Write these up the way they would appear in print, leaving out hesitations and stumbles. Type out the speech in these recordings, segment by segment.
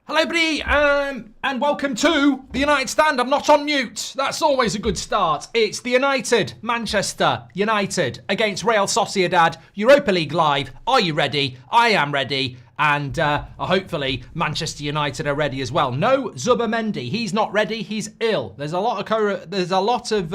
Hello, everybody, and welcome to the United Stand. I'm not on mute. That's always a good start. It's the United, Manchester United against Real Sociedad, Europa League Live. Are you ready? I am ready. And hopefully Manchester United are ready as well. No Zubimendi. He's not ready. He's ill. There's a lot of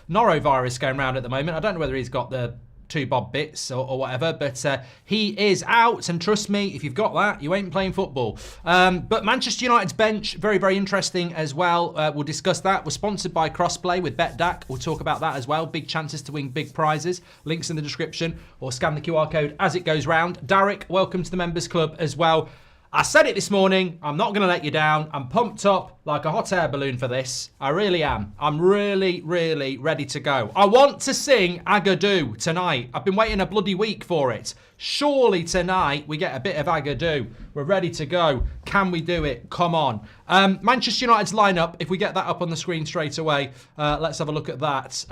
norovirus going around at the moment. I don't know whether he's got the 2 bob bits or whatever, but he is out, and trust me, if you've got that, you ain't playing football. But Manchester United's bench, very, very interesting as well. We'll discuss that. We're sponsored by Crossplay with BetDAC. We'll talk about that as well. Big chances to win big prizes. Links in the description, or scan the QR code as it goes round. Derek, welcome to the Members Club as well. I said it this morning, I'm not going to let you down. I'm pumped up like a hot air balloon for this. I really am. I'm really, really ready to go. I want to sing Agadoo tonight. I've been waiting a bloody week for it. Surely tonight we get a bit of Agadoo. We're ready to go. Can we do it? Come on. Manchester United's lineup, if we get that up on the screen straight away, let's have a look at that.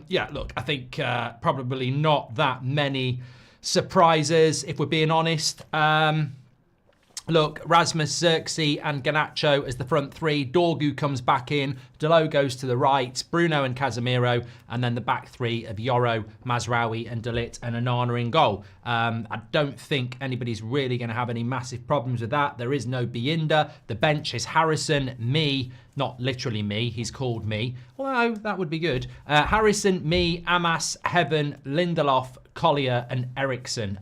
Yeah, look, I think probably not that many surprises, if we're being honest. Look, Rasmus, Xerxes and Garnacho as the front 3. Dorgu comes back in. Delo goes to the right. Bruno and Casemiro. And then the back 3 of Yoro, Mazraoui and De Ligt and Onana in goal. I don't think anybody's really going to have any massive problems with that. There is no Biinda. The bench is Harrison, me, not literally me. He's called me. Although, that would be good. Harrison, me, Amas, Heaven, Lindelof, Collier and Eriksson.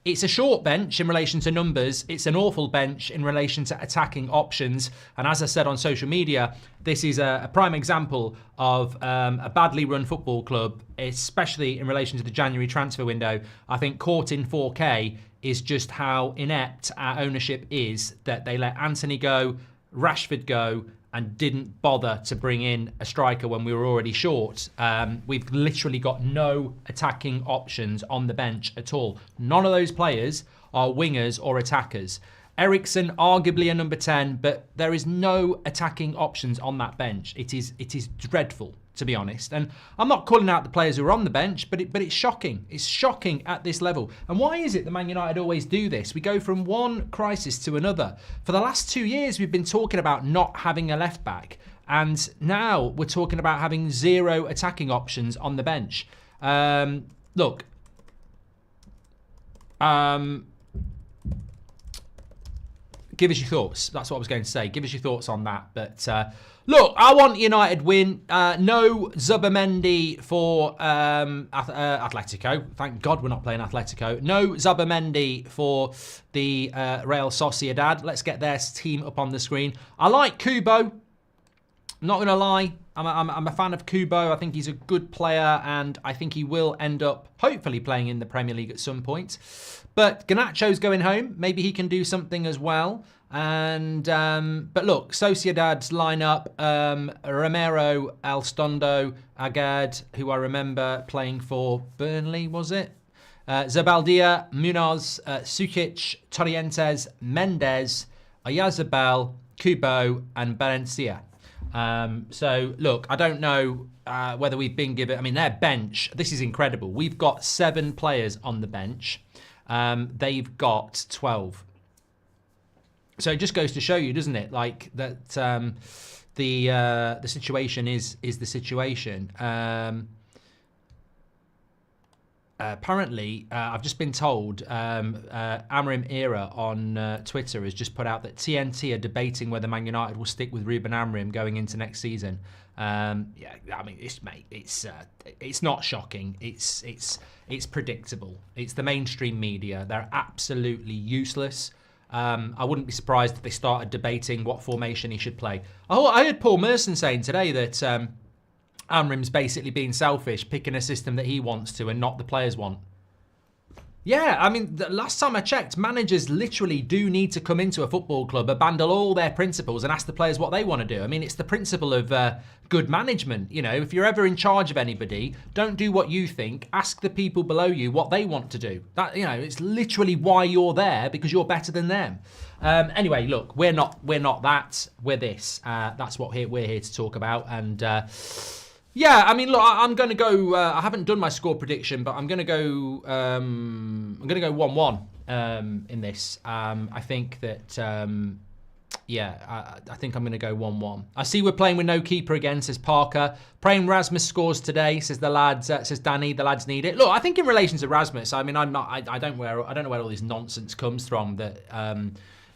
It's a short bench in relation to numbers. It's an awful bench in relation to attacking options. And as I said on social media, this is a prime example of a badly run football club, especially in relation to the January transfer window. I think caught in 4K is just how inept our ownership is, that they let Anthony go, Rashford go, and didn't bother to bring in a striker when we were already short. We've literally got no attacking options on the bench at all. None of those players are wingers or attackers. Eriksson, arguably a number 10, but there is no attacking options on that bench. It is dreadful, to be honest. And I'm not calling out the players who are on the bench, but it's shocking. It's shocking at this level. And why is it that Man United always do this? We go from one crisis to another. For the last 2 years, we've been talking about not having a left back. And now we're talking about having 0 attacking options on the bench. Look. Give us your thoughts. That's what I was going to say. Give us your thoughts on that. But look, I want United win. No Zubimendi for Atletico. Thank God we're not playing Atletico. No Zubimendi for the Real Sociedad. Let's get their team up on the screen. I like Kubo. I'm not going to lie. I'm a fan of Kubo. I think he's a good player, and I think he will end up hopefully playing in the Premier League at some point. But Garnacho's going home. Maybe he can do something as well. And but look, Sociedad's lineup: Romero, Alstondo, Agad, who I remember playing for Burnley, was it? Zabaldia, Munoz, Sukic, Torrientes, Mendes, Oyarzabal, Kubo, and Valencia. So look, I don't know whether we've been given. I mean, their bench. This is incredible. We've got 7 players on the bench. They've got 12. So it just goes to show you, doesn't it? Like that the situation is the situation. Apparently, I've just been told Amrim Era on Twitter has just put out that TNT are debating whether Man United will stick with Ruben Amrim going into next season. Yeah, I mean, it's not shocking. It's predictable. It's the mainstream media. They're absolutely useless. I wouldn't be surprised if they started debating what formation he should play. I heard Paul Merson saying today that Amrim's basically being selfish, picking a system that he wants to and not the players want. Yeah, I mean, the last time I checked, managers literally do need to come into a football club, abandon all their principles and ask the players what they want to do. I mean, it's the principle of good management. You know, if you're ever in charge of anybody, don't do what you think. Ask the people below you what they want to do. That, you know, it's literally why you're there, because you're better than them. Anyway, look, we're not that. We're this. That's what we're here to talk about. And yeah, I mean, look, I'm going to go. I haven't done my score prediction, but I'm going to go. I'm going to go 1-1 in this. I think that Yeah, I think I'm going to go 1-1. I see we're playing with no keeper again, says Parker. Praying Rasmus scores today, says the lads. Says Danny, the lads need it. Look, I think in relation to Rasmus, I mean, I don't know where all this nonsense comes from that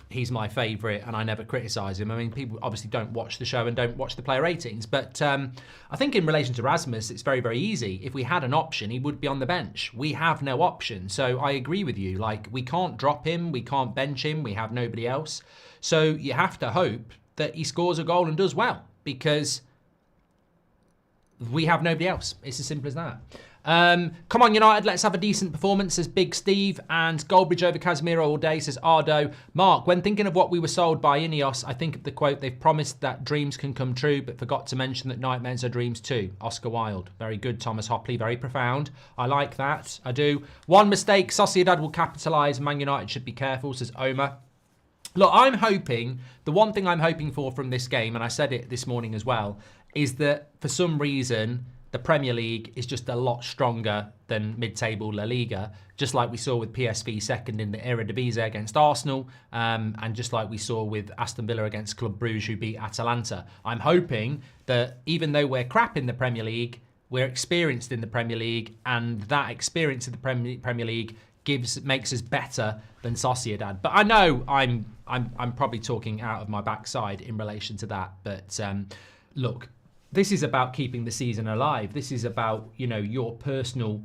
he's my favourite and I never criticise him. I mean, people obviously don't watch the show and don't watch the player ratings, but I think in relation to Rasmus, it's very, very easy. If we had an option, he would be on the bench. We have no option, so I agree with you. Like, we can't drop him, we can't bench him, we have nobody else. So you have to hope that he scores a goal and does well, because we have nobody else. It's as simple as that. Come on, United, let's have a decent performance, says Big Steve. And Goldbridge over Casemiro all day, says Ardo. Mark, when thinking of what we were sold by Ineos, I think of the quote, they've promised that dreams can come true, but forgot to mention that nightmares are dreams too. Oscar Wilde. Very good, Thomas Hopley. Very profound. I like that. I do. One mistake, Sociedad will capitalise. Man United should be careful, says Omar. Look, I'm hoping, the one thing I'm hoping for from this game, and I said it this morning as well, is that for some reason, the Premier League is just a lot stronger than mid-table La Liga, just like we saw with PSV second in the Eredivisie against Arsenal, and just like we saw with Aston Villa against Club Brugge, who beat Atalanta. I'm hoping that even though we're crap in the Premier League, we're experienced in the Premier League, and that experience in the Premier League makes us better than Sociedad. But I know I'm probably talking out of my backside in relation to that. But look, this is about keeping the season alive. This is about, you know, your personal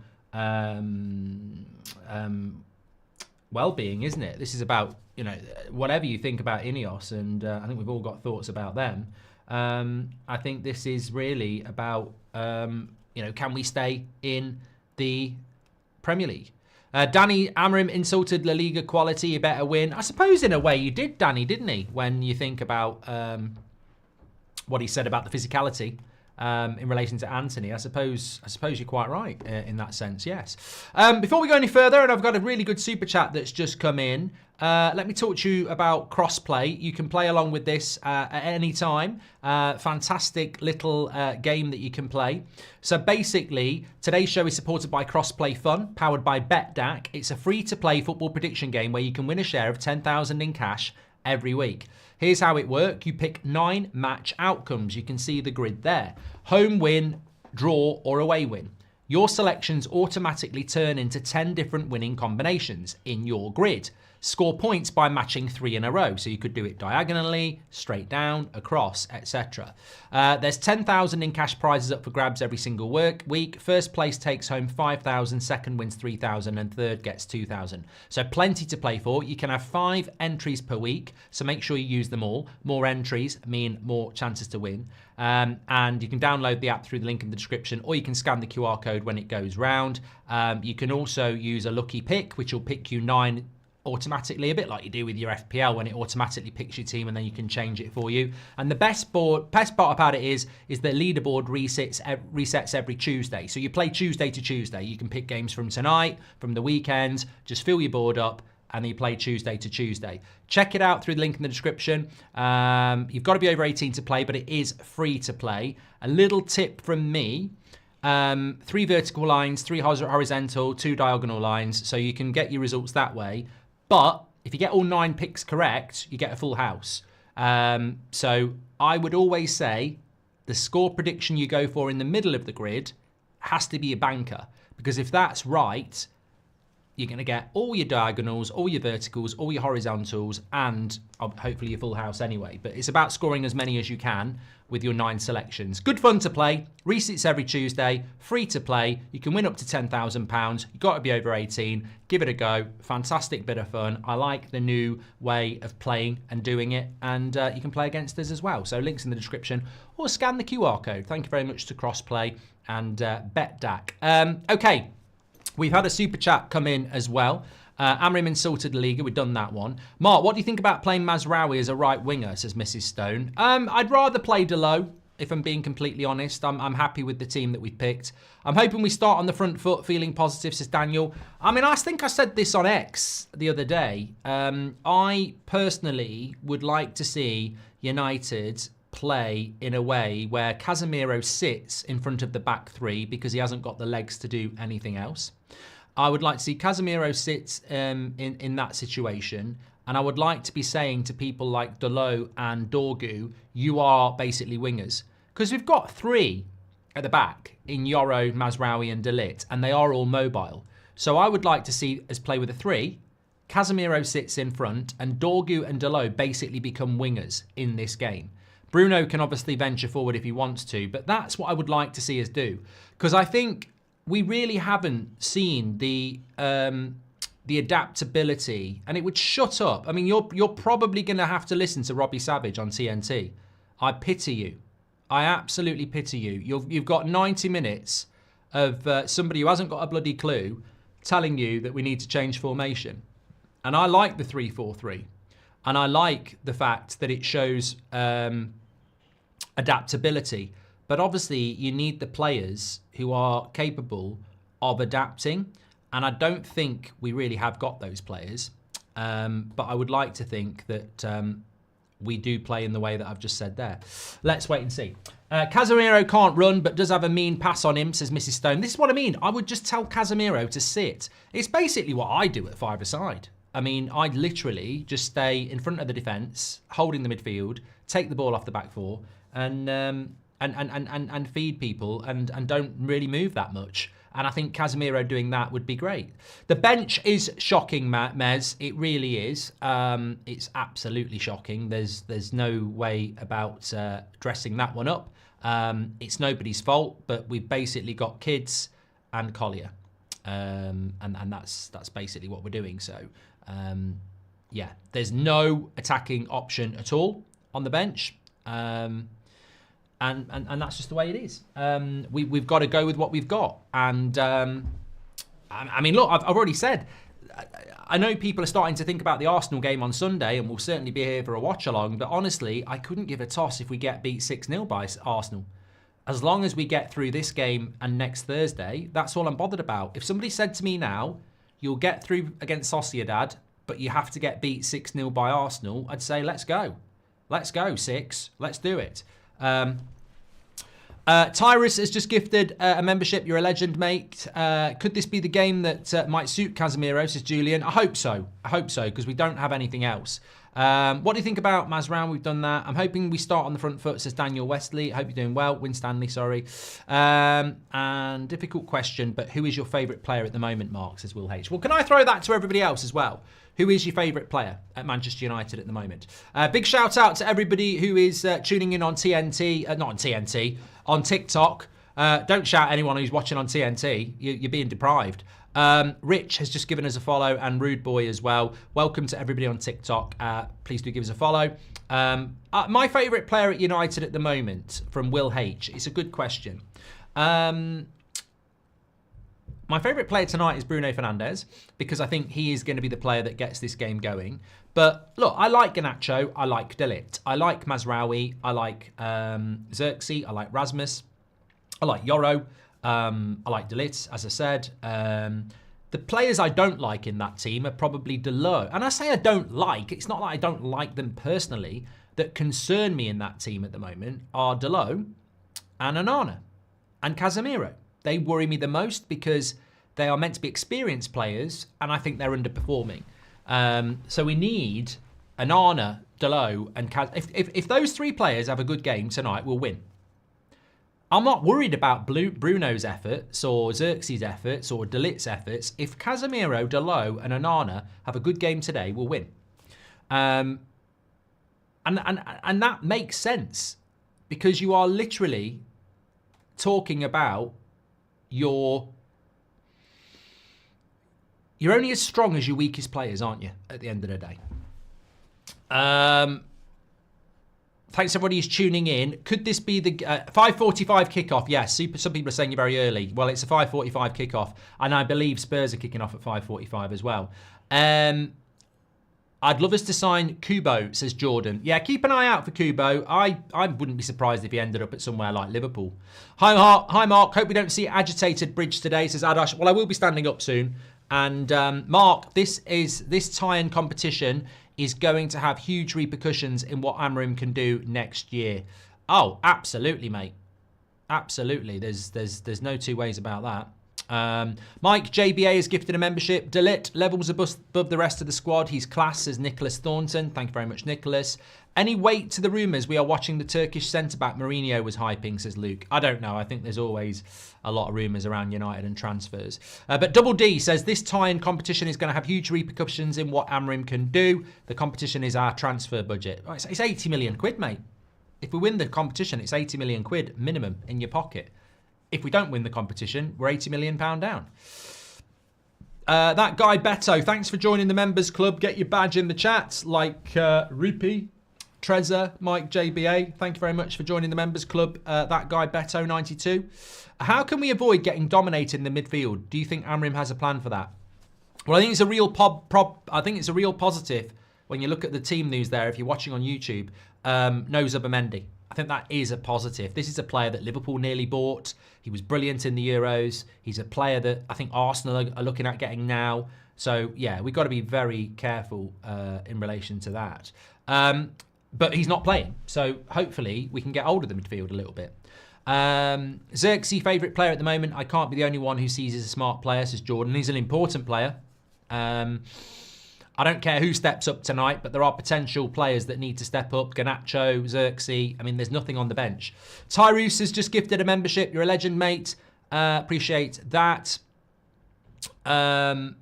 well-being, isn't it? This is about, you know, whatever you think about Ineos, and I think we've all got thoughts about them. I think this is really about, you know, can we stay in the Premier League? Danny Amarim insulted La Liga quality, you better win. I suppose in a way you did, Danny, didn't he? When you think about what he said about the physicality in relation to Anthony, I suppose you're quite right in that sense, yes. Before we go any further, and I've got a really good super chat that's just come in, let me talk to you about crossplay. You can play along with this at any time. Fantastic little game that you can play. So basically, today's show is supported by Crossplay Fun, powered by BetDAC. It's a free-to-play football prediction game where you can win a share of $10,000 in cash every week. Here's how it works. You pick 9 match outcomes. You can see the grid there. Home win, draw, or away win. Your selections automatically turn into 10 different winning combinations in your grid. Score points by matching 3 in a row. So you could do it diagonally, straight down, across, etc. There's 10,000 in cash prizes up for grabs every single week. First place takes home 5,000, second wins 3,000, and third gets 2,000. So plenty to play for. You can have 5 entries per week, so make sure you use them all. More entries mean more chances to win. And you can download the app through the link in the description, or you can scan the QR code when it goes round. You can also use a lucky pick, which will pick you 9 automatically, a bit like you do with your FPL when it automatically picks your team and then you can change it for you. And the best part about it is the leaderboard resets every Tuesday. So you play Tuesday to Tuesday. You can pick games from tonight, from the weekend, just fill your board up, and then you play Tuesday to Tuesday. Check it out through the link in the description. You've got to be over 18 to play, but it is free to play. A little tip from me. 3 vertical lines, 3 horizontal, 2 diagonal lines, so you can get your results that way. But if you get all 9 picks correct, you get a full house. So I would always say the score prediction you go for in the middle of the grid has to be a banker, because if that's right, you're going to get all your diagonals, all your verticals, all your horizontals, and hopefully your full house anyway. But it's about scoring as many as you can with your 9 selections. Good fun to play. Resets every Tuesday. Free to play. You can win up to £10,000. You've got to be over 18. Give it a go. Fantastic bit of fun. I like the new way of playing and doing it. And you can play against us as well. So links in the description, or scan the QR code. Thank you very much to Crossplay and BetDAC. Okay. We've had a super chat come in as well. Amrim insulted La Liga. We've done that one. Mark, what do you think about playing Mazraoui as a right winger, says Mrs. Stone. I'd rather play Delo, if I'm being completely honest. I'm happy with the team that we've picked. I'm hoping we start on the front foot, feeling positive, says Daniel. I mean, I think I said this on X the other day. I personally would like to see United play in a way where Casemiro sits in front of the back 3 because he hasn't got the legs to do anything else. I would like to see Casemiro sit in that situation, And I would like to be saying to people like Dalot and Dorgu, you are basically wingers. Because we've got 3 at the back in Yoro, Mazraoui and De Ligt, and they are all mobile. So I would like to see us play with a 3. Casemiro sits in front, and Dorgu and Dalot basically become wingers in this game. Bruno can obviously venture forward if he wants to, but that's what I would like to see us do. Because I think we really haven't seen the adaptability, and it would shut up. I mean, you're probably going to have to listen to Robbie Savage on TNT. I pity you. I absolutely pity you. You've got 90 minutes of somebody who hasn't got a bloody clue telling you that we need to change formation. And I like the 3-4-3. And I like the fact that it shows adaptability. But obviously, you need the players who are capable of adapting. And I don't think we really have got those players. But I would like to think that we do play in the way that I've just said there. Let's wait and see. Casemiro can't run, but does have a mean pass on him, says Mrs. Stone. This is what I mean. I would just tell Casemiro to sit. It's basically what I do at 5-a-side. I mean, I'd literally just stay in front of the defence, holding the midfield, take the ball off the back 4, and feed people, and don't really move that much. And I think Casemiro doing that would be great. The bench is shocking, Mez. It really is. It's absolutely shocking. There's no way about dressing that one up. It's nobody's fault, but we've basically got kids and Collier, and that's basically what we're doing. So. Yeah, there's no attacking option at all on the bench, and that's just the way it is. We've got to go with what we've got, and I mean, look, I've already said. I know people are starting to think about the Arsenal game on Sunday, and we'll certainly be here for a watch along. But honestly, I couldn't give a toss if we get beat 6-0 by Arsenal. As long as we get through this game and next Thursday, that's all I'm bothered about. If somebody said to me now, you'll get through against Sociedad, but you have to get beat 6-0 by Arsenal, I'd say, let's go. Let's go, 6. Let's do it. Tyrus has just gifted a membership. You're a legend, mate. Could this be the game that might suit Casemiro, says Julian? I hope so. I hope so, because we don't have anything else. What do you think about Mazraoui? We've done that. I'm hoping we start on the front foot, says Daniel Wesley. I hope you're doing well. Win Stanley, sorry. And difficult question, but who is your favourite player at the moment, Mark, says Will H. Well, can I throw that to everybody else as well? Who is your favourite player at Manchester United at the moment? Big shout out to everybody who is tuning in on TNT, not on TNT, on TikTok. Don't shout at anyone who's watching on TNT. You're being deprived. Rich has just given us a follow, and Rude Boy as well. Welcome to everybody on TikTok. Please do give us a follow. My favourite player at United at the moment, from Will H. It's a good question. My favourite player tonight is Bruno Fernandes, because I think he is going to be the player that gets this game going. But look, I like Garnacho, I like De Ligt, I like Mazraoui, I like Xerxes, I like Rasmus, I like Yoro, I like De Ligt, as I said. The players I don't like in that team are probably Dalot. And I say I don't like, it's not that I don't like them personally. That concern me in that team at the moment are Dalot and Onana and Casemiro. They worry me the most because they are meant to be experienced players, and I think they're underperforming. So we need Onana, Dalot, and if those 3 players have a good game tonight, we'll win. I'm not worried about Bruno's efforts or Xerxes' efforts or De Ligt's efforts. If Casemiro, Dalot, and Onana have a good game today, we'll win. And that makes sense, because you are literally talking about you're only as strong as your weakest players, aren't you, at the end of the day? Thanks everybody who's tuning in. Could this be the 5:45 kickoff? Yes, some people are saying you're very early. Well, it's a 5:45 kickoff, and I believe Spurs are kicking off at 5:45 as well. I'd love us to sign Kubo, says Jordan. Yeah, keep an eye out for Kubo. I wouldn't be surprised if he ended up at somewhere like Liverpool. Hi, Mark. Hope we don't see agitated Bridge today, says Adash. Well, I will be standing up soon. And Mark, this tie-in competition is going to have huge repercussions in what Amorim can do next year. Oh, absolutely, mate. Absolutely. There's no two ways about that. Mike JBA has gifted a membership. Delit levels above the rest of the squad. He's class, says Nicholas Thornton. Thank you very much, Nicholas. Any weight to the rumours we are watching the Turkish centre-back Mourinho was hyping, says Luke. I don't know. I think there's always a lot of rumours around United and transfers. But Double D says this tie-in competition is going to have huge repercussions in what Amrim can do. The competition is our transfer budget. It's 80 million quid, mate. If we win the competition, it's 80 million quid minimum in your pocket. If we don't win the competition, we're £80 million down. That guy Beto, thanks for joining the members club. Get your badge in the chat, like Rupi, Trezor, Mike JBA. Thank you very much for joining the members club. That guy Beto 92. How can we avoid getting dominated in the midfield? Do you think Amrim has a plan for that? Well, I think it's a real I think it's a real positive when you look at the team news there. If you're watching on YouTube, no Zubimendi. I think that is a positive. This is a player that Liverpool nearly bought. He was brilliant in the Euros. He's a player that I think Arsenal are looking at getting now. So, yeah, we've got to be very careful in relation to that. But he's not playing. So, hopefully, we can get hold of the midfield a little bit. Xerxes, favourite player at the moment. I can't be the only one who sees he's a smart player, says Jordan. He's an important player. I don't care who steps up tonight, but there are potential players that need to step up. Garnacho, Xerxes. I mean, there's nothing on the bench. Tyrus has just gifted a membership. You're a legend, mate. Appreciate that. Dan's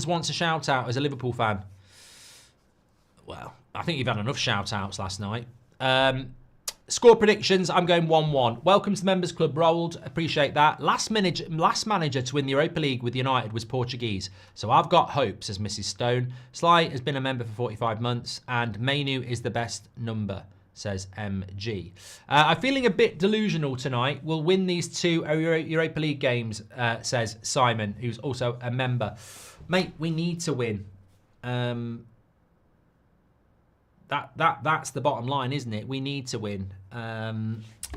wants a shout out as a Liverpool fan. Well, I think you've had enough shout outs last night. Score predictions, I'm going 1-1. Welcome to the Members Club, Rolled. Appreciate that. Last manager to win the Europa League with United was Portuguese. So I've got hope, says Mrs. Stone. Sly has been a member for 45 months. And Mainu is the best number, says MG. I'm feeling a bit delusional tonight. We'll win these two Europa League games, says Simon, who's also a member. Mate, we need to win. That's the bottom line, isn't it? We need to win. I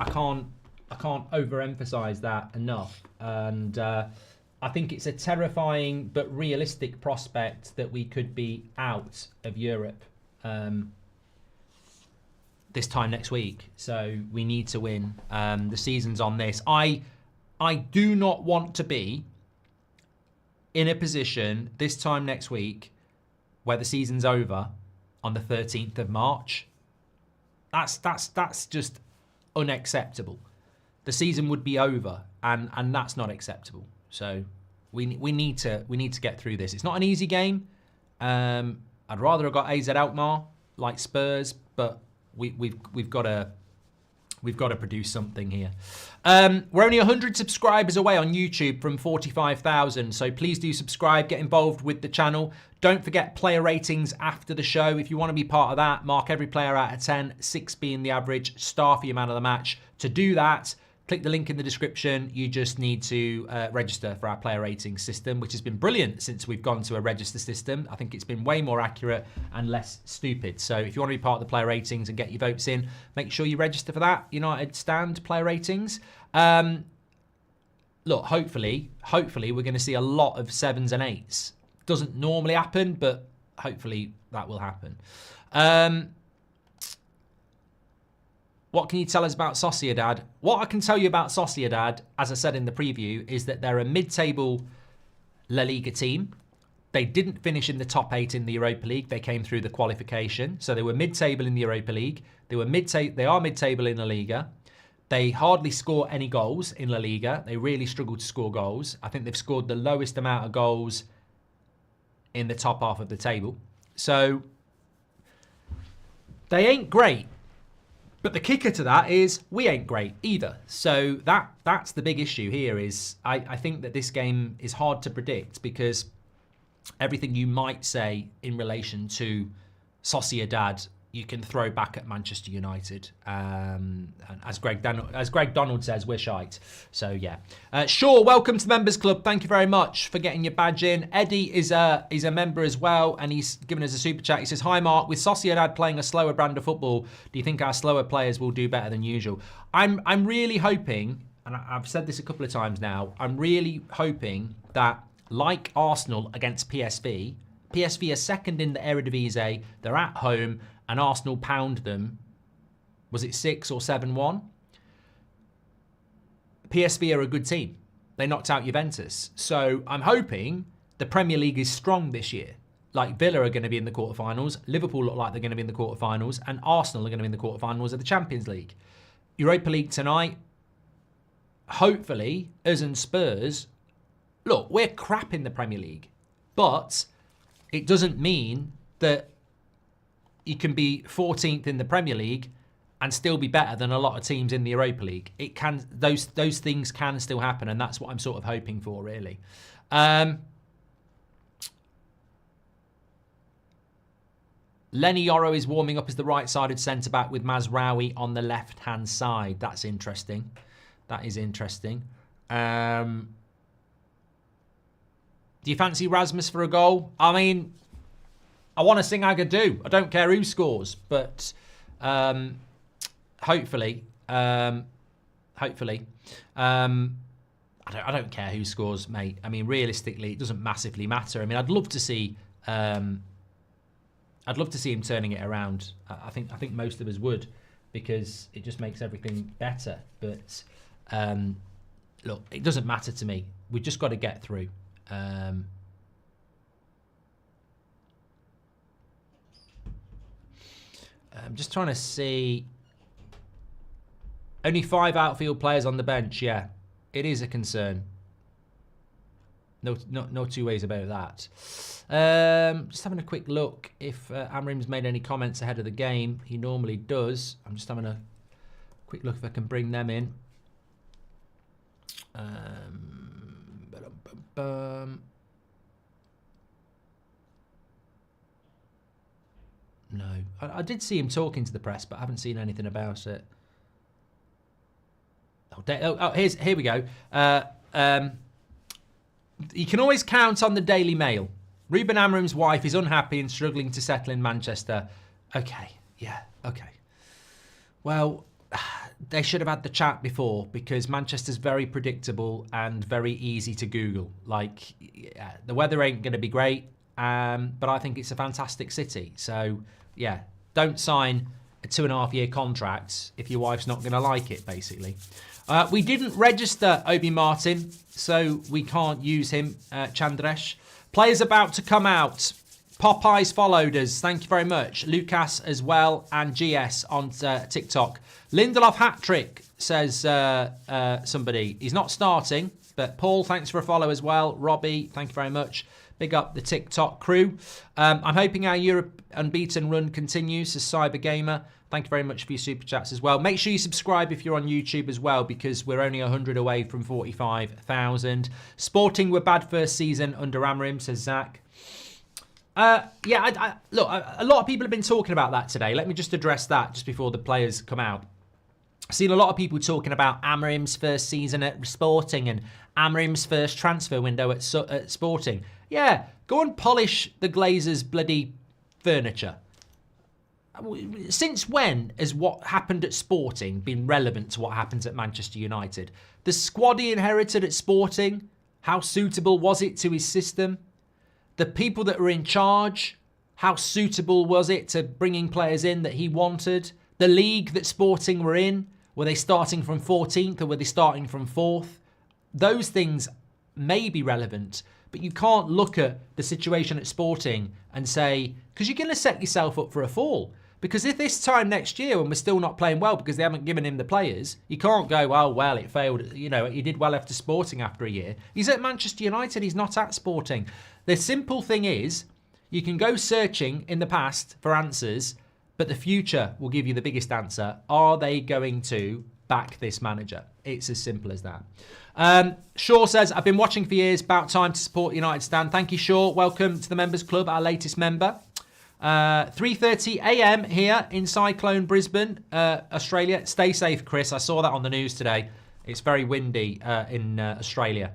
can't overemphasize that enough. And I think it's a terrifying but realistic prospect that we could be out of Europe this time next week. So we need to win. The season's on this. I do not want to be in a position this time next week where the season's over on the 13th of March. That's just unacceptable. The season would be over, and that's not acceptable. So we need to get through this. It's not an easy game. I'd rather have got AZ Alkmaar like Spurs, but we've got to produce something here. We're only 100 subscribers away on YouTube from 45,000, so please do subscribe, get involved with the channel. Don't forget player ratings after the show. If you want to be part of that, mark every player out of 10, 6 being the average, star for your man of the match. To do that, click the link in the description. You just need to register for our player rating system, which has been brilliant since we've gone to a register system. I think it's been way more accurate and less stupid. So if you want to be part of the player ratings and get your votes in, make sure you register for that. United Stand player ratings. Look, hopefully we're going to see a lot of 7s and 8s. Doesn't normally happen, but hopefully that will happen. What can you tell us about Sociedad? What I can tell you about Sociedad, as I said in the preview, is that they're a mid-table La Liga team. They didn't finish in the top 8 in the Europa League. They came through the qualification. So they were mid-table in the Europa League. They are mid-table in La Liga. They hardly score any goals in La Liga. They really struggle to score goals. I think they've scored the lowest amount of goals in the top half of the table. So they ain't great. But the kicker to that is we ain't great either. So that's the big issue here is I think that this game is hard to predict because everything you might say in relation to Sociedad, you can throw back at Manchester United. And as Greg Donald says, we're shite. So, yeah. Shaw, welcome to the Members Club. Thank you very much for getting your badge in. Eddie is a member as well, and he's given us a super chat. He says, hi, Mark. With Sociedad playing a slower brand of football, do you think our slower players will do better than usual? I'm really hoping, and I've said this a couple of times now, I'm really hoping that, like Arsenal against PSV are second in the Eredivisie, they're at home, and Arsenal pound them, was it 6 or 7-1? PSV are a good team. They knocked out Juventus. So I'm hoping the Premier League is strong this year. Like Villa are going to be in the quarterfinals, Liverpool look like they're going to be in the quarterfinals, and Arsenal are going to be in the quarterfinals of the Champions League. Europa League tonight, hopefully, us and Spurs, look, we're crap in the Premier League, but it doesn't mean that you can be 14th in the Premier League and still be better than a lot of teams in the Europa League. It can, those things can still happen, and that's what I'm sort of hoping for, really. Lenny Yoro is warming up as the right-sided centre-back with Mazraoui on the left-hand side. That's interesting. That is interesting. Do you fancy Rasmus for a goal? I mean, I want to sing Agadoo. I don't care who scores, but hopefully. I don't care who scores, mate. I mean, realistically, it doesn't massively matter. I mean, I'd love to see him turning it around. I think most of us would, because it just makes everything better. But look, it doesn't matter to me. We've just got to get through. I'm just trying to see. Only 5 outfield players on the bench. Yeah, it is a concern. No two ways about that. Just having a quick look if Amrim's made any comments ahead of the game. He normally does. I'm just having a quick look if I can bring them in. No, I did see him talking to the press, but I haven't seen anything about it. Here we go. You can always count on the Daily Mail. Ruben Amorim's wife is unhappy and struggling to settle in Manchester. Okay, yeah, okay. Well, they should have had the chat before, because Manchester's very predictable and very easy to Google. Like, yeah, the weather ain't going to be great, but I think it's a fantastic city. So, yeah, don't sign a 2.5-year contract if your wife's not going to like it, basically. We didn't register Obi Martin, so we can't use him, Chandresh. Players about to come out. Popeyes followed us. Thank you very much. Lucas as well, and GS on TikTok. Lindelof hat-trick, says somebody. He's not starting, but Paul, thanks for a follow as well. Robbie, thank you very much. Big up the TikTok crew. I'm hoping our Europe unbeaten run continues, says Cyber Gamer. Thank you very much for your super chats as well. Make sure you subscribe if you're on YouTube as well, because we're only 100 away from 45,000. Sporting were bad first season under Amorim, says Zach. Look, a lot of people have been talking about that today. Let me just address that just before the players come out. I've seen a lot of people talking about Amorim's first season at Sporting and Amorim's first transfer window at Sporting. Yeah, go and polish the Glazers' bloody furniture. Since when has what happened at Sporting been relevant to what happens at Manchester United? The squad he inherited at Sporting, how suitable was it to his system? The people that were in charge, how suitable was it to bringing players in that he wanted? The league that Sporting were in, were they starting from 14th or were they starting from 4th? Those things may be relevant, but you can't look at the situation at Sporting and say, because you're going to set yourself up for a fall. Because if this time next year, when we're still not playing well because they haven't given him the players, you can't go, oh, well, it failed. You know, he did well after Sporting after a year. He's at Manchester United. He's not at Sporting. The simple thing is, you can go searching in the past for answers, but the future will give you the biggest answer. Are they going to back this manager? It's as simple as that. Shaw says, I've been watching for years. About time to support United Stand. Thank you, Shaw. Welcome to the Members Club, our latest member. 3:30 a.m. here in Cyclone Brisbane, Australia. Stay safe, Chris. I saw that on the news today. It's very windy in Australia.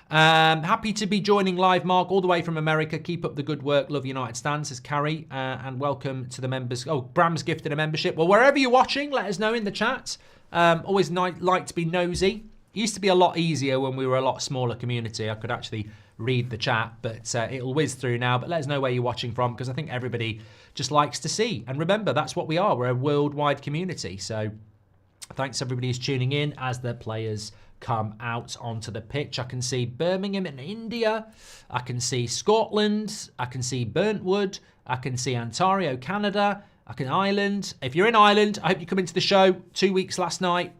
Happy to be joining live, Mark, all the way from America. Keep up the good work. Love United Stand, says Carrie. And welcome to the members. Oh, Bram's gifted a membership. Well, wherever you're watching, let us know in the chat. Always like to be nosy. It used to be a lot easier when we were a lot smaller community. I could actually read the chat, but it'll whiz through now. But let us know where you're watching from, because I think everybody just likes to see. And remember, that's what we are. We're a worldwide community. So thanks everybody who's tuning in as the players come out onto the pitch. I can see Birmingham in India. I can see Scotland. I can see Burntwood. I can see Ontario, Canada. I can Ireland. If you're in Ireland, I hope you come into the show. 2 weeks last night.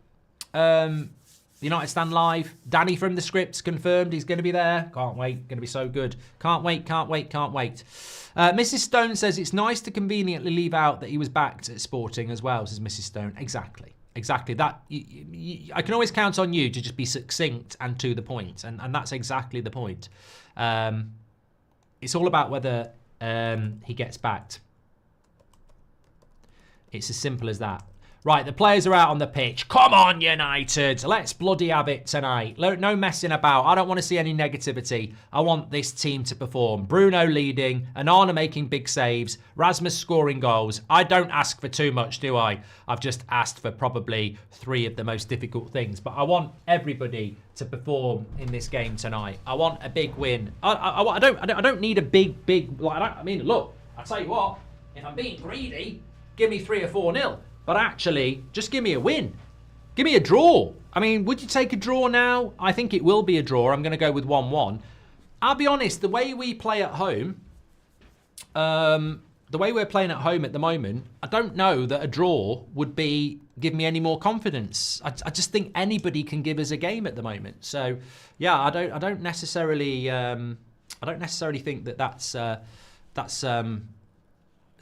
United Stand Live. Danny from the Scripts confirmed he's going to be there. Can't wait. Going to be so good. Can't wait, can't wait, can't wait. Mrs. Stone says it's nice to conveniently leave out that he was backed at Sporting as well, says Mrs. Stone. Exactly. Exactly. That I can always count on you to just be succinct and to the point. And that's exactly the point. It's all about whether he gets backed. It's as simple as that. Right, the players are out on the pitch. Come on, United. Let's bloody have it tonight. No messing about. I don't want to see any negativity. I want this team to perform. Bruno leading, Onana making big saves, Rasmus scoring goals. I don't ask for too much, do I? I've just asked for probably 3 of the most difficult things. But I want everybody to perform in this game tonight. I want a big win. I don't need a big. I mean, look. I tell you what. If I'm being greedy, give me 3 or 4-0. But actually, just give me a win. Give me a draw. I mean, would you take a draw now? I think it will be a draw. I'm going to go with 1-1. I'll be honest, the way we play at home, the way we're playing at home at the moment, I don't know that a draw would give me any more confidence. I just think anybody can give us a game at the moment. So, yeah, I don't necessarily think that that's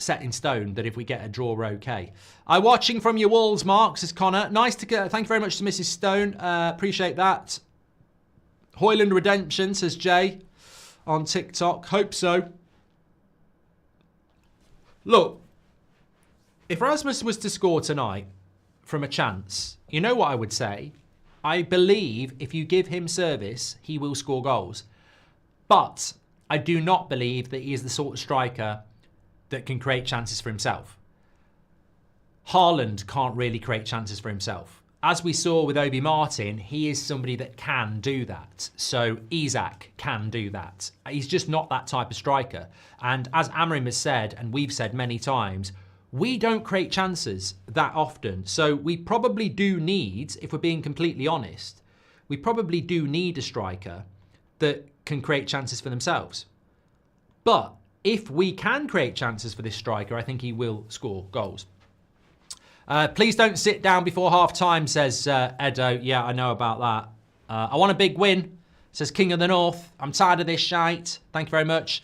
set in stone, that if we get a draw, we're okay. I'm watching from your walls, Mark, says Connor. Nice to get. Thank you very much to Mrs. Stone. Appreciate that. Hoyland Redemption, says Jay on TikTok. Hope so. Look, if Rasmus was to score tonight from a chance, you know what I would say? I believe if you give him service, he will score goals. But I do not believe that he is the sort of striker that can create chances for himself. Haaland can't really create chances for himself. As we saw with Obi Martin, he is somebody that can do that. So Isak can do that. He's just not that type of striker. And as Amrim has said, and we've said many times, we don't create chances that often. So we probably do need, if we're being completely honest, we probably do need a striker that can create chances for themselves. But if we can create chances for this striker, I think he will score goals. Please don't sit down before half-time, says Edo. Yeah, I know about that. I want a big win, says King of the North. I'm tired of this shite. Thank you very much.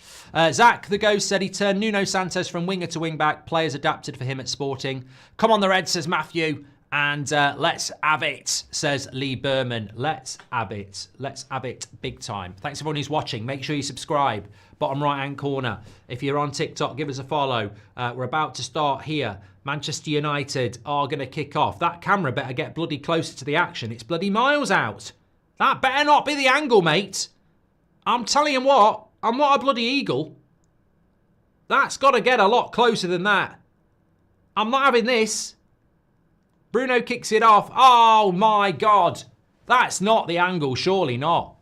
Zach, the Ghost, said he turned Nuno Santos from winger to wing-back. Players adapted for him at Sporting. Come on the Reds, says Matthew. And let's have it, says Lee Berman. Let's have it. Let's have it big time. Thanks everyone who's watching. Make sure you subscribe. Bottom right-hand corner. If you're on TikTok, give us a follow. We're about to start here. Manchester United are going to kick off. That camera better get bloody closer to the action. It's bloody miles out. That better not be the angle, mate. I'm telling you what, I'm not a bloody eagle. That's got to get a lot closer than that. I'm not having this. Bruno kicks it off. Oh, my God. That's not the angle. Surely not.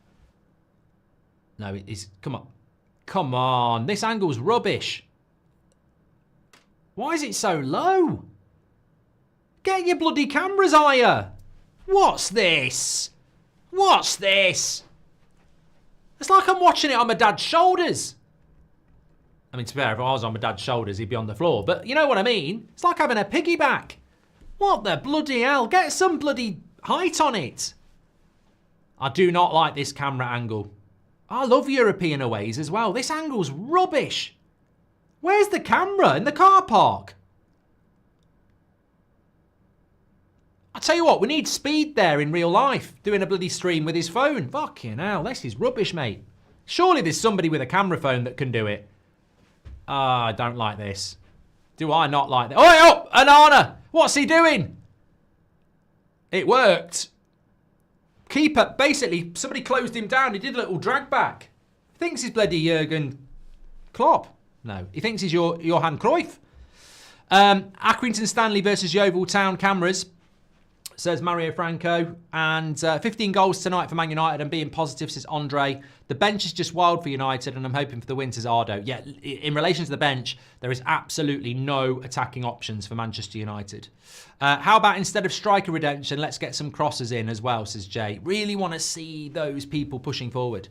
No, it is. Come on. Come on. This angle's rubbish. Why is it so low? Get your bloody cameras higher. What's this? What's this? It's like I'm watching it on my dad's shoulders. I mean, to be fair, if I was on my dad's shoulders, he'd be on the floor. But you know what I mean? It's like having a piggyback. What the bloody hell? Get some bloody height on it. I do not like this camera angle. I love European aways as well. This angle's rubbish. Where's the camera? In the car park? I tell you what, we need Speed there in real life, doing a bloody stream with his phone. Fucking hell, this is rubbish, mate. Surely there's somebody with a camera phone that can do it. I don't like this. Do I not like that? Oh, Onana! What's he doing? It worked. Keeper, basically, somebody closed him down. He did a little drag back. Thinks he's bloody Jurgen Klopp. No, he thinks he's Johan Cruyff. Accrington Stanley versus Yeovil Town cameras. says Mario Franco. And 15 goals tonight for Man United and being positive, says Andre. The bench is just wild for United and I'm hoping for the win, says Ardo. Yeah, in relation to the bench, there is absolutely no attacking options for Manchester United. How about instead of striker redemption, let's get some crosses in as well, says Jay. Really want to see those people pushing forward.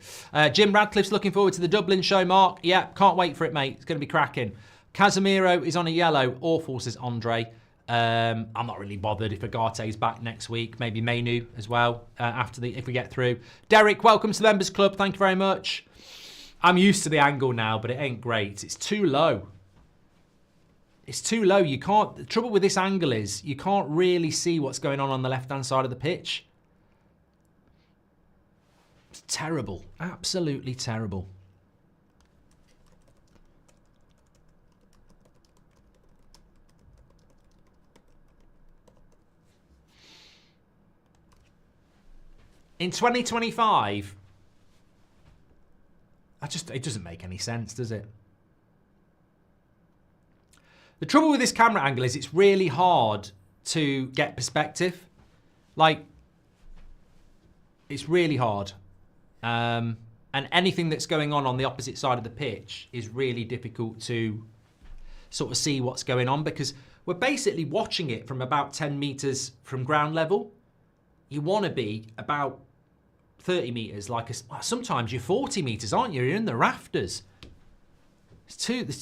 Jim Radcliffe's looking forward to the Dublin show, Mark. Yeah, can't wait for it, mate. It's going to be cracking. Casemiro is on a yellow. Awful, says Andre. I'm not really bothered if Agate's back next week. Maybe Mainu as well if we get through. Derek, welcome to the Members Club. Thank you very much. I'm used to the angle now, but it ain't great. It's too low. It's too low. You can't. The trouble with this angle is you can't really see what's going on the left-hand side of the pitch. It's terrible. Absolutely terrible. In 2025, it doesn't make any sense, does it? The trouble with this camera angle is it's really hard to get perspective. Like, it's really hard. And anything that's going on the opposite side of the pitch is really difficult to sort of see what's going on because we're basically watching it from about 10 metres from ground level. You want to be about 30 metres, sometimes you're 40 metres, aren't you? You're in the rafters. It's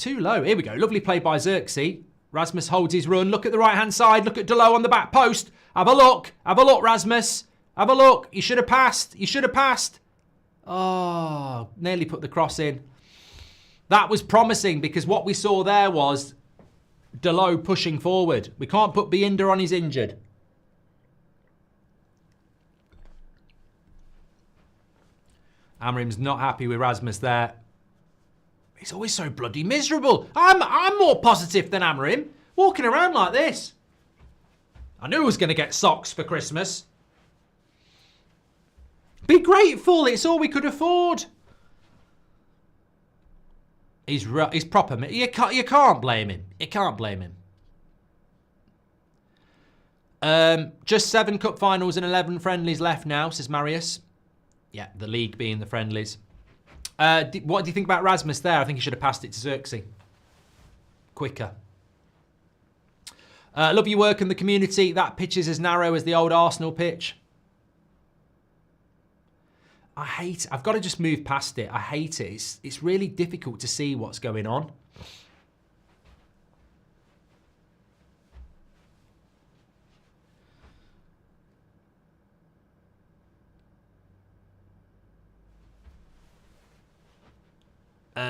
too low. Here we go. Lovely play by Xerxes. Rasmus holds his run. Look at the right-hand side. Look at Delo on the back post. Have a look. Have a look, Rasmus. Have a look. You should have passed. You should have passed. Oh, nearly put the cross in. That was promising because what we saw there was Delo pushing forward. We can't put Binder on, he's injured. Amrim's not happy with Rasmus there. He's always so bloody miserable. I'm more positive than Amrim. Walking around like this. I knew I was going to get socks for Christmas. Be grateful. It's all we could afford. He's proper. You can't blame him. You can't blame him. Just 7 cup finals and 11 friendlies left now, says Marius. Yeah, the league being the friendlies. What do you think about Rasmus there? I think he should have passed it to Xerxes. Quicker. Love your work in the community. That pitch is as narrow as the old Arsenal pitch. I hate it. I've got to just move past it. I hate it. It's really difficult to see what's going on.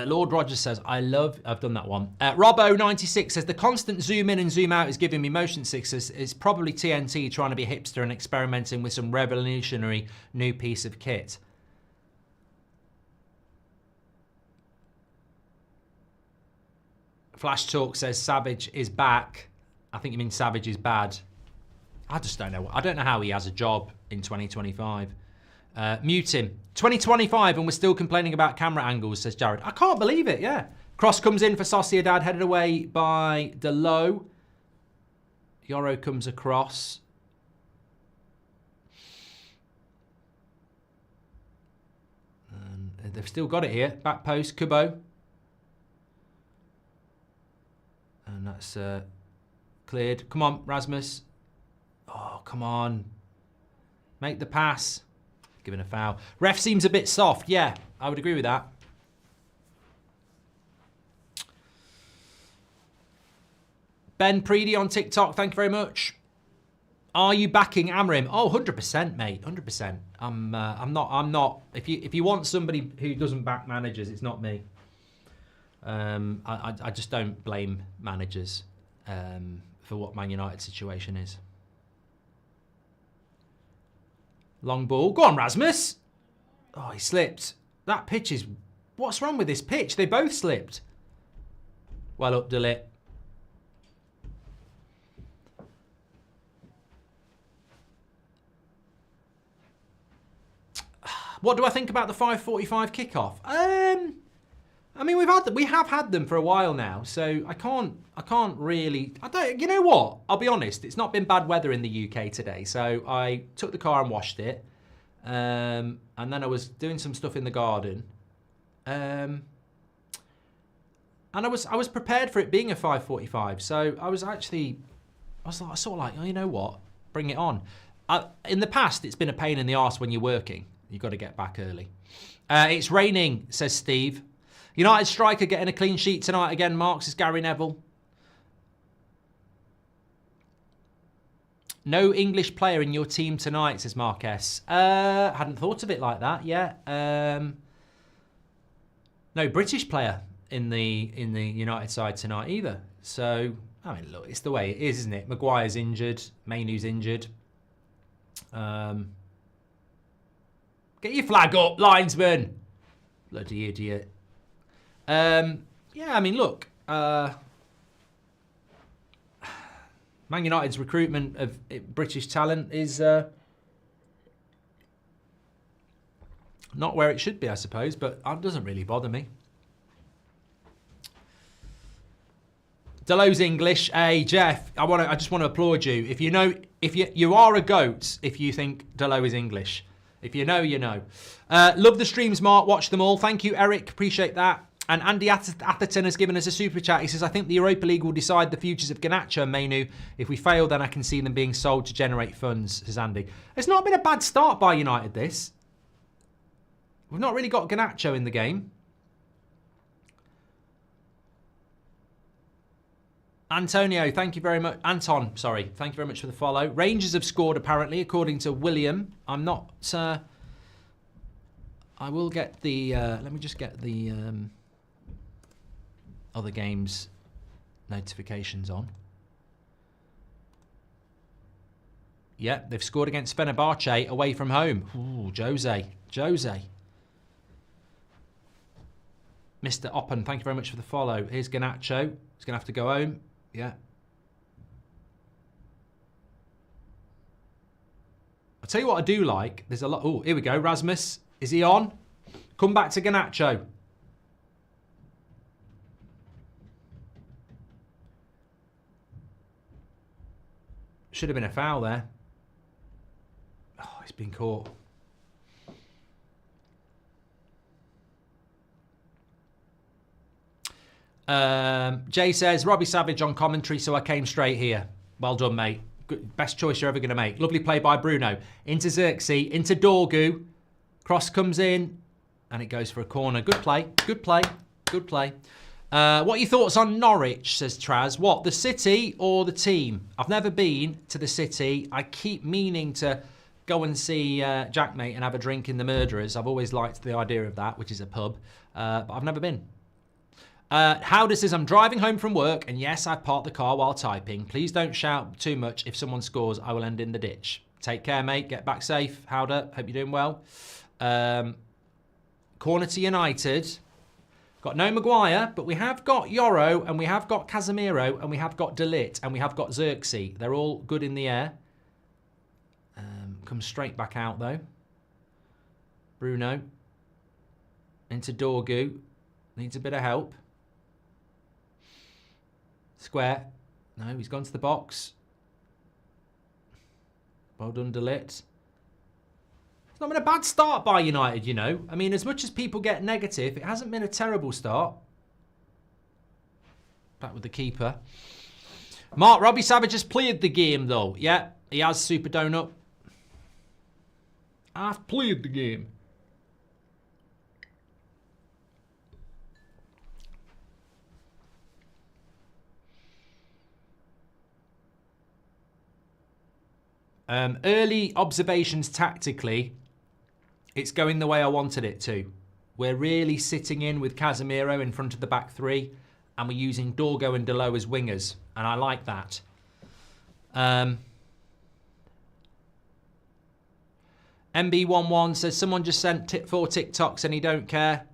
Lord Rogers says, I've done that one. Robbo96 says, the constant zoom in and zoom out is giving me motion sickness. It's probably TNT trying to be a hipster and experimenting with some revolutionary new piece of kit. Flash Talk says, Savage is back. I think you mean Savage is bad. I just don't know. I don't know how he has a job in 2025. Mute him. 2025 and we're still complaining about camera angles, says Jared. I can't believe it, yeah. Cross comes in for Sociedad, headed away by Delo. Yoro comes across. And they've still got it here. Back post, Kubo. And that's cleared. Come on, Rasmus. Oh, come on. Make the pass. Given a foul. Ref seems a bit soft. Yeah, I would agree with that. Ben Preedy on TikTok, thank you very much. Are you backing Amrim? Oh, 100%, mate. 100%. I'm not. If you want somebody who doesn't back managers, it's not me. I just don't blame managers for what Man United's situation is. Long ball. Go on, Rasmus. Oh, he slipped. That pitch is... What's wrong with this pitch? They both slipped. Well up, Delit. What do I think about the 5:45 kickoff? I mean, we have had them for a while now, so I can't really. I don't. You know what? I'll be honest. It's not been bad weather in the UK today, so I took the car and washed it, and then I was doing some stuff in the garden, and I was prepared for it being a 5:45. So I was sort of like, oh, you know what? Bring it on. In the past, it's been a pain in the arse when you're working. You've got to get back early. It's raining, says Steve. United striker getting a clean sheet tonight again, Marks, is Gary Neville. No English player in your team tonight, says Marquez. Hadn't thought of it like that, yeah. No British player in the United side tonight either. So, I mean, look, it's the way it is, isn't it? Maguire's injured, Mainoo's injured. Get your flag up, linesman. Bloody idiot. Yeah, I mean, look. Man United's recruitment of British talent is not where it should be, I suppose, but it doesn't really bother me. Delo's English. Hey, Jeff, I just want to applaud you. If you are a goat if you think Delo is English. If you know, you know. Love the streams, Mark. Watch them all. Thank you, Eric. Appreciate that. And Andy Atherton has given us a super chat. He says, I think the Europa League will decide the futures of Garnacho and Mainoo. If we fail, then I can see them being sold to generate funds, says Andy. It's not been a bad start by United, this. We've not really got Garnacho in the game. Antonio, thank you very much. Anton, sorry. Thank you very much for the follow. Rangers have scored, apparently, according to William. I'm not... I will get the... let me just get the... other games notifications on. Yeah, they've scored against Fenerbahce away from home. Ooh, Jose. Mr. Oppen, thank you very much for the follow. Here's Garnacho. He's going to have to go home. Yeah. I'll tell you what I do like. There's a lot... Oh, here we go. Rasmus. Is he on? Come back to Garnacho. Should have been a foul there. Oh, he's been caught. Jay says, Robbie Savage on commentary, so I came straight here. Well done, mate. Good, best choice you're ever going to make. Lovely play by Bruno. Into Xerxes, into Dorgu. Cross comes in, and it goes for a corner. Good play, good play, good play. What are your thoughts on Norwich, says Traz. What, the city or the team? I've never been to the city. I keep meaning to go and see Jackmate and have a drink in the Murderers. I've always liked the idea of that, which is a pub, but I've never been. Howder says, I'm driving home from work, and yes, I've parked the car while typing. Please don't shout too much. If someone scores, I will end in the ditch. Take care, mate. Get back safe. Howder, hope you're doing well. Corner to United. Got no Maguire, but we have got Yoro, and we have got Casemiro, and we have got De Ligt, and we have got Xerxes. They're all good in the air. Comes straight back out, though. Bruno. Into Dorgu. Needs a bit of help. Square. No, he's gone to the box. Well done, De Ligt. It's not been a bad start by United, you know. I mean, as much as people get negative, it hasn't been a terrible start. Back with the keeper. Mark, Robbie Savage has played the game, though. Yeah, he has, Super Donut. I've played the game. Early observations tactically, it's going the way I wanted it to. We're really sitting in with Casemiro in front of the back three, and we're using Dorgo and Delo as wingers, and I like that. MB11 says, someone just sent 4 TikToks and he don't care.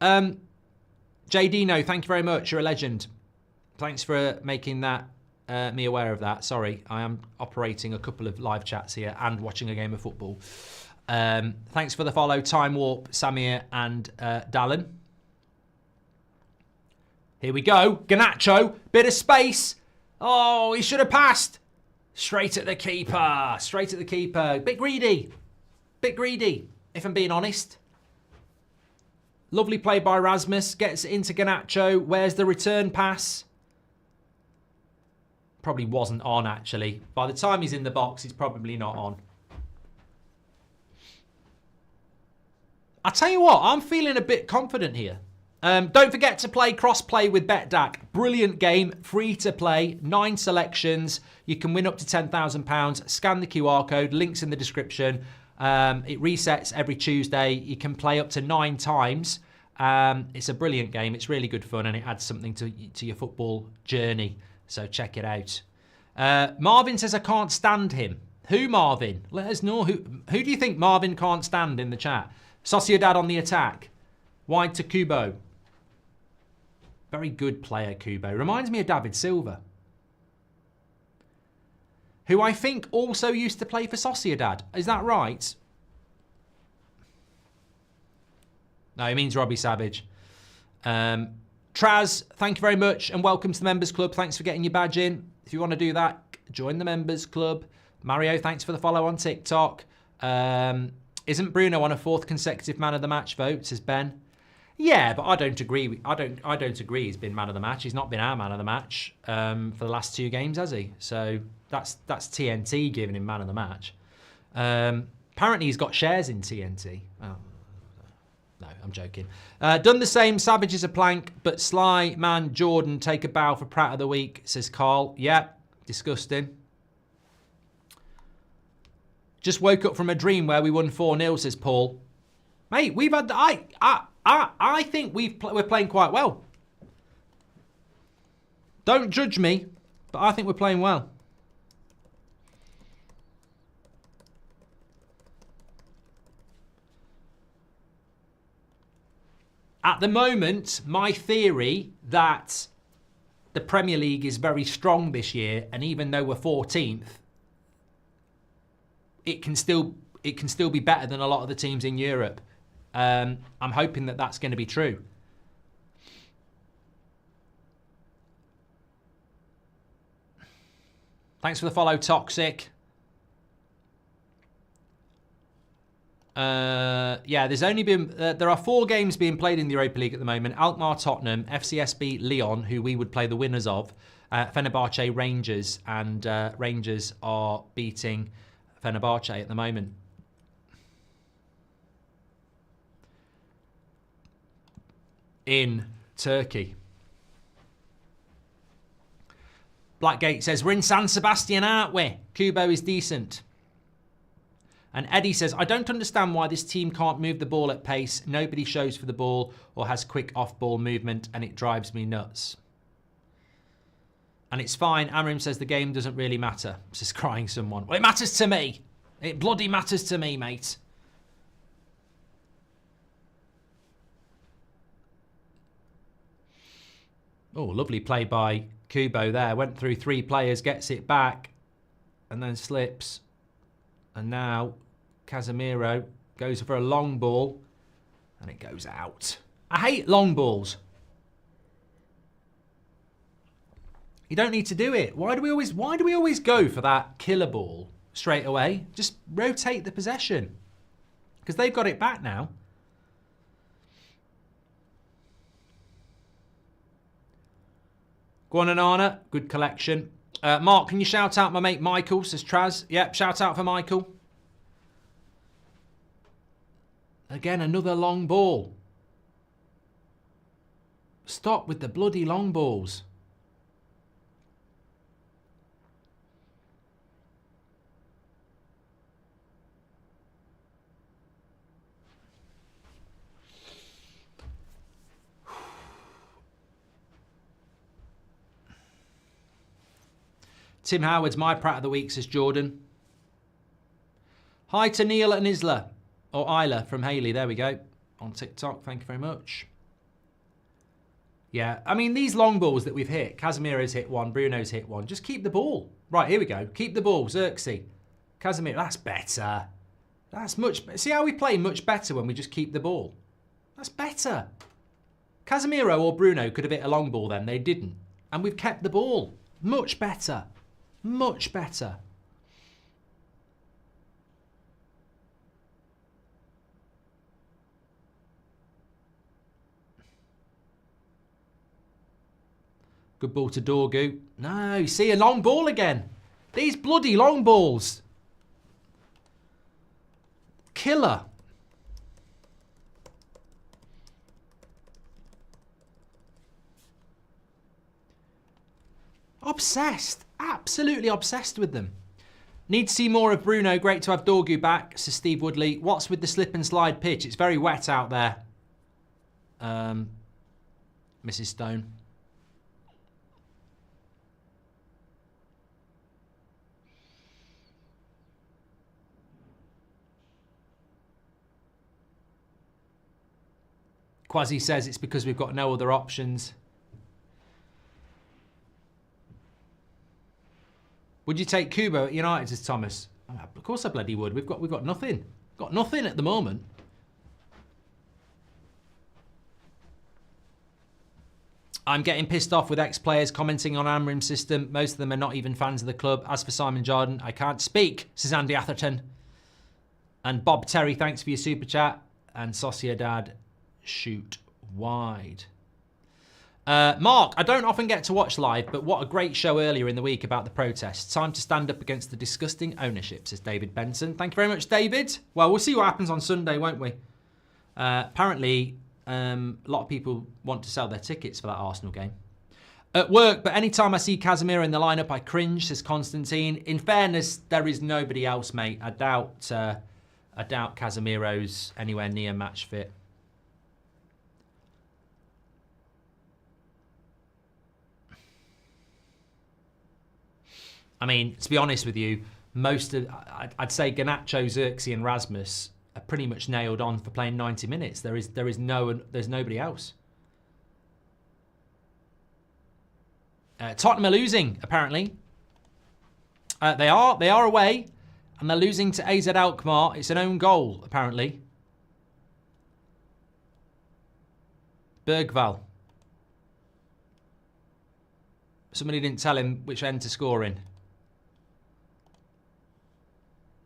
JDino, thank you very much. You're a legend. Thanks for making that me aware of that. Sorry, I am operating a couple of live chats here and watching a game of football. Thanks for the follow, Time Warp, Samir and Dallin. Here we go. Garnacho. Bit of space. Oh, he should have passed. Straight at the keeper. Straight at the keeper. Bit greedy. Bit greedy, if I'm being honest. Lovely play by Rasmus. Gets it into Garnacho. Where's the return pass? Probably wasn't on, actually. By the time he's in the box, he's probably not on. I tell you what, I'm feeling a bit confident here. Don't forget to play cross-play with BetDAC. Brilliant game, free to play, 9 selections. You can win up to £10,000. Scan the QR code, links in the description. It resets every Tuesday. You can play up to 9 times. It's a brilliant game. It's really good fun and it adds something to your football journey. So check it out. Marvin says, I can't stand him. Who, Marvin? Let us know. Who do you think Marvin can't stand in the chat? Sociedad on the attack. Wide to Kubo. Very good player, Kubo. Reminds me of David Silva, who I think also used to play for Sociedad. Is that right? No, he means Robbie Savage. Traz, thank you very much and welcome to the Members Club. Thanks for getting your badge in. If you want to do that, join the Members Club. Mario, thanks for the follow on TikTok. Isn't Bruno on a 4th consecutive man of the match vote, says Ben. Yeah, but I don't agree. I don't agree he's been man of the match. He's not been our man of the match for the last 2 games, has he? So that's TNT giving him man of the match. Apparently he's got shares in TNT. Oh, no, I'm joking. Done the same. Savage is a plank, but Sly, Man, Jordan take a bow for Pratt of the Week, says Carl. Yeah, disgusting. Just woke up from a dream where we won 4-0, says Paul. Mate, we've had... I think we're playing quite well. Don't judge me, but I think we're playing well. At the moment, my theory that the Premier League is very strong this year, and even though we're 14th, it can still be better than a lot of the teams in Europe. I'm hoping that that's going to be true. Thanks for the follow, Toxic. Yeah, there's only been there are 4 games being played in the Europa League at the moment. Alkmaar, Tottenham, FCSB, Lyon, who we would play the winners of, Fenerbahce, Rangers, and Rangers are beating Fenerbahce at the moment. In Turkey. Blackgate says, we're in San Sebastian, aren't we? Kubo is decent. And Eddie says, I don't understand why this team can't move the ball at pace. Nobody shows for the ball or has quick off-ball movement, and it drives me nuts. And it's fine. Amrim says the game doesn't really matter. Says crying someone. Well, it matters to me. It bloody matters to me, mate. Oh, lovely play by Kubo there. Went through 3 players, gets it back, and then slips. And now Casemiro goes for a long ball, and it goes out. I hate long balls. You don't need to do it. Why do we always go for that killer ball straight away? Just rotate the possession, because they've got it back now. Guananana, good collection. Mark, can you shout out my mate Michael, says Traz. Yep, shout out for Michael. Again, another long ball. Stop with the bloody long balls. Tim Howard's my Pratt of the Week, says Jordan. Hi to Neil and Isla, or Isla from Haley. There we go. On TikTok. Thank you very much. Yeah, I mean, these long balls that we've hit, Casemiro's hit one, Bruno's hit one. Just keep the ball. Right, here we go. Keep the ball, Xerxes. Casemiro, that's better. That's much... See how we play much better when we just keep the ball? That's better. Casemiro or Bruno could have hit a long ball then. They didn't. And we've kept the ball. Much better. Much better. Good ball to Dorgu. No, you see a long ball again. These bloody long balls. Killer. Obsessed. Absolutely obsessed with them. Need to see more of Bruno. Great to have Dorgu back, says Steve Woodley. What's with the slip and slide pitch? It's very wet out there. Mrs. Stone. Quasi says it's because we've got no other options. Would you take Kubo at United, says Thomas? Oh, of course I bloody would. We've got nothing. Got nothing at the moment. I'm getting pissed off with ex-players commenting on Amrim's system. Most of them are not even fans of the club. As for Simon Jordan, I can't speak, says Andy Atherton. And Bob Terry, thanks for your super chat. And Sociedad shoot wide. Mark, I don't often get to watch live, but what a great show earlier in the week about the protests. Time to stand up against the disgusting ownership, says David Benson. Thank you very much, David. Well, we'll see what happens on Sunday, won't we? Apparently, a lot of people want to sell their tickets for that Arsenal game. At work, but anytime I see Casemiro in the lineup, I cringe, says Constantine. In fairness, there is nobody else, mate. I doubt Casemiro's anywhere near match fit. I mean, to be honest with you, I'd say Garnacho, Xerxes and Rasmus are pretty much nailed on for playing 90 minutes. There's nobody else. Tottenham are losing, apparently. They are away, and they're losing to AZ Alkmaar. It's an own goal, apparently. Bergvall. Somebody didn't tell him which end to score in.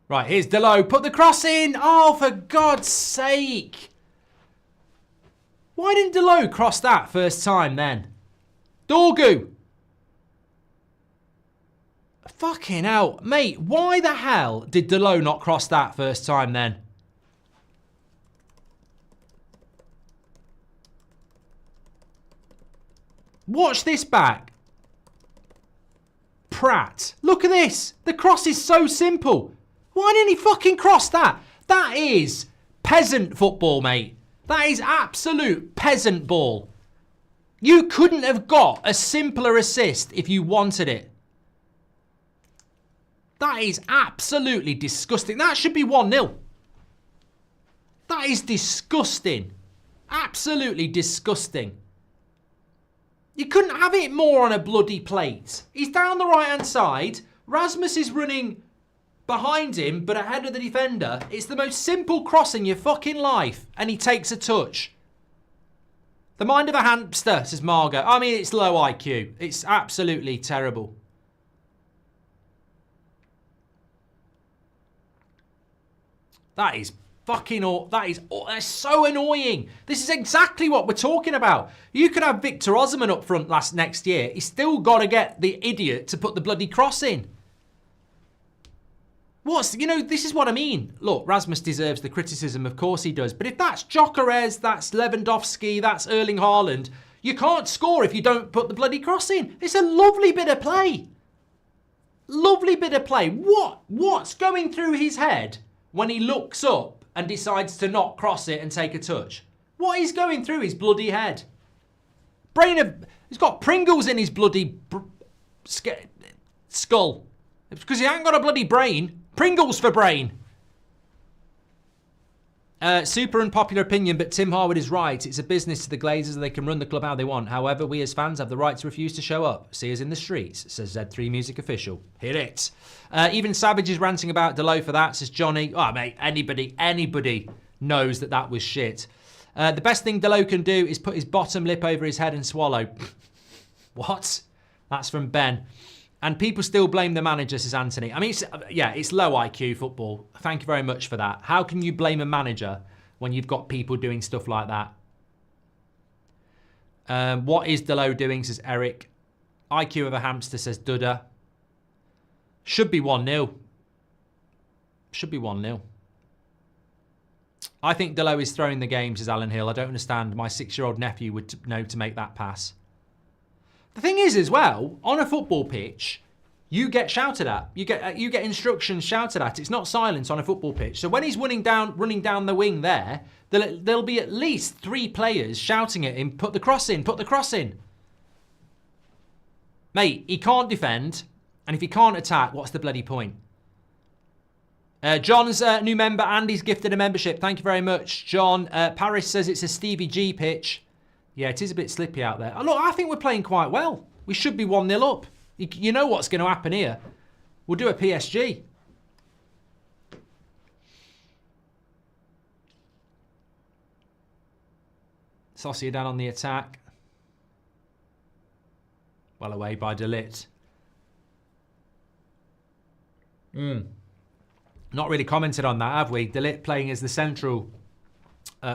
Right, here's Delo. Put the cross in. Oh, for God's sake. Why didn't Delo cross that first time then? Dorgu. Fucking hell. Mate, why the hell did Delo not cross that first time then? Watch this back. Pratt. Look at this. The cross is so simple. Why didn't he fucking cross that? That is peasant football, mate. That is absolute peasant ball. You couldn't have got a simpler assist if you wanted it. That is absolutely disgusting. That should be 1-0. That is disgusting. Absolutely disgusting. You couldn't have it more on a bloody plate. He's down the right-hand side. Rasmus is running behind him, but ahead of the defender. It's the most simple cross in your fucking life. And he takes a touch. The mind of a hamster, says Margot. I mean, it's low IQ. It's absolutely terrible. That is fucking... That's so annoying. This is exactly what we're talking about. You could have Victor Osimhen up front next year. He's still got to get the idiot to put the bloody cross in. This is what I mean. Look, Rasmus deserves the criticism, of course he does. But if that's Gyökeres, that's Lewandowski, that's Erling Haaland, you can't score if you don't put the bloody cross in. It's a lovely bit of play. Lovely bit of play. What's going through his head when he looks up and decides to not cross it and take a touch? What is going through his bloody head? He's got Pringles in his bloody skull. It's because he ain't got a bloody brain. Pringles for brain. Super unpopular opinion, but Tim Harwood is right. It's a business to the Glazers and they can run the club how they want. However, we as fans have the right to refuse to show up. See us in the streets, says Z3 Music Official. Hit it. Even Savage is ranting about Delo for that, says Johnny. Oh, mate, anybody knows that was shit. The best thing Delo can do is put his bottom lip over his head and swallow. What? That's from Ben. And people still blame the manager, says Anthony. I mean, it's low IQ football. Thank you very much for that. How can you blame a manager when you've got people doing stuff like that? What is Delo doing, says Eric. IQ of a hamster, says Duda. Should be 1-0. Should be 1-0. I think Delo is throwing the game, says Alan Hill. I don't understand. My 6-year-old nephew would know to make that pass. The thing is, as well, on a football pitch, you get shouted at. You get instructions shouted at. It's not silence on a football pitch. So when he's running down the wing there, there'll be at least 3 players shouting at him, put the cross in, put the cross in. Mate, he can't defend, and if he can't attack, what's the bloody point? John's new member, Andy's gifted a membership. Thank you very much, John. Paris says it's a Stevie G pitch. Yeah, it is a bit slippy out there. Oh, look, I think we're playing quite well. We should be 1-0 up. You know what's going to happen here. We'll do a PSG. Sociedad on the attack. Well away by De Ligt. Not really commented on that, have we? De Ligt playing as the central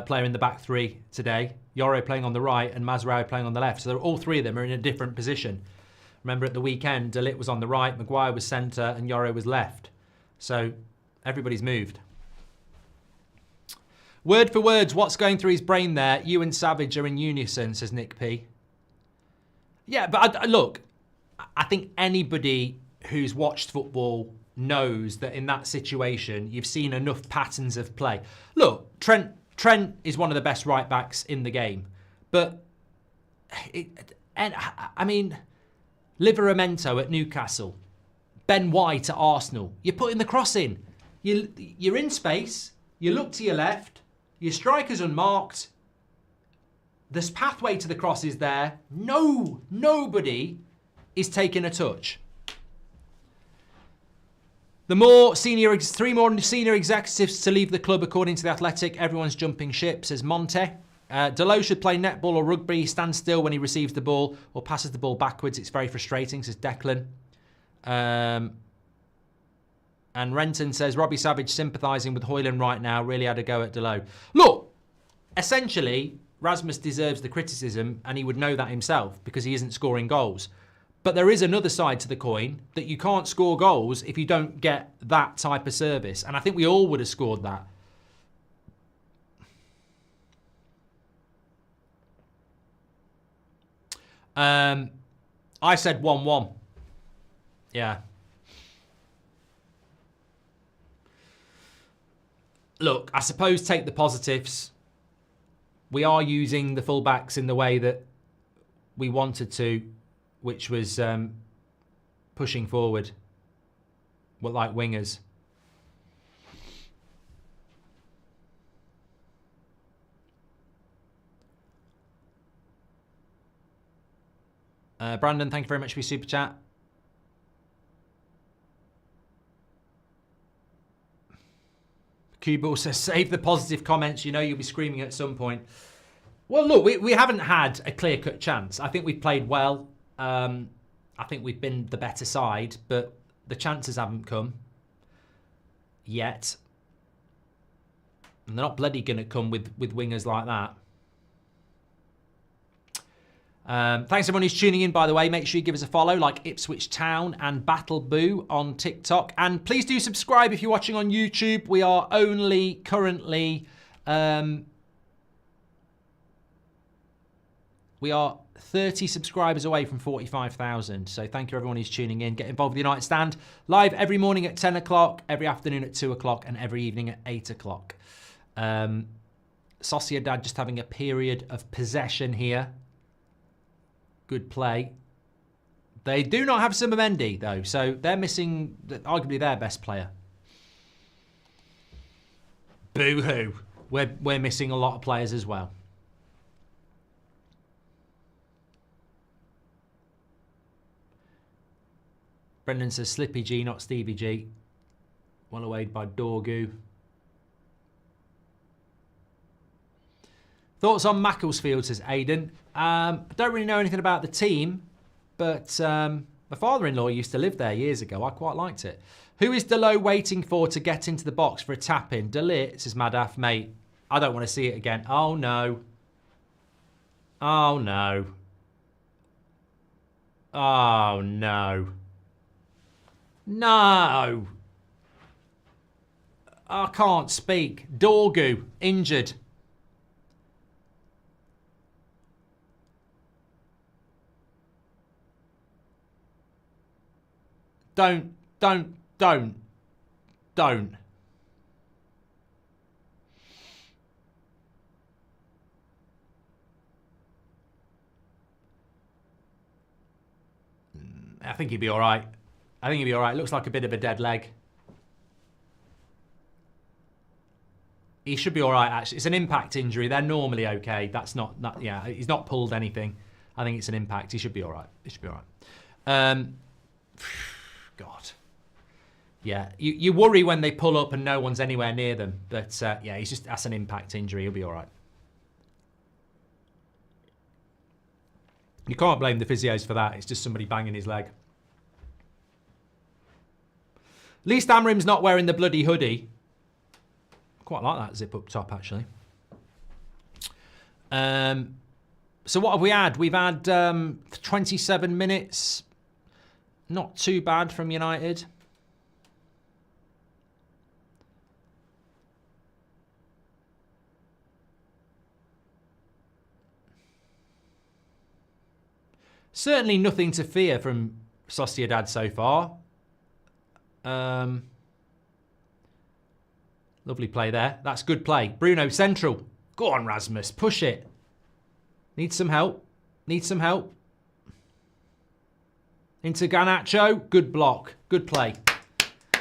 player in the back 3 today. Yoro playing on the right and Mazraoui playing on the left. So all 3 of them are in a different position. Remember at the weekend, De Ligt was on the right, Maguire was centre and Yoro was left. So everybody's moved. Word for words, what's going through his brain there? You and Savage are in unison, says Nick P. Yeah, but look, I think anybody who's watched football knows that in that situation, you've seen enough patterns of play. Look, Trent is one of the best right backs in the game, but I mean, Livramento at Newcastle, Ben White at Arsenal. You're putting the cross in. You're in space. You look to your left. Your striker's unmarked. This pathway to the cross is there. Nobody is taking a touch. Three more senior executives to leave the club, according to The Athletic. Everyone's jumping ship, says Monte. Delo should play netball or rugby. He stands still when he receives the ball or passes the ball backwards. It's very frustrating, says Declan. And Renton says, Robbie Savage sympathising with Hoyland right now. Really had a go at Delo. Look, essentially, Rasmus deserves the criticism, and he would know that himself because he isn't scoring goals. But there is another side to the coin that you can't score goals if you don't get that type of service. And I think we all would have scored that. I said 1-1. Yeah. Look, I suppose take the positives. We are using the fullbacks in the way that we wanted to, which was pushing forward, like wingers. Brandon, thank you very much for your super chat. Cubal says, save the positive comments. You know you'll be screaming at some point. Well, look, we haven't had a clear-cut chance. I think we've played well. I think we've been the better side, but the chances haven't come yet. And they're not bloody going to come with wingers like that. Thanks everyone who's tuning in, by the way. Make sure you give us a follow, like Ipswich Town and Battle Boo on TikTok. And please do subscribe if you're watching on YouTube. We are only currently... we are 30 subscribers away from 45,000. So thank you everyone who's tuning in. Get involved with the United Stand. Live every morning at 10 o'clock, every afternoon at 2 o'clock, and every evening at 8 o'clock. Sociedad just having a period of possession here. Good play. They do not have Sumamendi, though, so they're missing arguably their best player. Boo-hoo. We're missing a lot of players as well. Brendan says Slippy G, not Stevie G. Well awayed by Dorgu. Thoughts on Macclesfield, says Aidan. I don't really know anything about the team, but my father-in-law used to live there years ago. I quite liked it. Who is Delo waiting for to get into the box for a tap-in? Delit, says Madaf. Mate, I don't want to see it again. Oh, no. Oh, no. Oh, no. No. I can't speak. Dorgu, injured. Don't. I think he'd be all right. I think he'd be all right. Looks like a bit of a dead leg. He should be all right, actually. It's an impact injury. They're normally okay. That's not yeah, he's not pulled anything. I think it's an impact. He should be all right. He should be all right. God. Yeah, you worry when they pull up and no one's anywhere near them. But, yeah, that's an impact injury. He'll be all right. You can't blame the physios for that. It's just somebody banging his leg. At least Amrim's not wearing the bloody hoodie. Quite like that zip up top, actually. So what have we had? We've had 27 minutes. Not too bad from United. Certainly nothing to fear from Sociedad so far. Lovely play there. That's good play. Bruno, central. Go on, Rasmus. Push it. Needs some help. Needs some help. Into Garnacho. Good block. Good play.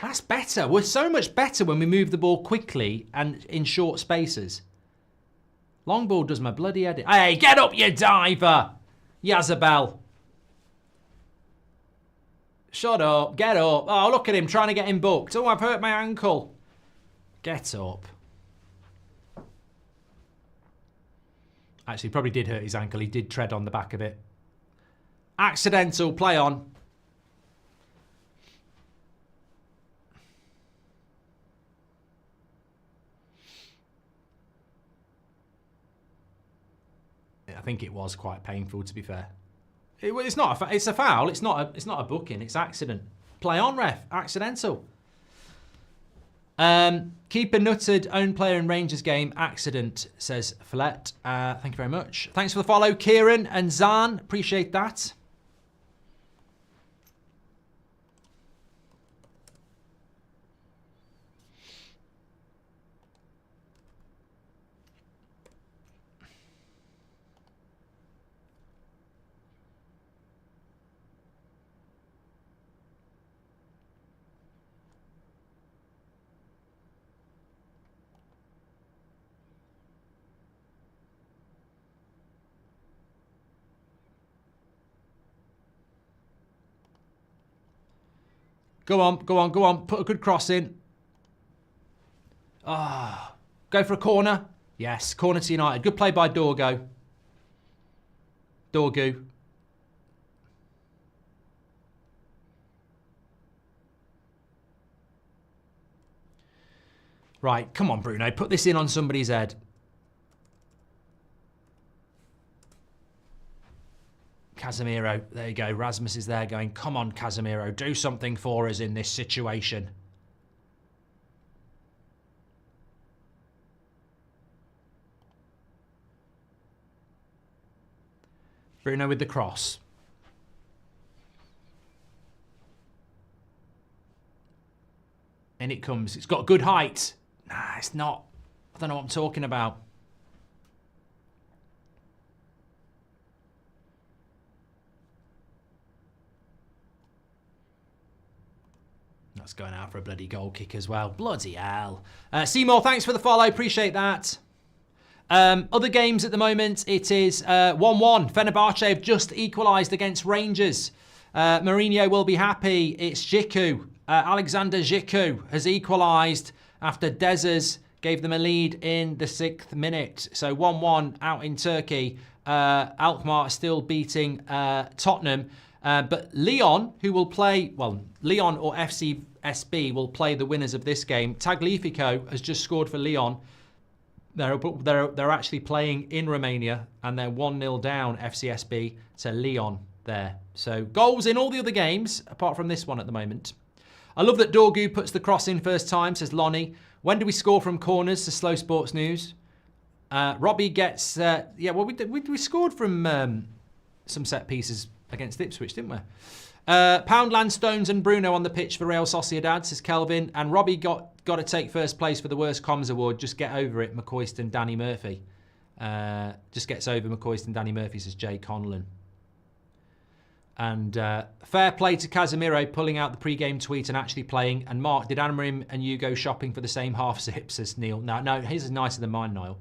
That's better. We're so much better when we move the ball quickly and in short spaces. Long ball does my bloody head in. Hey, get up, you diver. Yazabel. Shut up. Get up. Oh, look at him trying to get him booked. Oh, I've hurt my ankle. Get up. Actually, probably did hurt his ankle. He did tread on the back of it. Accidental. Play on. I think it was quite painful, to be fair. It's not. It's a foul. It's not a booking. It's accident. Play on, ref. Accidental. Keeper nutted. Own player in Rangers game. Accident, says Follett. Thank you very much. Thanks for the follow, Kieran and Zan. Appreciate that. Go on, go on, go on. Put a good cross in. Ah, go for a corner. Yes, corner to United. Good play by Dorgu. Dorgu. Right, come on, Bruno. Put this in on somebody's head. Casemiro, there you go. Rasmus is there going, come on, Casemiro, do something for us in this situation. Bruno with the cross. And it comes. It's got good height. Nah, it's not. I don't know what I'm talking about. That's going out for a bloody goal kick as well. Bloody hell. Seymour, thanks for the follow. Appreciate that. Other games at the moment, it is 1-1. Fenerbahce have just equalised against Rangers. Mourinho will be happy. It's Jiku. Alexander Jiku has equalised after Dezers gave them a lead in the 6th minute. So 1-1 out in Turkey. Alkmaar still beating Tottenham. But Lyon, who will play, well, Lyon or FCSB will play the winners of this game. Tagliafico has just scored for Lyon. They're actually playing in Romania, and they're 1-0 down, FCSB, to Lyon there. So goals in all the other games, apart from this one at the moment. I love that Dorgu puts the cross in first time, says Lonnie. When do we score from corners, to Slow Sports News? Robbie gets, we scored from some set pieces against Ipswich, didn't we? Poundland, Stones and Bruno on the pitch for Real Sociedad, says Kelvin. And Robbie got to take first place for the worst comms award. Just get over it, McCoyston, Danny Murphy. Just gets over McCoyston, Danny Murphy, says Jay Conlon. And fair play to Casemiro pulling out the pre-game tweet and actually playing. And Mark, did Amarim and you go shopping for the same half zip, says Neil. No, his is nicer than mine, Niall.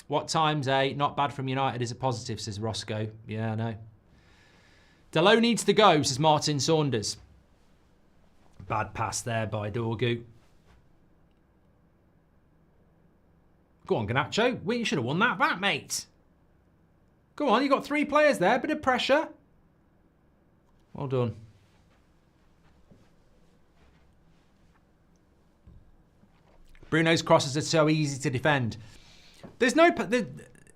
What time's not bad from United is a positive, says Roscoe. Yeah, I know. Delo needs to go, says Martin Saunders. Bad pass there by Dorgu. Go on, Garnacho. You should have won that back, mate. Go on, you got 3 players there. Bit of pressure. Well done. Bruno's crosses are so easy to defend.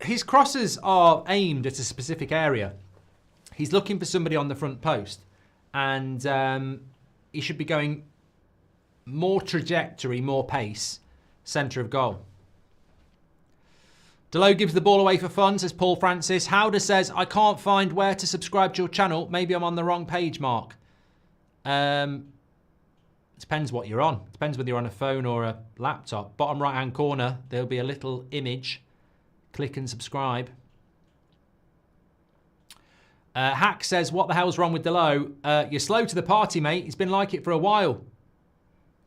His crosses are aimed at a specific area. He's looking for somebody on the front post, and he should be going more trajectory, more pace, centre of goal. Delo gives the ball away for fun, says Paul Francis. Howder says, I can't find where to subscribe to your channel. Maybe I'm on the wrong page, Mark. Depends what you're on. Depends whether you're on a phone or a laptop. Bottom right-hand corner, there'll be a little image. Click and subscribe. Hack says, what the hell's wrong with Delo? You're slow to the party, mate. It's been like it for a while.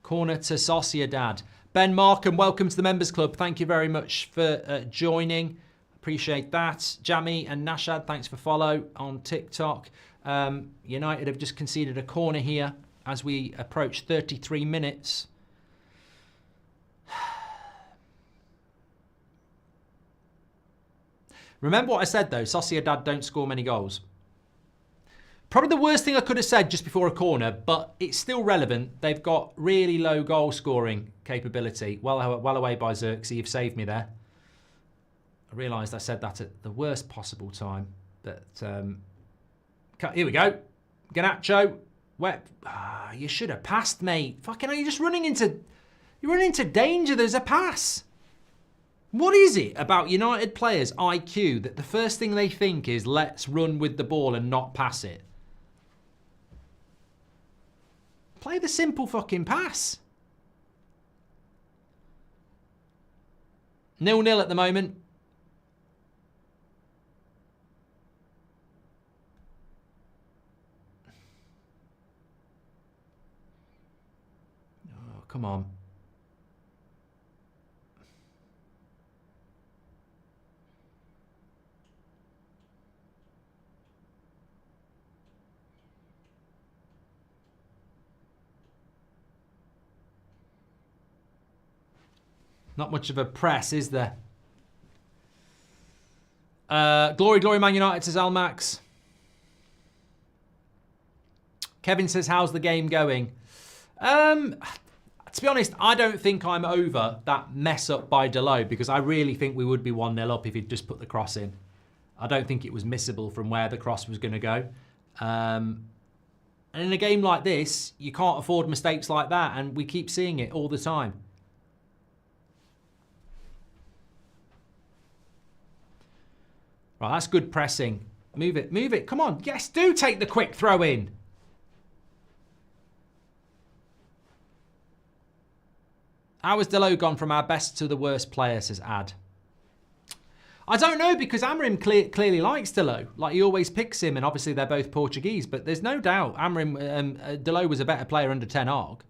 Corner to Sociedad. Ben Markham, welcome to the Members Club. Thank you very much for joining. Appreciate that. Jamie and Nashad, thanks for follow on TikTok. United have just conceded a corner here as we approach 33 minutes. Remember what I said, though. Sociedad don't score many goals. Probably the worst thing I could have said just before a corner, but it's still relevant. They've got really low goal scoring capability. Well away by Xerxes. You've saved me there. I realised I said that at the worst possible time. But here we go. Garnacho. You should have passed, mate. Fucking hell, you're running into danger. There's a pass. What is it about United players' IQ that the first thing they think is let's run with the ball and not pass it? Play the simple fucking pass. 0-0 at the moment. Oh, come on. Not much of a press, is there? Glory, glory, Man United, says Almax. Kevin says, how's the game going? To be honest, I don't think I'm over that mess up by Delo, because I really think we would be 1-0 up if he'd just put the cross in. I don't think it was missable from where the cross was going to go. And in a game like this, you can't afford mistakes like that, and we keep seeing it all the time. Right, that's good pressing. Move it, move it. Come on. Yes, do take the quick throw in. How has Delo gone from our best to the worst player, says Ad. I don't know, because Amarim clearly likes Delo. Like, he always picks him, and obviously they're both Portuguese, but there's no doubt Amarim, Delo was a better player under Ten Hag.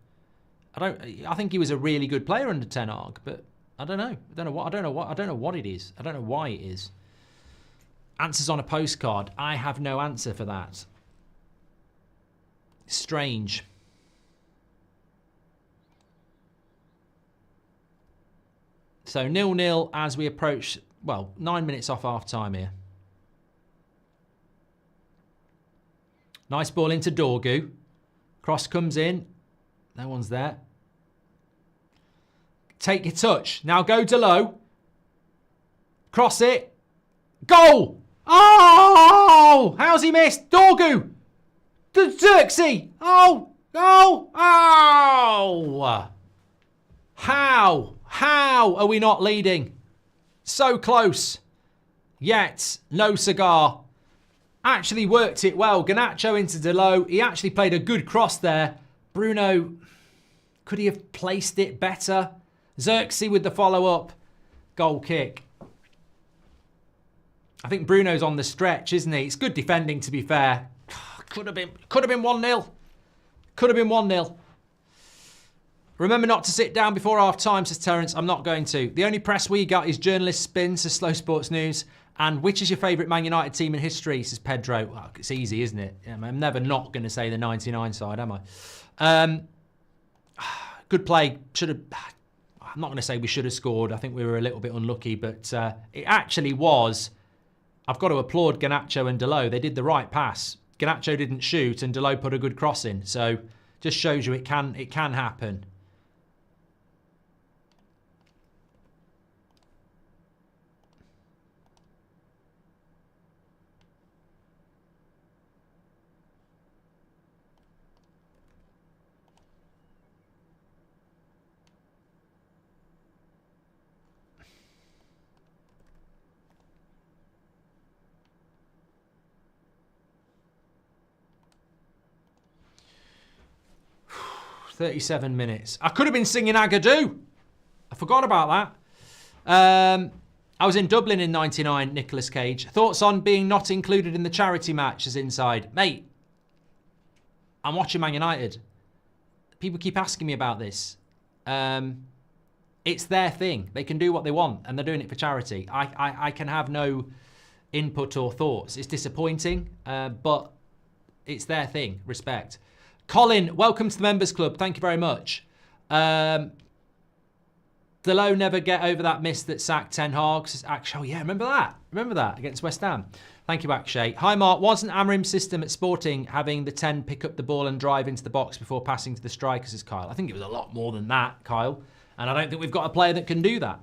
I think he was a really good player under Ten Hag, but I don't know. I don't know what it is. I don't know why it is. Answers on a postcard. I have no answer for that. Strange. So 0-0 as we approach, well, 9 minutes off half-time here. Nice ball into Dorgu. Cross comes in. No one's there. Take your touch. Now go Delo. Cross it. Goal! Oh! How's he missed? Dorgu! Xerxes! Oh! Oh! Oh! How are we not leading? So close. Yet, no cigar. Actually worked it well. Garnacho into Delo. He actually played a good cross there. Bruno, could he have placed it better? Xerxes with the follow-up. Goal kick. I think Bruno's on the stretch, isn't he? It's good defending, to be fair. Could have been 1-0. Could have been 1-0. Remember not to sit down before half-time, says Terence. I'm not going to. The only press we got is journalist spin, says Slow Sports News. And which is your favourite Man United team in history, says Pedro. Well, it's easy, isn't it? I'm never not going to say the 99 side, am I? Good play. Should have... I'm not going to say we should have scored. I think we were a little bit unlucky, but it actually was... I've got to applaud Garnacho and Delo. They did the right pass. Garnacho didn't shoot and Delo put a good cross in. So just shows you it can happen. ...37 minutes. I could have been singing Agadoo. I forgot about that. I was in Dublin in 99, Nicolas Cage. Thoughts on being not included in the charity match as inside? Mate, I'm watching Man United. People keep asking me about this. It's their thing. They can do what they want, and they're doing it for charity. I can have no input or thoughts. It's disappointing, but it's their thing. Respect. Colin, welcome to the Members Club. Thank you very much. Delo never get over that miss that sacked Ten Hag. Actually, yeah, remember that? Remember that against West Ham. Thank you, Akshay. Hi, Mark. Wasn't Amarim's system at Sporting having the 10 pick up the ball and drive into the box before passing to the strikers, as Kyle? I think it was a lot more than that, Kyle. And I don't think we've got a player that can do that.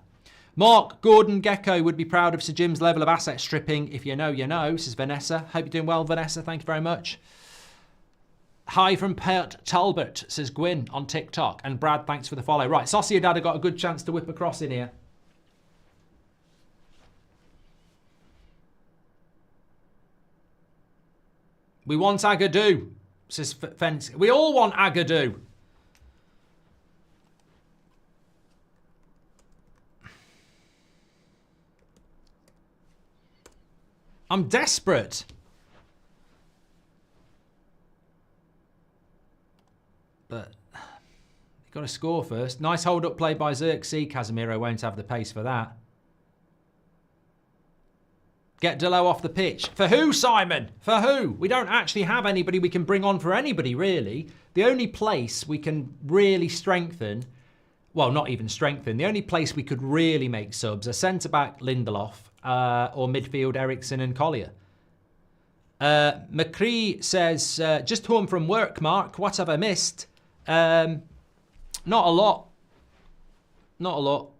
Mark, Gordon Gecko would be proud of Sir Jim's level of asset stripping. If you know, you know, says Vanessa. Hope you're doing well, Vanessa. Thank you very much. Hi from Pert Talbot, says Gwyn on TikTok. And Brad, thanks for the follow. Right, Sociedad have got a good chance to whip across in here. We want Agadoo, says Fence. We all want Agadoo. I'm desperate. But you've got to score first. Nice hold-up play by Xerxes. Casemiro won't have the pace for that. Get Delo off the pitch. For who, Simon? For who? We don't actually have anybody we can bring on for anybody, really. The only place we can really strengthen, well, not even strengthen, the only place we could really make subs are centre-back Lindelof or midfield Eriksson and Collier. McCree says, just home from work, Mark. What have I missed? Not a lot. Not a lot.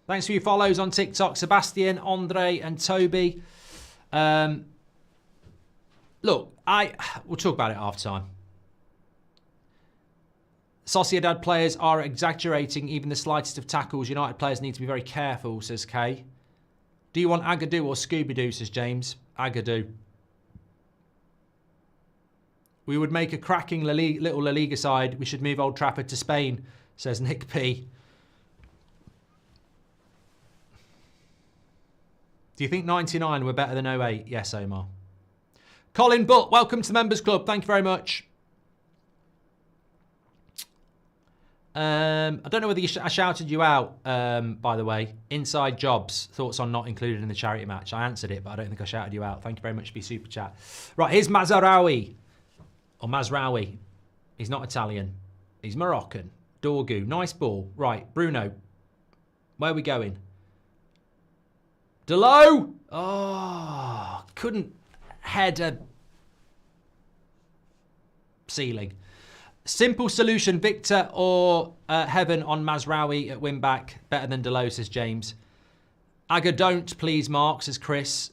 Thanks for your follows on TikTok, Sebastian, Andre, and Toby. Look, we'll talk about it half time. Sociedad players are exaggerating even the slightest of tackles. United players need to be very careful, says Kay. Do you want Agadoo or Scooby-Doo, says James. Agadoo. We would make a cracking little La Liga side. We should move Old Trafford to Spain, says Nick P. Do you think 99 were better than 08? Yes, Omar. Colin Butt, welcome to the Members Club. Thank you very much. I don't know whether I shouted you out, by the way. Inside Jobs, thoughts on not included in the charity match. I answered it, but I don't think I shouted you out. Thank you very much for your super chat. Right, here's Mazraoui. Or Mazraoui. He's not Italian. He's Moroccan. Dorgu. Nice ball. Right, Bruno. Where are we going? Delo! Oh, couldn't head a ceiling. Simple solution, Victor or Heaven on Mazraoui at win back. Better than Delo, says James. Aga don't, please, Mark, says Chris.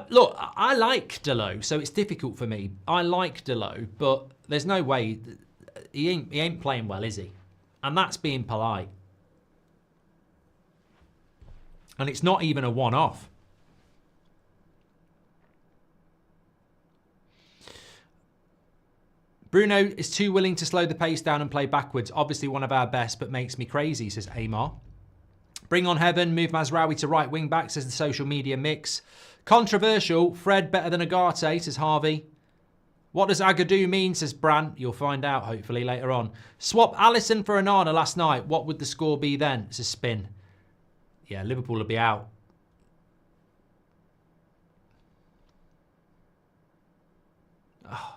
Look, I like Delo, so it's difficult for me. I like Delo, but there's no way he ain't playing well, is he? And that's being polite. And it's not even a one-off. Bruno is too willing to slow the pace down and play backwards. Obviously one of our best, but makes me crazy, says Amar. Bring on Heaven, move Mazraoui to right wing back, says the social media mix. Controversial, Fred better than Agate, says Harvey. What does Agadou mean, says Bran. You'll find out, hopefully, later on. Swap Alisson for Onana last night. What would the score be then? Says Spin. Yeah, Liverpool will be out. Oh.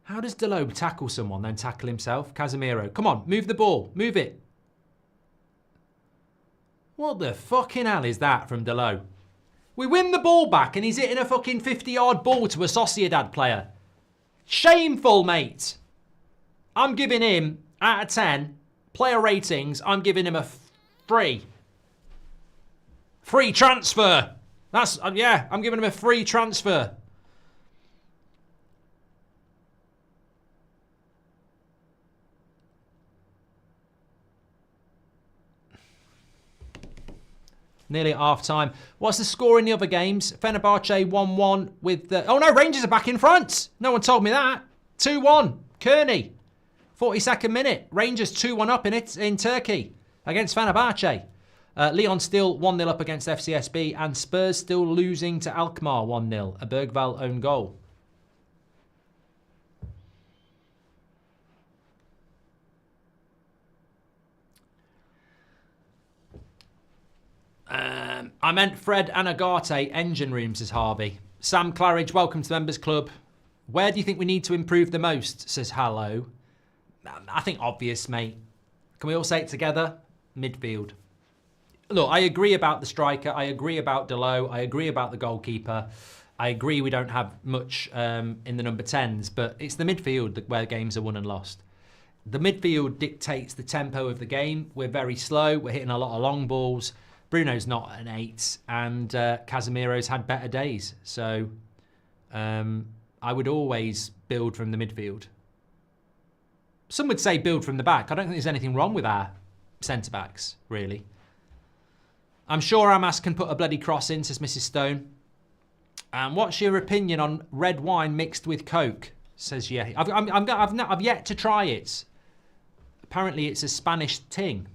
How does Delo tackle someone, then tackle himself? Casemiro, come on, move the ball. Move it. What the fucking hell is that from Delo? We win the ball back and he's hitting a fucking 50-yard ball to a Sociedad player. Shameful, mate. I'm giving him, out of 10, player ratings, I'm giving him a free. Free transfer. That's, yeah, I'm giving him a free transfer. Nearly at half-time. What's the score in the other games? Fenerbahce 1-1 with the... Oh, no, Rangers are back in front. No one told me that. 2-1. Kearney. 42nd minute. Rangers 2-1 up in Turkey against Fenerbahce. Lyon still 1-0 up against FCSB. And Spurs still losing to Alkmaar 1-0. A Bergvall own goal. I meant Fred and Agate engine room, says Harvey. Sam Claridge, welcome to the Members Club. Where do you think we need to improve the most, says Hello. I think obvious, mate. Can we all say it together? Midfield. Look, I agree about the striker. I agree about Delo. I agree about the goalkeeper. I agree we don't have much in the number 10s, but it's the midfield where games are won and lost. The midfield dictates the tempo of the game. We're very slow. We're hitting a lot of long balls. Bruno's not an 8, and Casemiro's had better days. So I would always build from the midfield. Some would say build from the back. I don't think there's anything wrong with our centre-backs, really. I'm sure Amas can put a bloody cross in, says Mrs. Stone. What's your opinion on red wine mixed with Coke, says yeah. I've yet to try it. Apparently it's a Spanish thing.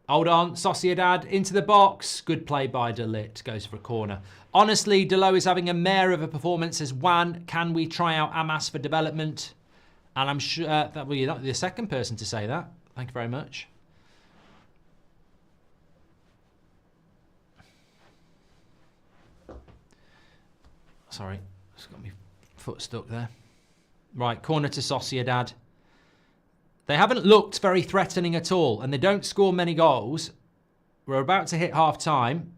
Hold on, Sociedad into the box. Good play by De Ligt. Goes for a corner. Honestly, Delo is having a mare of a performance as Juan. Can we try out Amas for development? And I'm sure that you're not the second person to say that. Thank you very much. Sorry, just got my foot stuck there. Right, corner to Sociedad. They haven't looked very threatening at all, and they don't score many goals. We're about to hit half-time.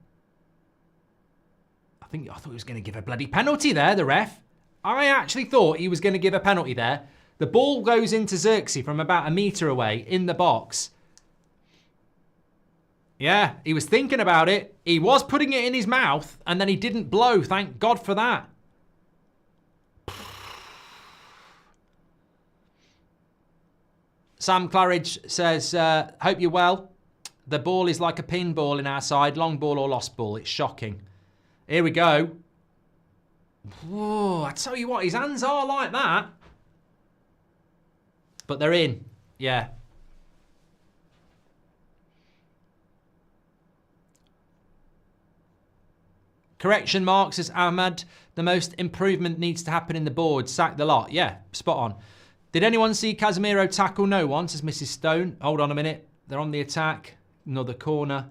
I thought he was going to give a bloody penalty there, the ref. I actually thought he was going to give a penalty there. The ball goes into Xerxes from about a metre away in the box. Yeah, he was thinking about it. He was putting it in his mouth, and then he didn't blow. Thank God for that. Sam Claridge says, hope you're well. The ball is like a pinball in our side. Long ball or lost ball. It's shocking. Here we go. Whoa, I tell you what, his hands are like that. But they're in. Yeah. Correction mark, says Ahmad. The most improvement needs to happen in the board. Sack the lot. Yeah, spot on. Did anyone see Casemiro tackle no one, says Mrs. Stone. Hold on a minute. They're on the attack. Another corner.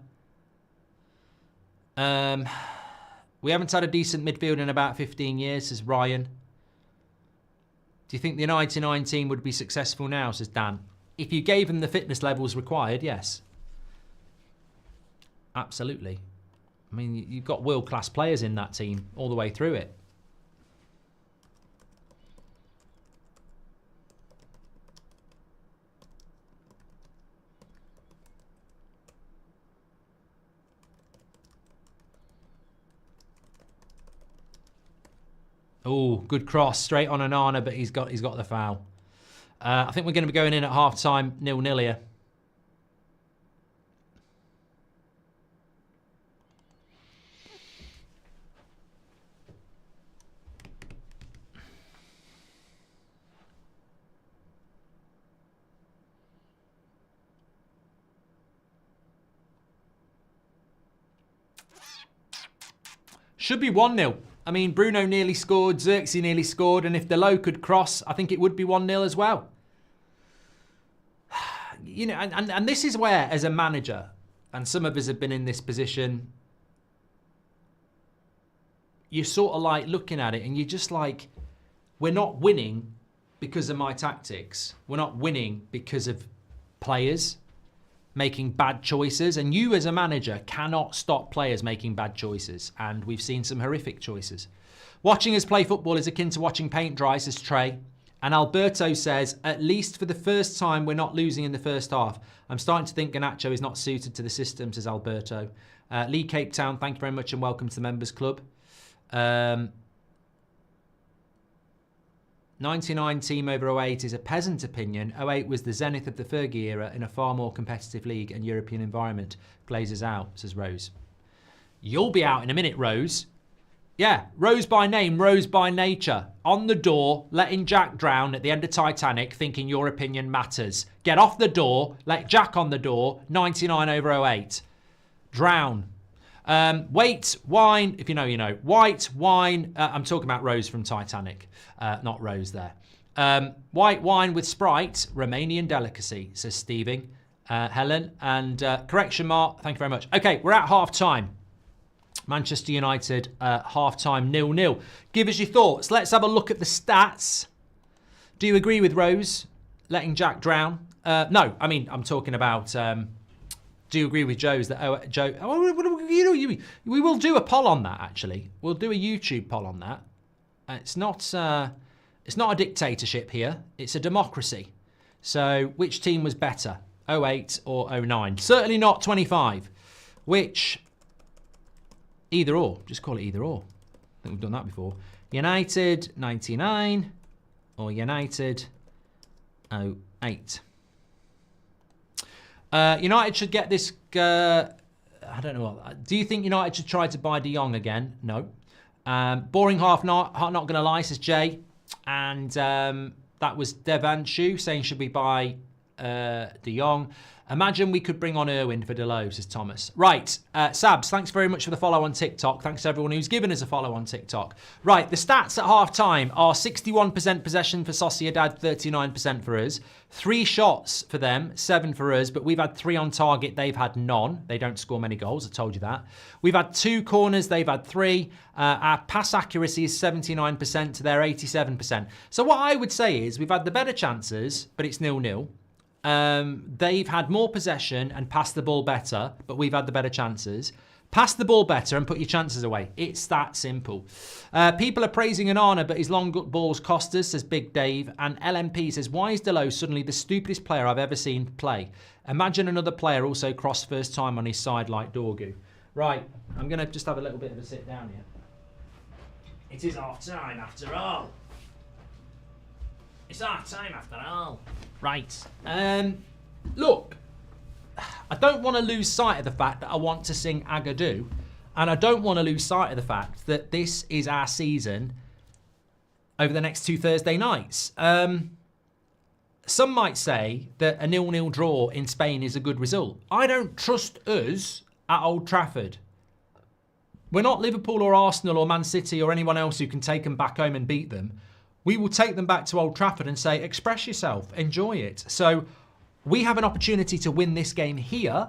We haven't had a decent midfield in about 15 years, says Ryan. Do you think the 99 team would be successful now, says Dan? If you gave them the fitness levels required, yes. Absolutely. I mean, you've got world-class players in that team all the way through it. Oh, good cross, straight on Onana, but he's got the foul. I think we're going to be going in at half-time, 0-0 here. Should be 1-0. I mean, Bruno nearly scored, Xerxes nearly scored, and if Delo could cross, I think it would be 1-0 as well. You know, and this is where, as a manager, and some of us have been in this position, you're sort of like looking at it and you're just like, we're not winning because of my tactics. We're not winning because of players making bad choices, and you as a manager cannot stop players making bad choices, and we've seen some horrific choices. Watching us play football is akin to watching paint dry, says Trey. And Alberto says, at least for the first time, we're not losing in the first half. I'm starting to think Garnacho is not suited to the system, says Alberto. Lee Cape Town, thank you very much and welcome to the Members Club. 99 team over 08 is a peasant opinion. 08 was the zenith of the Fergie era in a far more competitive league and European environment. Glazers out, says Rose. You'll be out in a minute, Rose. Yeah, Rose by name, Rose by nature. On the door, letting Jack drown at the end of Titanic, thinking your opinion matters. Get off the door, let Jack on the door, 99 over 08. Drown. Wait, wine, if you know, you know. White wine, I'm talking about Rose from Titanic, not Rose there. White wine with Sprite, Romanian delicacy, says Steving. Helen, and correction mark, thank you very much. Okay, we're at half-time. Manchester United, half-time, 0-0. Give us your thoughts. Let's have a look at the stats. Do you agree with Rose letting Jack drown? No, I mean, I'm talking about... do you agree with Joe's that Joe? We will do a poll on that. Actually, we'll do a YouTube poll on that. It's not a dictatorship here. It's a democracy. So, which team was better, 08 or 09? Certainly not 25. Which? Either or. Just call it either or. I think we've done that before. United 99 or United 08. United should get this... I don't know. Do you think United should try to buy De Jong again? No. Boring half, not going to lie, says Jay. And that was Devanshu saying, should we buy De Jong? Imagine we could bring on Irwin for Delo, says Thomas. Right. Sabs, thanks very much for the follow on TikTok. Thanks to everyone who's given us a follow on TikTok. Right. The stats at half-time are 61% possession for Sociedad, 39% for us. 3 shots for them, 7 for us, but we've had 3 on target. They've had none. They don't score many goals. I told you that. We've had 2 corners. They've had 3. Our pass accuracy is 79% to their 87%. So what I would say is we've had the better chances, but it's 0-0. They've had more possession and passed the ball better, but we've had the better chances. Pass the ball better and put your chances away. It's that simple. People are praising Onana, but his long balls cost us, says Big Dave. And LMP says, why is Delo suddenly the stupidest player I've ever seen play? Imagine another player also crossed first time on his side like Dorgu. Right, I'm going to just have a little bit of a sit down here. It is half time after all. It's half time after all. Right. Look, I don't want to lose sight of the fact that I want to sing Agadoo, and I don't want to lose sight of the fact that this is our season over the next 2 Thursday nights. Some might say that a 0-0 draw in Spain is a good result. I don't trust us at Old Trafford. We're not Liverpool or Arsenal or Man City or anyone else who can take them back home and beat them. We will take them back to Old Trafford and say, express yourself, enjoy it. So we have an opportunity to win this game here.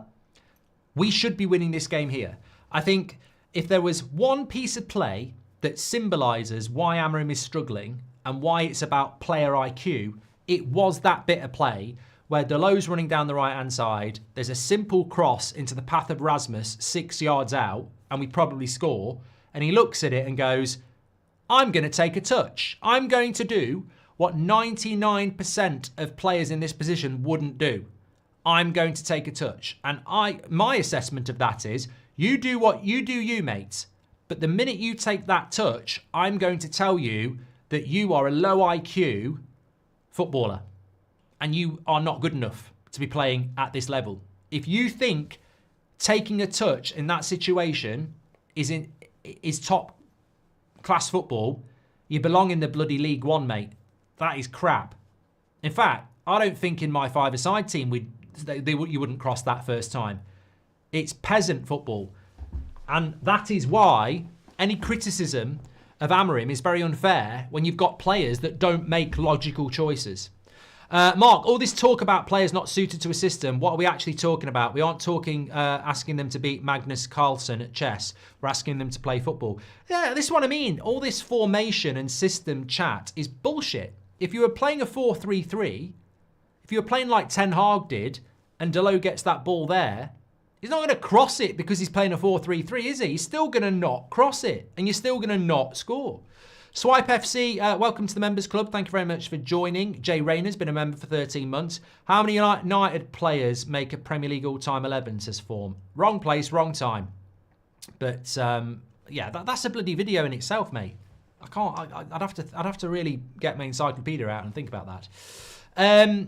We should be winning this game here. I think if there was one piece of play that symbolises why Amorim is struggling and why it's about player IQ, it was that bit of play where Dalot's running down the right-hand side, there's a simple cross into the path of Rasmus 6 yards out, and we probably score, and he looks at it and goes, I'm going to take a touch. I'm going to do what 99% of players in this position wouldn't do. I'm going to take a touch. And my assessment of that is, you do what you do, you mates. But the minute you take that touch, I'm going to tell you that you are a low IQ footballer. And you are not good enough to be playing at this level. If you think taking a touch in that situation is top class football, you belong in the bloody League One, mate. That is crap. In fact, I don't think in my five-a-side team you wouldn't cross that first time. It's peasant football. And that is why any criticism of Amorim is very unfair when you've got players that don't make logical choices. Mark, all this talk about players not suited to a system, what are we actually talking about? We aren't talking asking them to beat Magnus Carlsen at chess. We're asking them to play football. Yeah, this is what I mean. All this formation and system chat is bullshit. If you were playing a 4-3-3, if you were playing like Ten Hag did, and Dalot gets that ball there, he's not going to cross it because he's playing a 4-3-3, is he? He's still going to not cross it, and you're still going to not score. Swipe FC, welcome to the Members Club. Thank you very much for joining. Jay Rayner's been a member for 13 months. How many United players make a Premier League all-time 11, says Form? Wrong place, wrong time. But, yeah, that's a bloody video in itself, mate. I can't, I'd have to really get my encyclopedia out and think about that.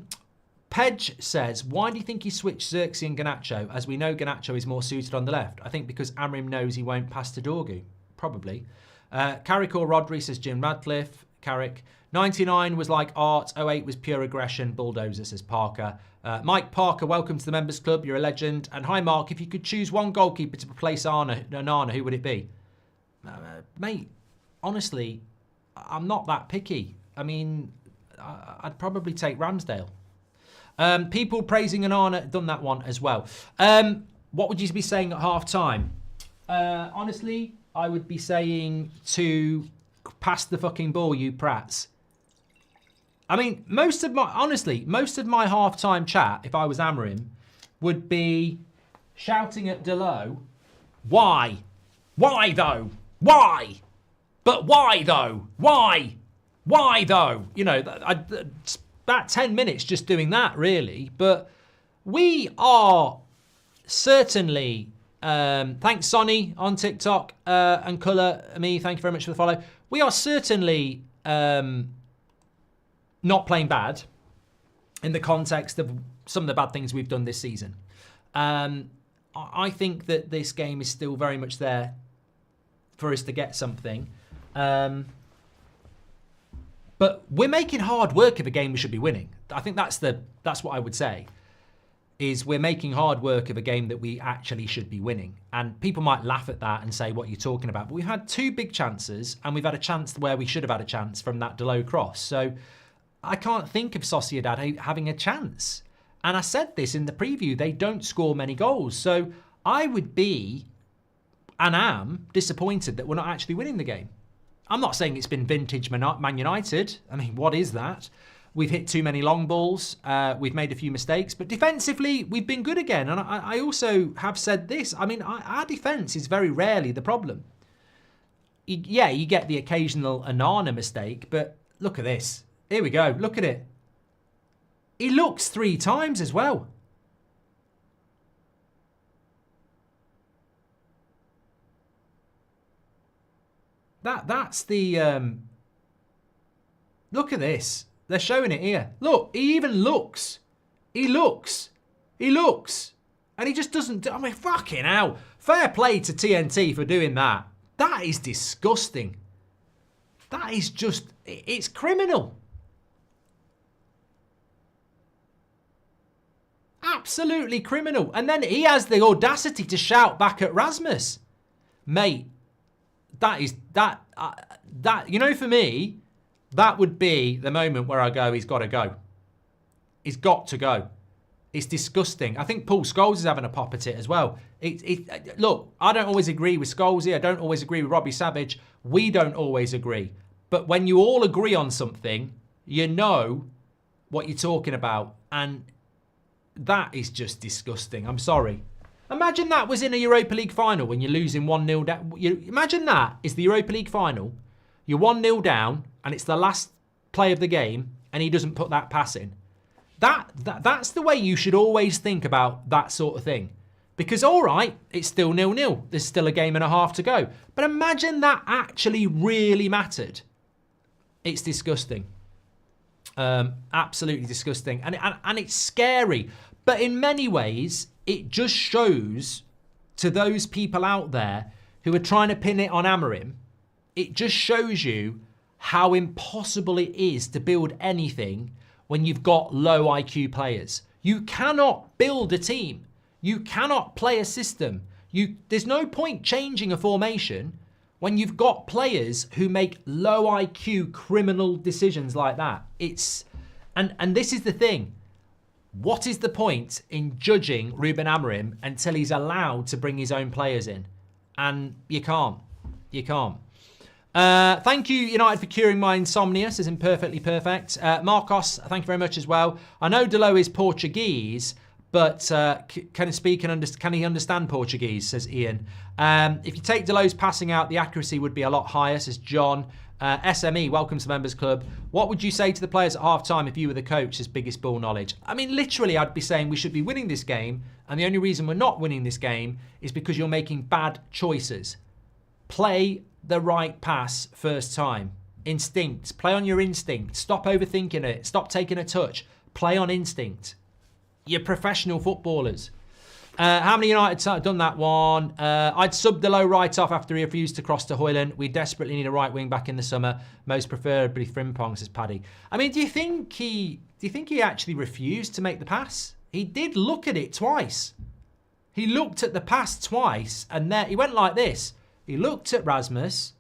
Pedge says, why do you think he switched Xerxes and Garnacho? As we know, Garnacho is more suited on the left. I think because Amorim knows he won't pass to Dorgu. Probably. Carrick or Rodri, says Jim Radcliffe. Carrick. 99 was like art. 08 was pure aggression. Bulldozer, says Parker. Mike Parker, welcome to the Members Club. You're a legend. And hi, Mark. If you could choose one goalkeeper to replace Onana, who would it be? Mate, honestly, I'm not that picky. I mean, I'd probably take Ramsdale. People praising Onana, done that one as well. What would you be saying at half time? Honestly, I would be saying to pass the fucking ball, you prats. I mean, most of my half-time chat, if I was Amorim, would be shouting at Dalot, why? Why though? Why? But why though? Why? Why though? You know, about 10 minutes just doing that, really. But we are certainly... thanks, Sonny, on TikTok, and Colour Me, thank you very much for the follow. We are certainly not playing bad in the context of some of the bad things we've done this season. I think that this game is still very much there for us to get something. But we're making hard work of a game we should be winning. I think that's what I would say. Is we're making hard work of a game that we actually should be winning. And people might laugh at that and say, what are you talking about? But we've had two big chances, and we've had a chance where we should have had a chance from that Dalot cross. So I can't think of Sociedad having a chance. And I said this in the preview, they don't score many goals. So I would be, and am, disappointed that we're not actually winning the game. I'm not saying it's been vintage Man United. I mean, what is that? We've hit too many long balls. We've made a few mistakes. But defensively, we've been good again. And I also have said this. I mean, our defence is very rarely the problem. Yeah, you get the occasional Onana mistake. But look at this. Here we go. Look at it. He looks 3 times as well. That's the... Look at this. They're showing it here. Look, he even looks. He looks. He looks. And he just doesn't... I mean, fucking hell. Fair play to TNT for doing that. That is disgusting. That is just... It's criminal. Absolutely criminal. And then he has the audacity to shout back at Rasmus. Mate, for me, that would be the moment where I go, he's got to go. He's got to go. It's disgusting. I think Paul Scholes is having a pop at it as well. Look, I don't always agree with Scholes. I don't always agree with Robbie Savage. We don't always agree. But when you all agree on something, you know what you're talking about. And that is just disgusting. I'm sorry. Imagine that was in a Europa League final when you're losing 1-0 down. Imagine that is the Europa League final. You're 1-0 down and it's the last play of the game and he doesn't put that pass in. That's the way you should always think about that sort of thing. Because, all right, it's still 0-0. There's still a game and a half to go. But imagine that actually really mattered. It's disgusting. Absolutely disgusting. And it's scary. But in many ways, it just shows to those people out there who are trying to pin it on Amorim, it just shows you how impossible it is to build anything when you've got low IQ players. You cannot build a team. You cannot play a system. There's no point changing a formation when you've got players who make low IQ criminal decisions like that. And this is the thing. What is the point in judging Ruben Amorim until he's allowed to bring his own players in? And you can't. You can't. Thank you, United, for curing my insomnia, says Imperfectly Perfect. Marcos, thank you very much as well. I know Delo is Portuguese, but can he speak and can he understand Portuguese, says Ian. If you take Delo's passing out, the accuracy would be a lot higher, says John. SME, welcome to the Members Club. What would you say to the players at half-time if you were the coach, says Biggest Ball Knowledge? I mean, literally, I'd be saying we should be winning this game, and the only reason we're not winning this game is because you're making bad choices. Play the right pass first time. Instinct. Play on your instinct. Stop overthinking it. Stop taking a touch. Play on instinct. You're professional footballers. How many United have done that one? I'd sub Delo right off after he refused to cross to Hoyland. We desperately need a right wing back in the summer, most preferably Frimpong, says Paddy. I mean, do you think he actually refused to make the pass? He did look at it twice. He looked at the pass twice, and there he went like this. He looked at Rasmus,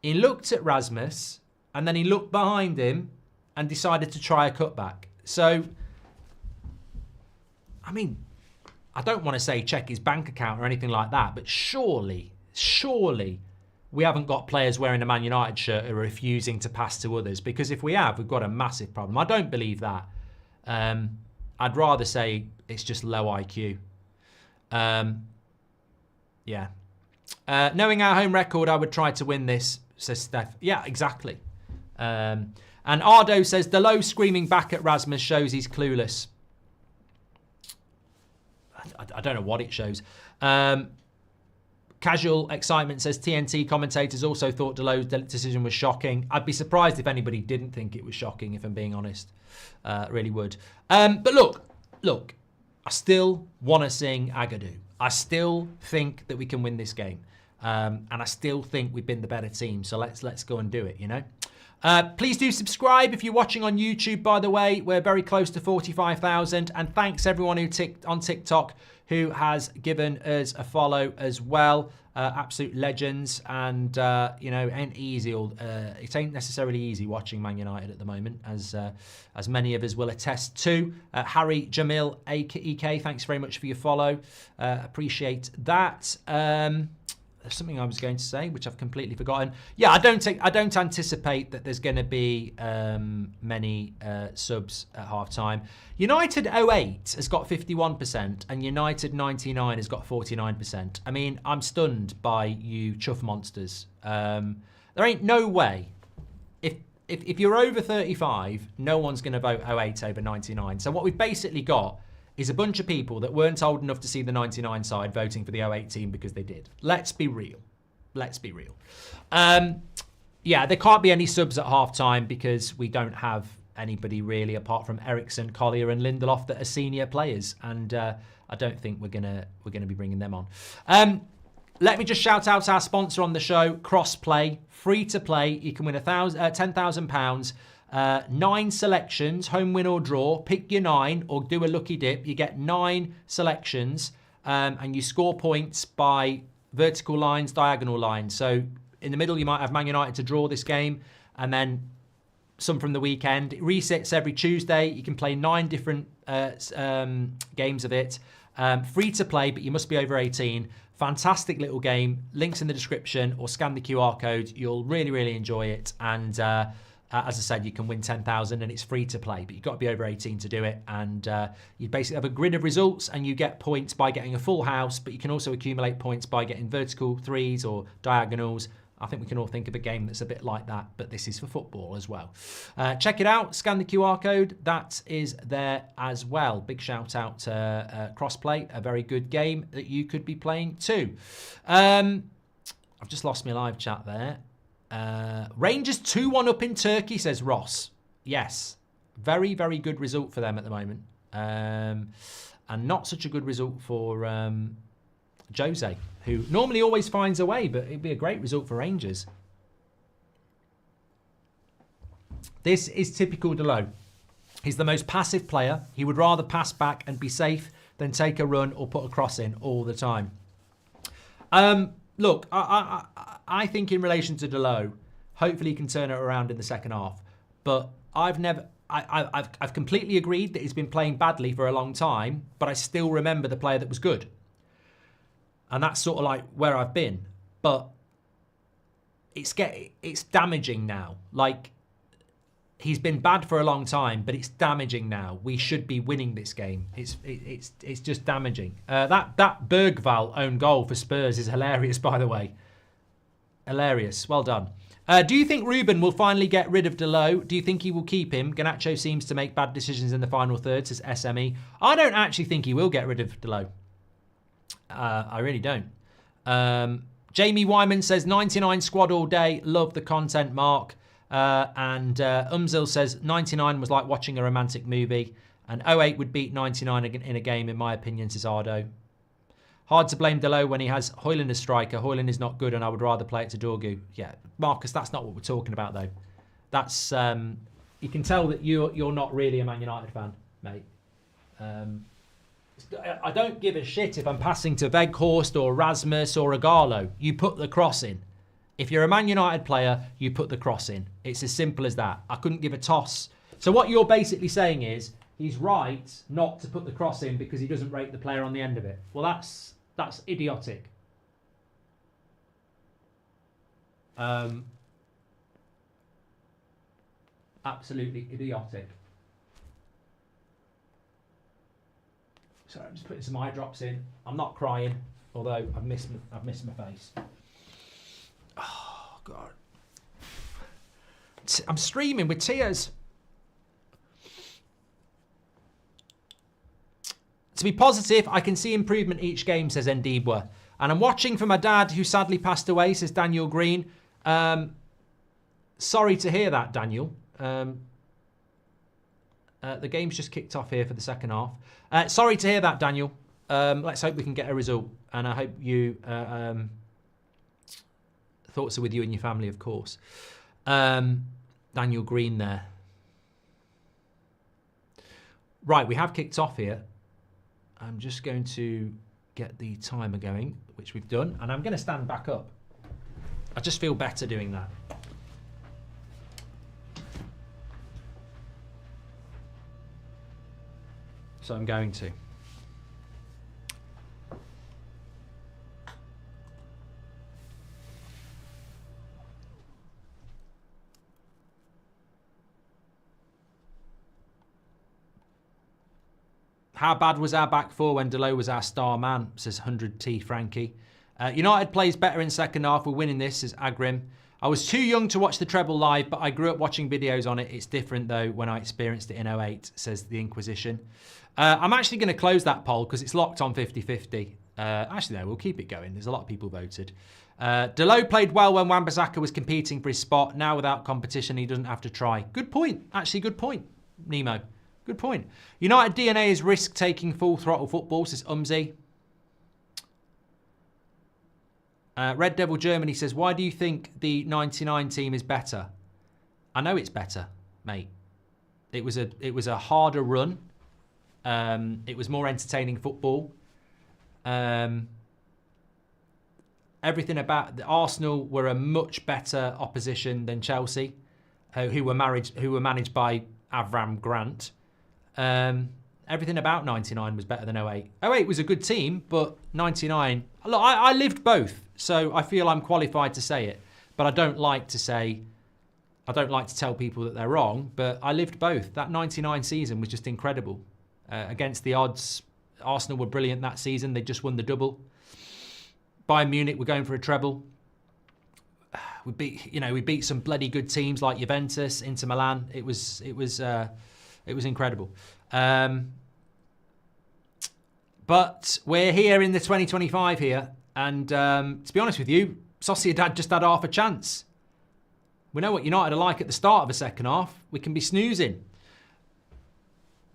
and then he looked behind him and decided to try a cutback. So, I mean, I don't want to say check his bank account or anything like that, but surely we haven't got players wearing a Man United shirt who are refusing to pass to others, because if we have, we've got a massive problem. I don't believe that. I'd rather say it's just low IQ. Yeah. Knowing our home record, I would try to win this, says Steph. Yeah, exactly. And Ardo says, Delo screaming back at Rasmus shows he's clueless. I don't know what it shows. Casual Excitement says, TNT commentators also thought Delo's decision was shocking. I'd be surprised if anybody didn't think it was shocking, if I'm being honest. Really would. But look, I still want to sing Agadoo. I still think that we can win this game. And I still think we've been the better team. So let's go and do it, you know. Please do subscribe if you're watching on YouTube, by the way. We're very close to 45,000. And thanks everyone who on TikTok who has given us a follow as well. Absolute legends. And, ain't easy. It ain't necessarily easy watching Man United at the moment, as many of us will attest to. Harry Jamil EK, thanks very much for your follow. Appreciate that. There's something I was going to say, which I've completely forgotten. Yeah, I don't anticipate that there's going to be many subs at half-time. United 08 has got 51% and United 99 has got 49%. I mean, I'm stunned by you chuff monsters. There ain't no way. If you're over 35, no one's going to vote 08 over 99. So what we've basically got is a bunch of people that weren't old enough to see the 99 side voting for the 08 team because they did. Let's be real. Yeah, there can't be any subs at half-time because we don't have anybody really apart from Eriksson, Collier and Lindelof that are senior players. And I don't think we're gonna be bringing them on. Let me just shout out our sponsor on the show, Crossplay. Free to play. You can win £10,000. 9 selections, home win or draw. Pick your 9 or do a lucky dip. You get 9 selections and you score points by vertical lines, diagonal lines. So In the middle, you might have Man United to draw this game, and then some from the weekend. It resets every Tuesday. You can play 9 different games of it. Free to play, but you must be over 18. Fantastic little game. Links in the description, or scan the QR code. You'll really, really enjoy it. And as I said, you can win 10,000 and it's free to play, but you've got to be over 18 to do it. And you basically have a grid of results, and you get points by getting a full house, but you can also accumulate points by getting vertical threes or diagonals. I think we can all think of a game that's a bit like that, but this is for football as well. Check it out. Scan the QR code. That is there as well. Big shout out to Crossplay, a very good game that you could be playing too. I've just lost my live chat there. Rangers 2-1 up in Turkey, says Ross. Yes, very, very good result for them at the moment. And not such a good result for Jose, who normally always finds a way, but it'd be a great result for Rangers. This is typical Delo. He's the most passive player. He would rather pass back and be safe than take a run or put a cross in all the time. Look, I think in relation to Delo, hopefully he can turn it around in the second half. But I've completely agreed that he's been playing badly for a long time, but I still remember the player that was good. And that's sort of like where I've been. But it's damaging now. Like, he's been bad for a long time, but it's damaging now. We should be winning this game. It's just damaging. That Bergvall own goal for Spurs is hilarious, by the way. Hilarious. Well done. Do you think Ruben will finally get rid of Delo? Do you think he will keep him? Garnacho seems to make bad decisions in the final third, says SME. I don't actually think he will get rid of Delo. I really don't. Jamie Wyman says 99 squad all day. Love the content, Mark. And Umzil says 99 was like watching a romantic movie. And 08 would beat 99 in a game, in my opinion, says Ardo. Hard to blame Delo when he has Højlund as striker. Højlund is not good, and I would rather play it to Dorgu. Yeah, Marcus, that's not what we're talking about, though. That's you can tell that you're not really a Man United fan, mate. I don't give a shit if I'm passing to Weghorst or Rasmus or Igalo. You put the cross in. If you're a Man United player, you put the cross in. It's as simple as that. I couldn't give a toss. So what you're basically saying is he's right not to put the cross in because he doesn't rate the player on the end of it. Well, that's idiotic. Absolutely idiotic. Sorry, I'm just putting some eye drops in. I'm not crying, although I've missed my face. Oh God, I'm streaming with tears. To be positive, I can see improvement each game, says Ndibwa. And I'm watching for my dad, who sadly passed away, says Daniel Green. Sorry to hear that, Daniel. The game's just kicked off here for the second half. Sorry to hear that, Daniel. Let's hope we can get a result. And I hope you... thoughts are with you and your family, of course. Daniel Green there. Right, we have kicked off here. I'm just going to get the timer going, which we've done. And I'm going to stand back up. I just feel better doing that. So I'm going to. How bad was our back four when Delo was our star man, says 100T Frankie. United plays better in second half. We're winning this, says Agrim. I was too young to watch the treble live, but I grew up watching videos on it. It's different, though, when I experienced it in 08, says the Inquisition. I'm actually going to close that poll because it's locked on 50-50. Actually, no, we'll keep it going. There's a lot of people voted. Delo played well when Wan-Bissaka was competing for his spot. Now, without competition, he doesn't have to try. Good point. Actually, good point, Nemo. Good point. United DNA is risk-taking full throttle football, says Umzi. Red Devil Germany says, why do you think the 99 team is better? I know it's better, mate. It was a harder run. It was more entertaining football. everything about the Arsenal were a much better opposition than Chelsea, who were managed by Avram Grant. Everything about 99 was better than 08. 08 was a good team, but 99... Look, I lived both, so I feel I'm qualified to say it. But I don't like to tell people that they're wrong, but I lived both. That 99 season was just incredible. Against the odds, Arsenal were brilliant that season. They just won the double. Bayern Munich were going for a treble. We beat some bloody good teams like Juventus, Inter Milan. It was incredible. But we're here in the 2025 here, and to be honest with you, Sociedad just had half a chance. We know what United are like at the start of a second half. We can be snoozing.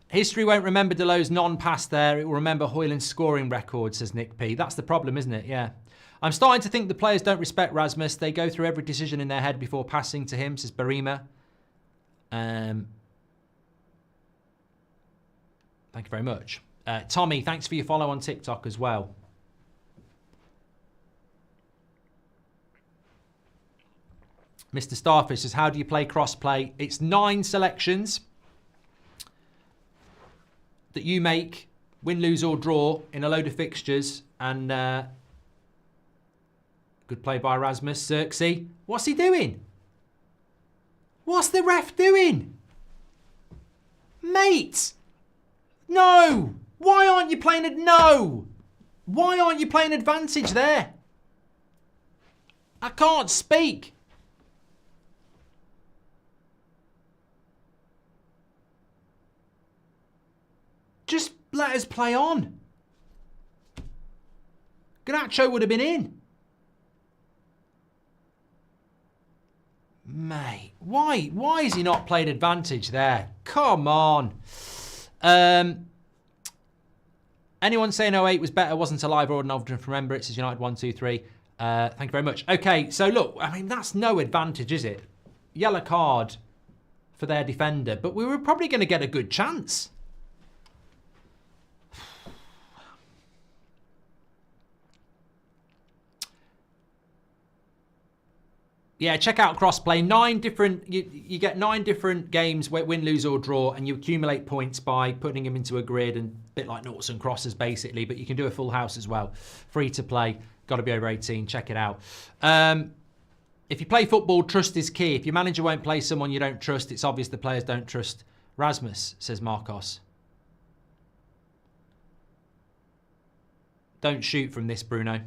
History won't remember Deleu's non-pass there. It will remember Højlund's scoring record, says Nick P. That's the problem, isn't it? Yeah. I'm starting to think the players don't respect Rasmus. They go through every decision in their head before passing to him, says Barima. Thank you very much. Tommy, thanks for your follow on TikTok as well. Mr. Starfish says, how do you play cross-play? It's 9 selections that you make, win, lose or draw, in a load of fixtures. And good play by Rasmus. Xerxes, what's he doing? What's the ref doing? Mate! No! Why aren't you playing no? Why aren't you playing advantage there? I can't speak. Just let us play on. Garnacho would have been in. Mate, why is he not playing advantage there? Come on. Anyone saying 08 was better, wasn't alive or an from remember it, says United 1-2-3. Thank you very much. Okay, so look, I mean, that's no advantage, is it? Yellow card for their defender, but we were probably going to get a good chance. Yeah, check out crossplay. You get 9 different games where win, lose or draw, and you accumulate points by putting them into a grid, and a bit like noughts and crosses basically. But you can do a full house as well. Free to play. Got to be over 18. Check it out. If you play football, trust is key. If your manager won't play someone you don't trust, it's obvious the players don't trust Rasmus, says Marcos. Don't shoot from this, Bruno.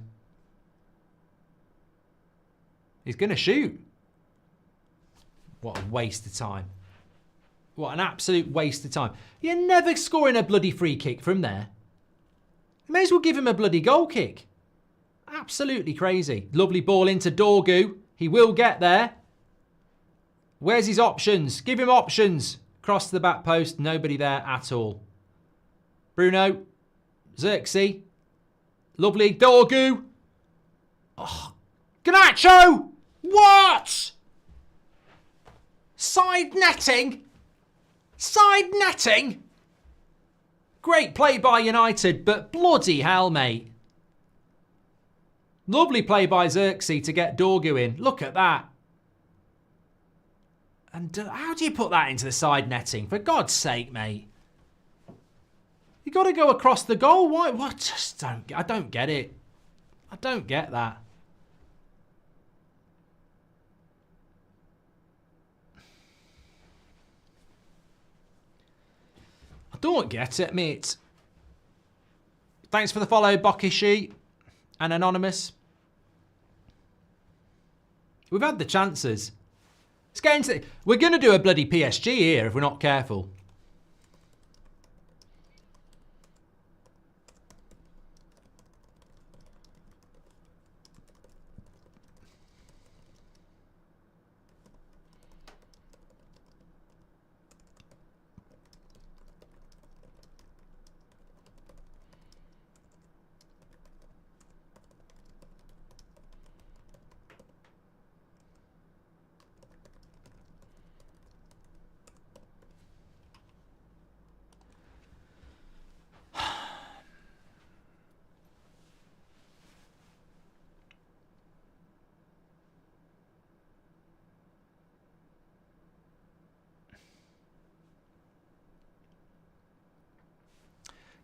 He's going to shoot. What a waste of time. What an absolute waste of time. You're never scoring a bloody free kick from there. You may as well give him a bloody goal kick. Absolutely crazy. Lovely ball into Dorgu. He will get there. Where's his options? Give him options. Cross to the back post. Nobody there at all. Bruno. Xerxes. Lovely. Dorgu. Oh, Garnacho! What? Side netting? Side netting? Great play by United, but bloody hell, mate. Lovely play by Xerxes to get Dorgu in. Look at that. And how do you put that into the side netting? For God's sake, mate. You got to go across the goal. Why? What? Just don't. I don't get it. I don't get that. Don't get it, mate. Thanks for the follow, Bokishi and Anonymous. We've had the chances. It's getting to... We're going to do a bloody PSG here if we're not careful.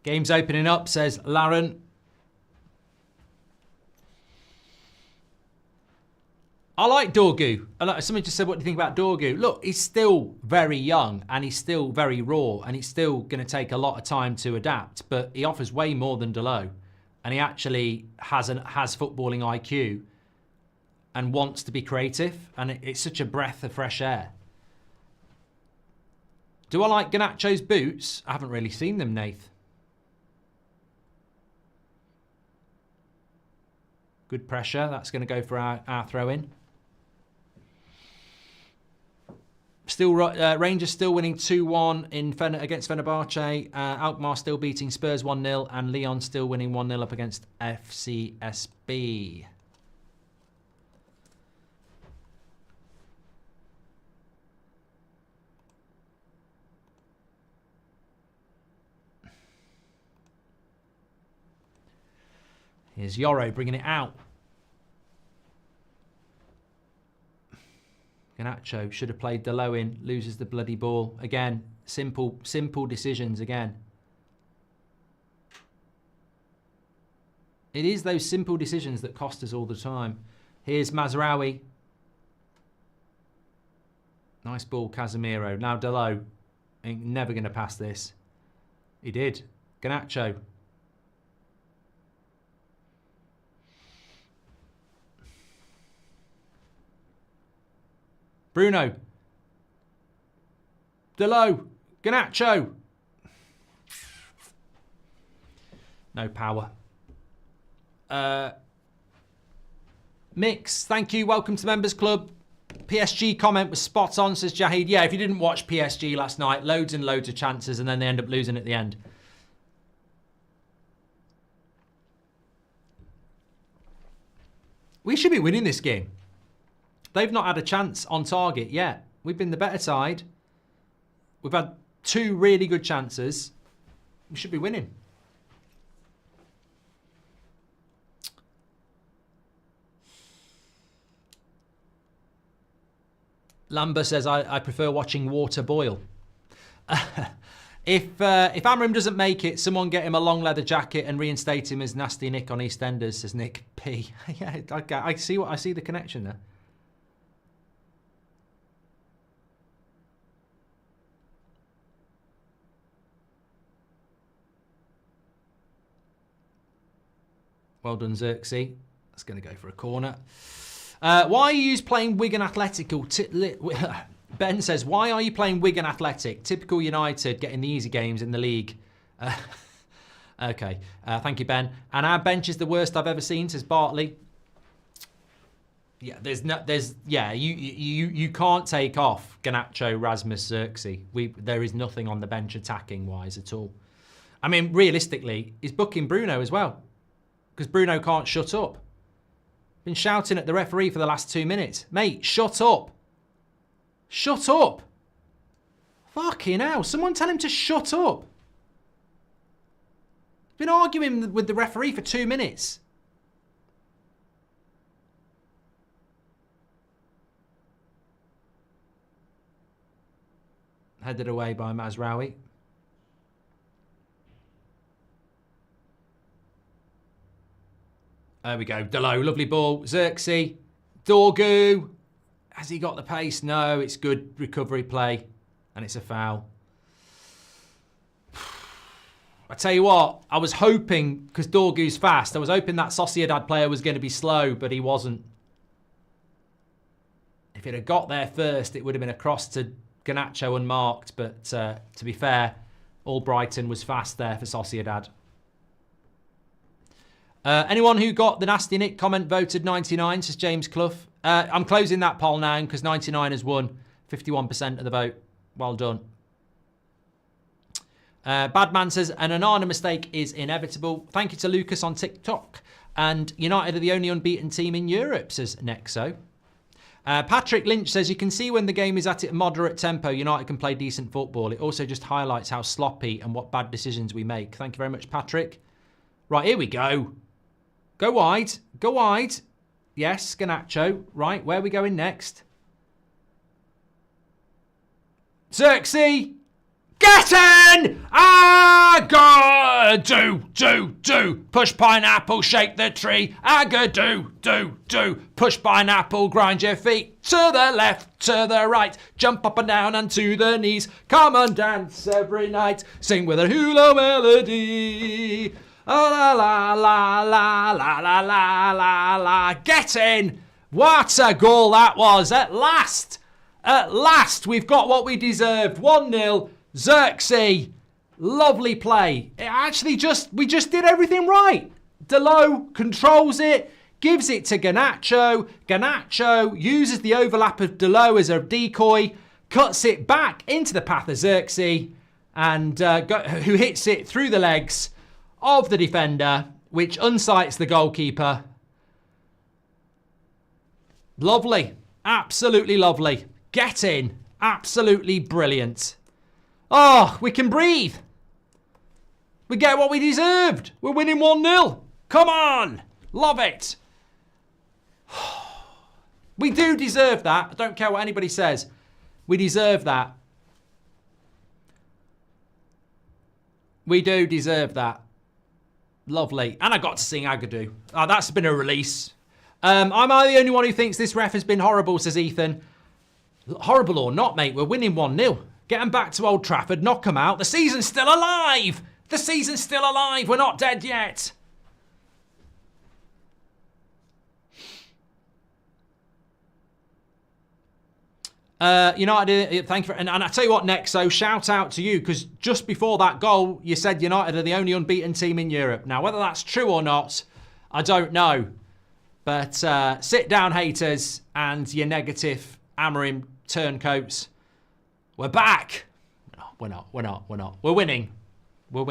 Game's opening up, says Laren. I like Dorgu. Somebody just said, what do you think about Dorgu? Look, he's still very young and he's still very raw and he's still going to take a lot of time to adapt, but he offers way more than Delo. And he actually has footballing IQ and wants to be creative. And it's such a breath of fresh air. Do I like Garnacho's boots? I haven't really seen them, Nath. Good pressure. That's going to go for our throw-in. Still, Rangers still winning 2-1 against Fenerbahce. Alkmaar still beating Spurs 1-0. And Lyon still winning 1-0 up against FCSB. Here's Yoro bringing it out. Garnacho should have played Delo in, loses the bloody ball. Again, simple decisions again. It is those simple decisions that cost us all the time. Here's Mazraoui. Nice ball, Casemiro. Now Delo. Ain't never going to pass this. He did. Garnacho. Bruno. Delo. Garnacho. No power. Mix, thank you. Welcome to Members Club. PSG comment was spot on, says Jahid. Yeah, if you didn't watch PSG last night, loads and loads of chances and then they end up losing at the end. We should be winning this game. They've not had a chance on target yet. We've been the better side. We've had 2 really good chances. We should be winning. Lamba says, I prefer watching water boil. If Amram doesn't make it, someone get him a long leather jacket and reinstate him as Nasty Nick on EastEnders, says Nick P. Yeah, I see the connection there. Well done, Xerxes. That's going to go for a corner. Why are you playing Wigan Athletic? Ben says, why are you playing Wigan Athletic? Typical United getting the easy games in the league. Okay. Thank you, Ben. And our bench is the worst I've ever seen, says Bartley. Yeah, you can't take off Garnacho, Rasmus, Xerxes. There is nothing on the bench attacking wise at all. I mean, realistically, he's booking Bruno as well. Because Bruno can't shut up. Been shouting at the referee for the last 2 minutes. Mate, shut up. Shut up. Fucking hell. Someone tell him to shut up. Been arguing with the referee for 2 minutes. Headed away by Mazraoui. There we go. Delo, lovely ball. Xerxes. Dorgu. Has he got the pace? No, it's good recovery play. And it's a foul. I tell you what, I was hoping, because Dorgu's fast, I was hoping that Sociedad player was going to be slow, but he wasn't. If it had got there first, it would have been a cross to Garnacho unmarked. But to be fair, Albrighton was fast there for Sociedad. Anyone who got the Nasty Nick comment voted 99, says James Clough. I'm closing that poll now because 99 has won 51% of the vote. Well done. Badman says, an Onana mistake is inevitable. Thank you to Lucas on TikTok. And United are the only unbeaten team in Europe, says Nexo. Patrick Lynch says, you can see when the game is at a moderate tempo, United can play decent football. It also just highlights how sloppy and what bad decisions we make. Thank you very much, Patrick. Right, here we go. Go wide. Go wide. Yes, Garnacho. Right, where are we going next? Xerxes! Get in! Do. Push pineapple, shake the tree. Do. Push pineapple, grind your feet. To the left, to the right. Jump up and down and to the knees. Come and dance every night. Sing with a hula melody. La la la la la la la la la. Get in! What a goal that was. At last, we've got what we deserved. 1-0. Xerxes, lovely play. We just did everything right. Delo controls it, gives it to Garnacho. Garnacho uses the overlap of Delo as a decoy, cuts it back into the path of Xerxes, and who hits it through the legs of the defender, which unsights the goalkeeper. Lovely. Absolutely lovely. Get in. Absolutely brilliant. Oh, we can breathe. We get what we deserved. We're winning 1-0. Come on. Love it. We do deserve that. I don't care what anybody says. We deserve that. We do deserve that. Lovely. And I got to sing Agadoo. Oh, that's been a release. Am I the only one who thinks this ref has been horrible, says Ethan? Horrible or not, mate. We're winning 1-0. Get them back to Old Trafford, knock them out. The season's still alive. The season's still alive. We're not dead yet. United, thank you. And I tell you what next, so shout out to you, because just before that goal, you said United are the only unbeaten team in Europe. Now, whether that's true or not, I don't know. But sit down, haters, and your negative Amorim turncoats. We're back. No, we're not. We're winning. Who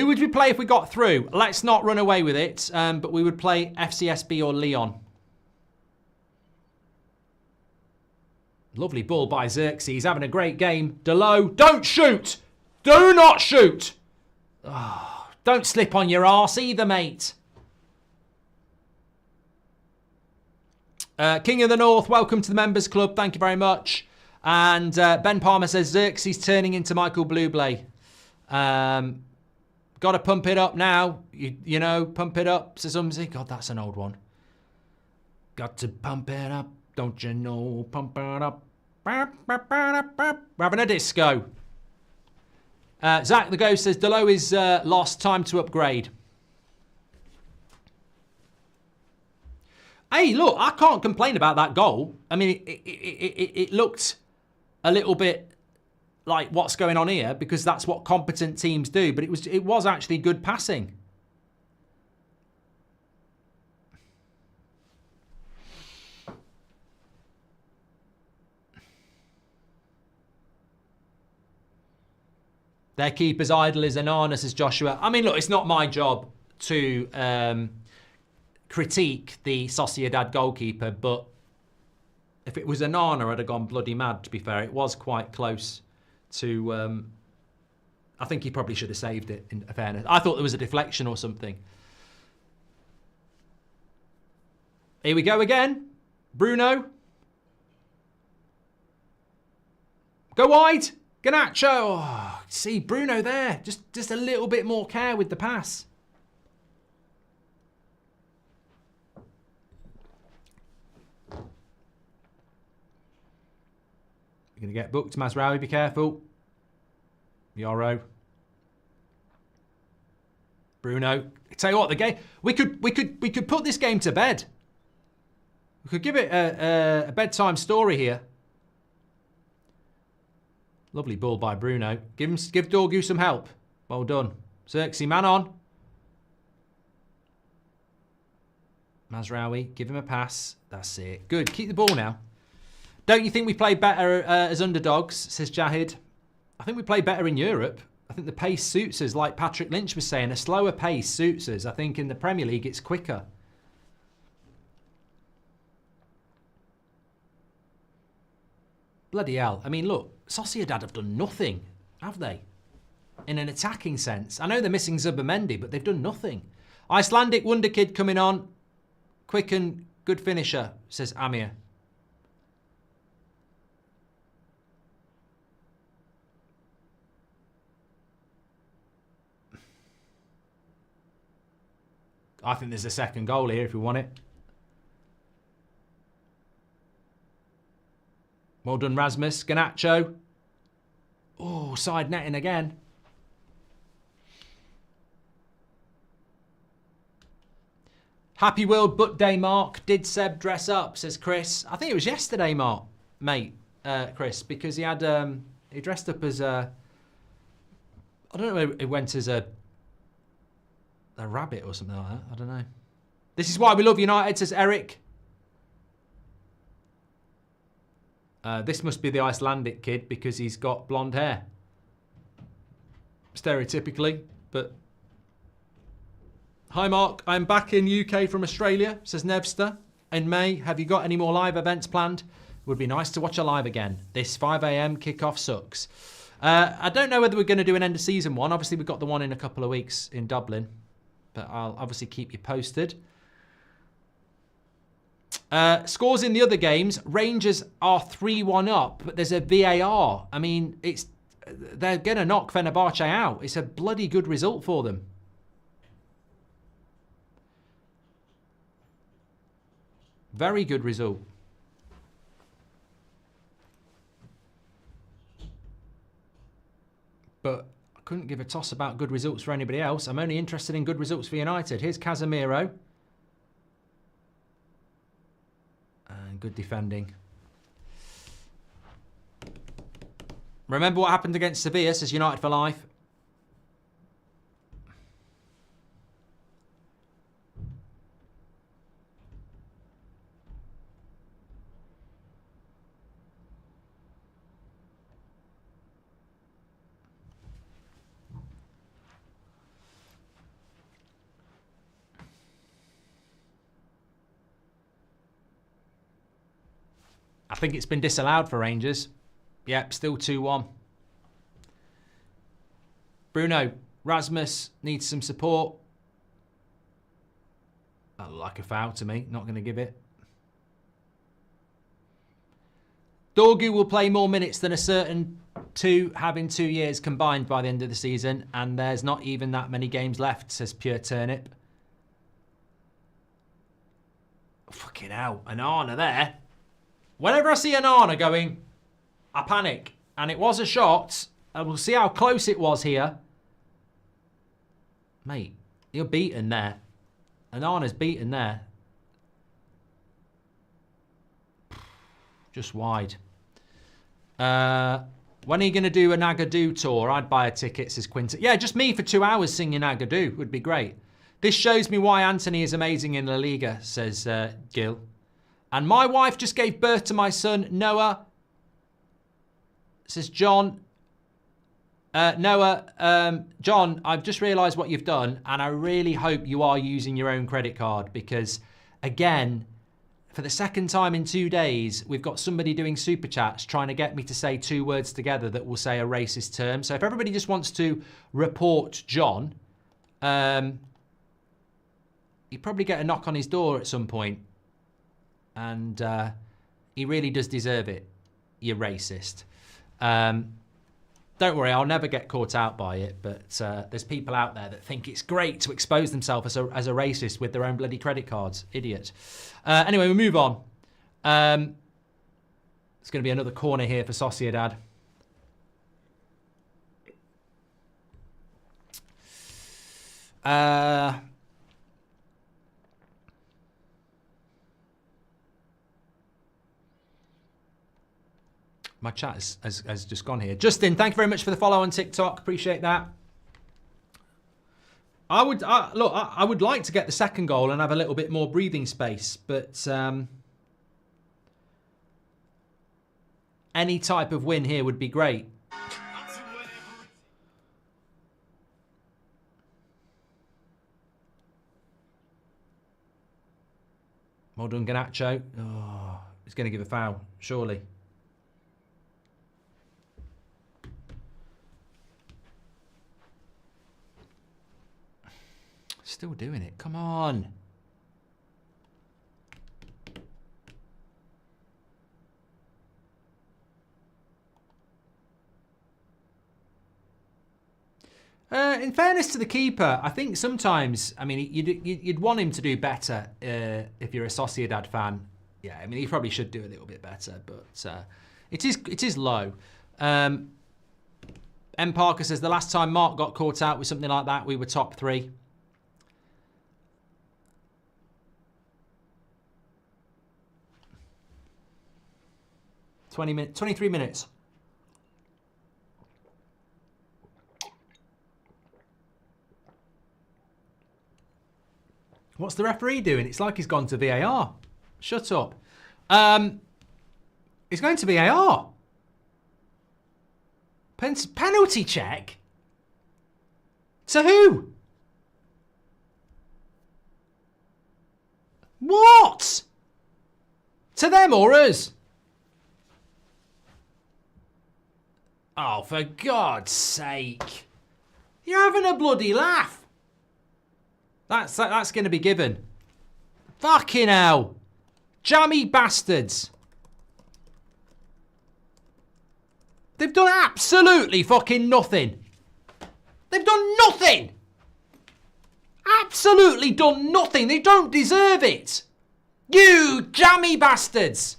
would we play if we got through? Let's not run away with it, but we would play FCSB or Lyon. Lovely ball by Xerxes. Having a great game. Delo, don't shoot. Do not shoot. Oh, don't slip on your arse either, mate. King of the North, welcome to the Members Club. Thank you very much. And Ben Palmer says, Xerxes turning into Michael Bublé. Got to pump it up now. You know, pump it up, says Umsy. God, that's an old one. Got to pump it up, don't you know? Pump it up. We're having a disco. Zach the Ghost says, Delo is lost. Time to upgrade. Hey, look, I can't complain about that goal. I mean, it looked a little bit like what's going on here, because that's what competent teams do. But it was actually good passing. Their keeper's idol is Anana, says Joshua. I mean, look, it's not my job to critique the Sociedad goalkeeper, but if it was Anana, I'd have gone bloody mad, to be fair. It was quite close to... I think he probably should have saved it, in fairness. I thought there was a deflection or something. Here we go again. Bruno. Go wide. Garnacho. Oh, see, Bruno there. Just a little bit more care with the pass. You're going to get booked, Mazraoui, be careful. Yoro. Bruno. I tell you what, the game, we could put this game to bed. We could give it a bedtime story here. Lovely ball by Bruno. Give Dorgu some help. Well done. Xerxes, man on. Mazraoui, give him a pass. That's it. Good. Keep the ball now. Don't you think we play better as underdogs, says Jahid? I think we play better in Europe. I think the pace suits us, like Patrick Lynch was saying. A slower pace suits us. I think in the Premier League it's quicker. Bloody hell. I mean, look, Sociedad have done nothing, have they? In an attacking sense. I know they're missing Zubamendi, but they've done nothing. Icelandic wonder kid coming on. Quick and good finisher, says Amir. I think there's a second goal here if we want it. Well done, Rasmus. Garnacho. Oh, side netting again. Happy World Book Day, Mark. Did Seb dress up, says Chris. I think it was yesterday, Mark, mate, Chris, because he had, he dressed up as a, I don't know, he went as a rabbit or something like that. I don't know. This is why we love United, says Eric. This must be the Icelandic kid because he's got blonde hair. Stereotypically, but... Hi, Mark. I'm back in UK from Australia, says Nevster. In May, have you got any more live events planned? Would be nice to watch a live again. This 5 a.m. kickoff sucks. I don't know whether we're going to do an end of season one. Obviously, we've got the one in a couple of weeks in Dublin. But I'll obviously keep you posted. Scores in the other games. Rangers are 3-1 up, but there's a VAR. I mean, they're going to knock Fenerbahce out. It's a bloody good result for them. Very good result. But I couldn't give a toss about good results for anybody else. I'm only interested in good results for United. Here's Casemiro. And good defending. Remember what happened against Sevilla, says United for life. I think it's been disallowed for Rangers. Yep, still 2-1. Bruno, Rasmus needs some support. That looked like a foul to me. Not going to give it. Dorgu will play more minutes than a certain two have in 2 years combined by the end of the season. And there's not even that many games left, says Pure Turnip. Fucking hell. An Arna there. Whenever I see an Arna going, I panic. And it was a shot. And we'll see how close it was here. Mate, you're beaten there. An Arna's beaten there. Just wide. When are you going to do a Nagadoo tour? I'd buy a ticket, says Quinton. Yeah, just me for 2 hours singing Nagadoo would be great. This shows me why Anthony is amazing in La Liga, says Gil. And my wife just gave birth to my son, Noah. Says John. Noah, John, I've just realised what you've done, and I really hope you are using your own credit card because, again, for the second time in 2 days, we've got somebody doing super chats trying to get me to say 2 words together that will say a racist term. So if everybody just wants to report John, he'd probably get a knock on his door at some point. And he really does deserve it, you racist. Don't worry, I'll never get caught out by it, but there's people out there that think it's great to expose themselves as a racist with their own bloody credit cards. Idiot. Anyway, we move on. It's going to be another corner here for Sociedad. My chat has just gone here. Justin, thank you very much for the follow on TikTok. Appreciate that. I would like to get the second goal and have a little bit more breathing space, but any type of win here would be great. Well done, Garnacho. Oh, he's going to give a foul, surely. Still doing it. Come on. In fairness to the keeper, I think sometimes, I mean, you'd want him to do better if you're a Sociedad fan. Yeah, I mean, he probably should do a little bit better, but it is low. M. Parker says, the last time Mark got caught out with something like that, we were top 3. .20 minutes, 23 minutes. What's the referee doing? It's like he's gone to VAR. Shut up. He's going to VAR. Penalty check? To who? What? To them or us? Oh, for God's sake. You're having a bloody laugh. That's going to be given. Fucking hell. Jammy bastards. They've done absolutely fucking nothing. They've done nothing. Absolutely done nothing. They don't deserve it. You jammy bastards.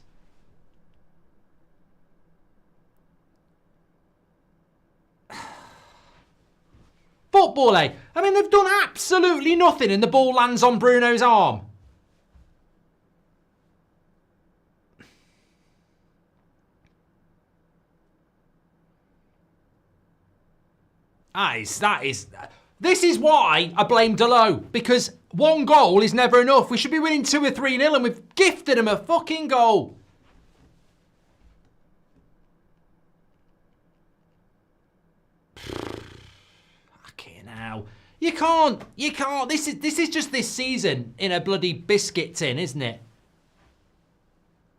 Football, eh? I mean, they've done absolutely nothing and the ball lands on Bruno's arm. This is why I blame Delo, because one goal is never enough. We should be winning 2 or 3-0 and we've gifted them a fucking goal. Fucking hell. You can't. This is just this season in a bloody biscuit tin, isn't it?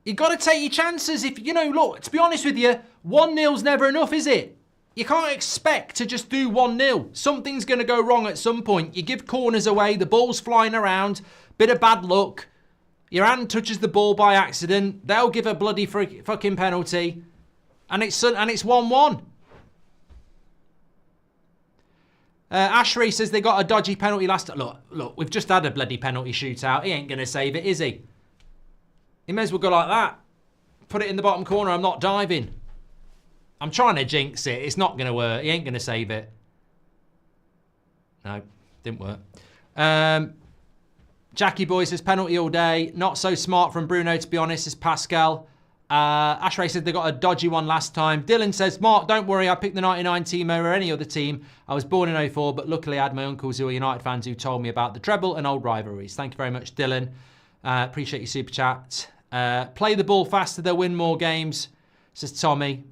You got to take your chances. If, you know, look, to be honest with you, 1-0's never enough, is it? You can't expect to just do 1-0. Something's going to go wrong at some point. You give corners away, the ball's flying around, bit of bad luck. Your hand touches the ball by accident. They'll give a bloody fucking penalty. And it's 1-1. Ashray says they got a dodgy penalty last time. Look, we've just had a bloody penalty shootout. He ain't going to save it, is he? He may as well go like that. Put it in the bottom corner. I'm not diving. I'm trying to jinx it. It's not going to work. He ain't going to save it. No, didn't work. Jackie Boy says penalty all day. Not so smart from Bruno, to be honest, is Pascal. Ashray said they got a dodgy one last time. Dylan says, Mark, don't worry. I picked the 99 team over any other team. I was born in 04, but luckily I had my uncles who are United fans who told me about the treble and old rivalries. Thank you very much, Dylan. Appreciate your super chat. Play the ball faster. They'll win more games, says Tommy.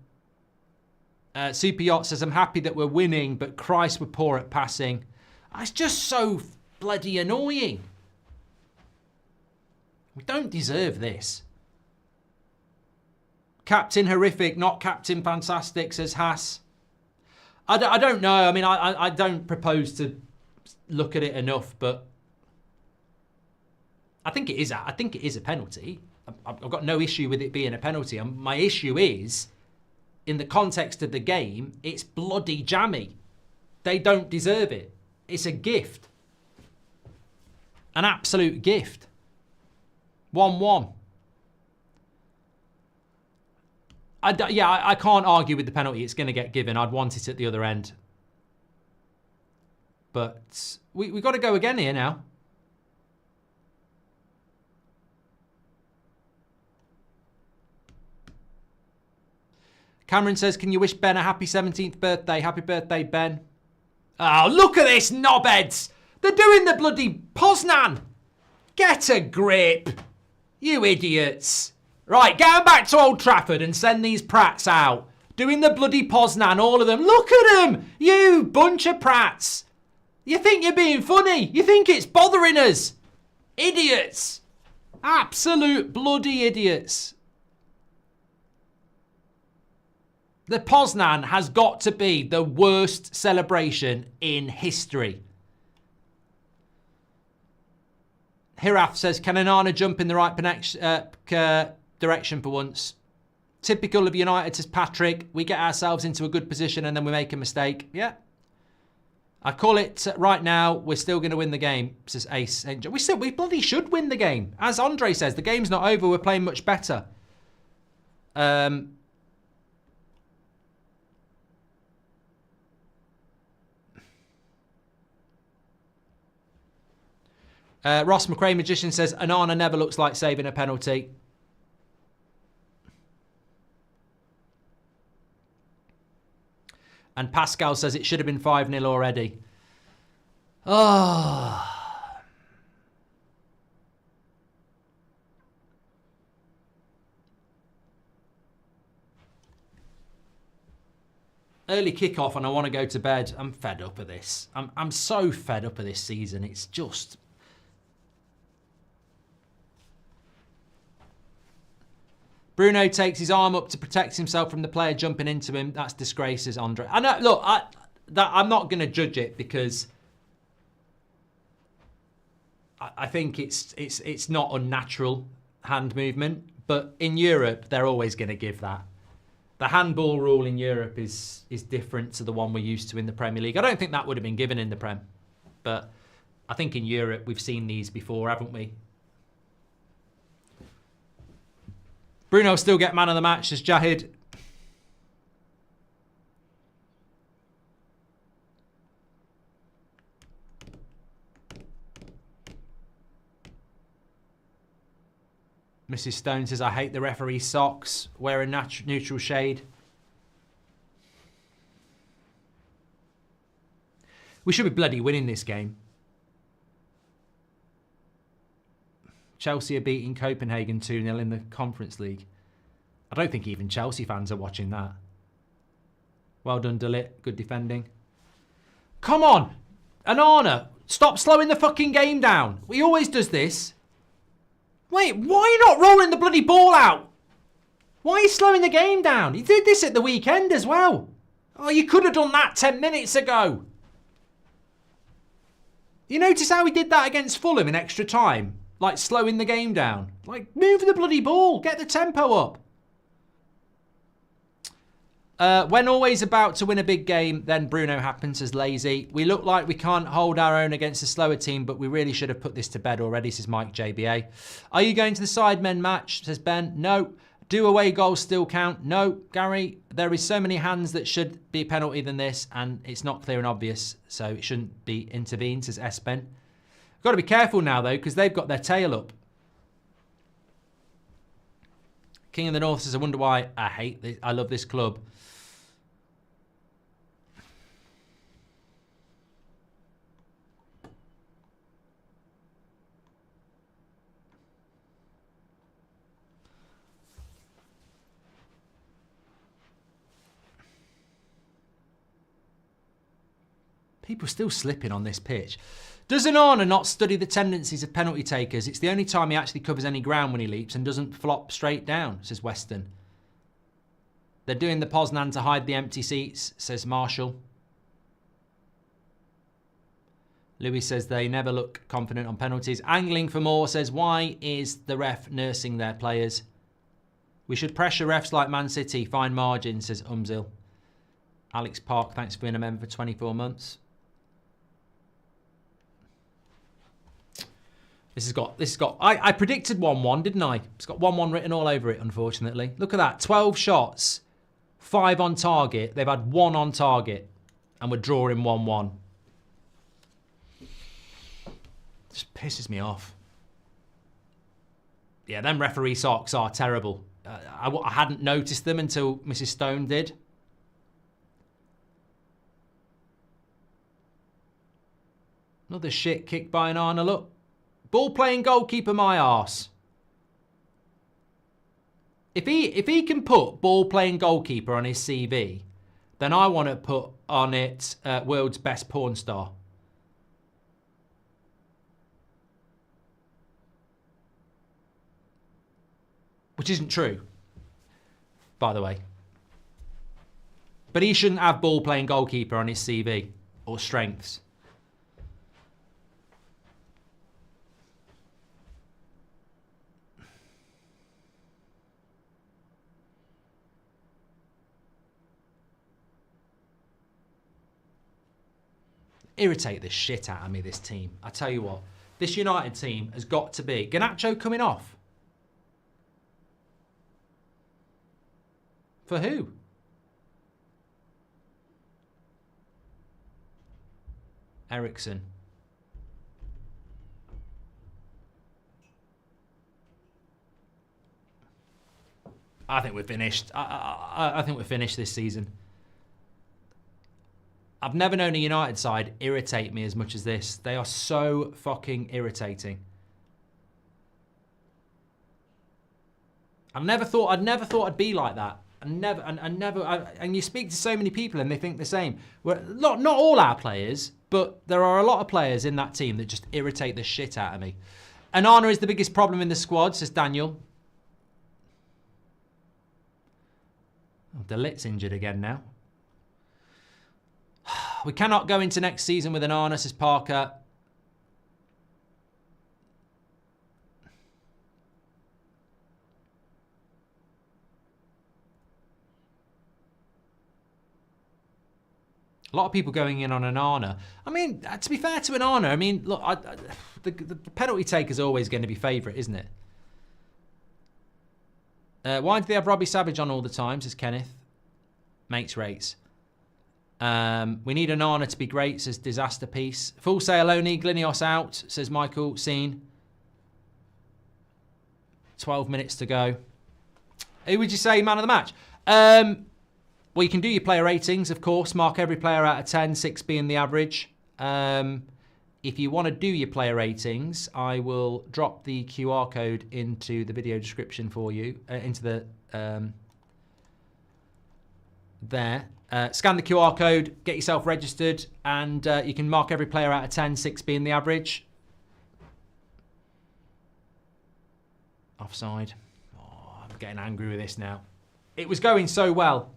Super Yacht says, I'm happy that we're winning, but Christ, we're poor at passing. It's just so bloody annoying. We don't deserve this. Captain horrific, not Captain fantastic, says Haas. I don't know. I mean, I don't propose to look at it enough, but I think it is a penalty. I've got no issue with it being a penalty. My issue is, in the context of the game, it's bloody jammy. They don't deserve it. It's a gift. An absolute gift. 1-1. I can't argue with the penalty. It's going to get given. I'd want it at the other end. But we've got to go again here now. Cameron says, can you wish Ben a happy 17th birthday? Happy birthday, Ben. Oh, look at this, knobheads. They're doing the bloody Poznan. Get a grip. You idiots. Right, going back to Old Trafford and send these prats out. Doing the bloody Poznan, all of them. Look at them, you bunch of prats. You think you're being funny. You think it's bothering us. Idiots. Absolute bloody idiots. The Poznan has got to be the worst celebration in history. Hiraf says, can Onana jump in the right direction for once? Typical of United, says Patrick. We get ourselves into a good position and then we make a mistake. Yeah. I call it right now. We're still going to win the game, says Ace. We bloody should win the game. As Andre says, the game's not over. We're playing much better. Ross McRae Magician says, Onana never looks like saving a penalty. And Pascal says it should have been 5-0 already. Oh. Early kickoff and I want to go to bed. I'm fed up of this. I'm so fed up of this season. It's just... Bruno takes his arm up to protect himself from the player jumping into him. That's disgrace, says Andre. I know, look, I'm not going to judge it because I think it's not unnatural hand movement. But in Europe, they're always going to give that. The handball rule in Europe is different to the one we're used to in the Premier League. I don't think that would have been given in the Prem. But I think in Europe, we've seen these before, haven't we? Bruno still get man of the match, says Jahid. Mrs. Stone says, I hate the referee's socks. Wear a neutral shade. We should be bloody winning this game. Chelsea are beating Copenhagen 2-0 in the Conference League. I don't think even Chelsea fans are watching that. Well done, Delit. Good defending. Come on! Onana, stop slowing the fucking game down. He always does this. Wait, why are you not rolling the bloody ball out? Why are you slowing the game down? He did this at the weekend as well. Oh, you could have done that 10 minutes ago. You notice how he did that against Fulham in extra time? Like slowing the game down. Like move the bloody ball. Get the tempo up. When always about to win a big game, then Bruno happens as lazy. We look like we can't hold our own against a slower team, but we really should have put this to bed already, says Mike JBA. Are you going to the Sidemen match, says Ben? No. Do away goals still count? No. Gary, there is so many hands that should be a penalty than this, and it's not clear and obvious, so it shouldn't be intervened, says S-Ben. Got to be careful now, though, because they've got their tail up. King of the North says, I wonder why I hate this. I love this club. People still slipping on this pitch. Does Onana not study the tendencies of penalty takers? It's the only time he actually covers any ground when he leaps and doesn't flop straight down, says Weston. They're doing the Poznan to hide the empty seats, says Marshall. Louis says they never look confident on penalties. Angling for more says, why is the ref nursing their players? We should pressure refs like Man City. Fine margin, says Umzil. Alex Park, thanks for being a member for 24 months. I predicted 1-1, didn't I? It's got 1-1 written all over it, unfortunately. Look at that, 12 shots, 5 on target. They've had 1 on target, and we're drawing 1-1. Just pisses me off. Yeah, them referee socks are terrible. I hadn't noticed them until Mrs. Stone did. Another shit kick by Onana, look. Ball playing goalkeeper, my arse. If he can put ball playing goalkeeper on his CV, then I want to put on it world's best porn star. Which isn't true, by the way. But he shouldn't have ball playing goalkeeper on his CV or strengths. irritate the shit out of me, this team. I tell you what, this United team has got to be... Garnacho coming off? For who? Eriksen. I think we're finished. I think we're finished this season. I've never known a United side irritate me as much as this. They are so fucking irritating. I never thought I'd be like that. And you speak to so many people and they think the same. Well, not all our players, but there are a lot of players in that team that just irritate the shit out of me. Onana is the biggest problem in the squad, says Daniel. Oh, De Ligt's injured again now. We cannot go into next season with Onana, says Parker. A lot of people going in on Onana. I mean, to be fair to Onana, I mean, look, the penalty take is always going to be favourite, isn't it? Why do they have Robbie Savage on all the time, says Kenneth. Makes rates. We need Onana to be great, says Disaster Piece. Full sale only, Glinios out, says Michael Scene. 12 minutes to go. Who would you say man of the match? Well, you can do your player ratings, of course. Mark every player out of 10, 6 being the average. If you want to do your player ratings, I will drop the QR code into the video description for you. Into the... there. Scan the QR code, get yourself registered, and you can mark every player out of 10, 6 being the average. Offside. Oh, I'm getting angry with this now. It was going so well.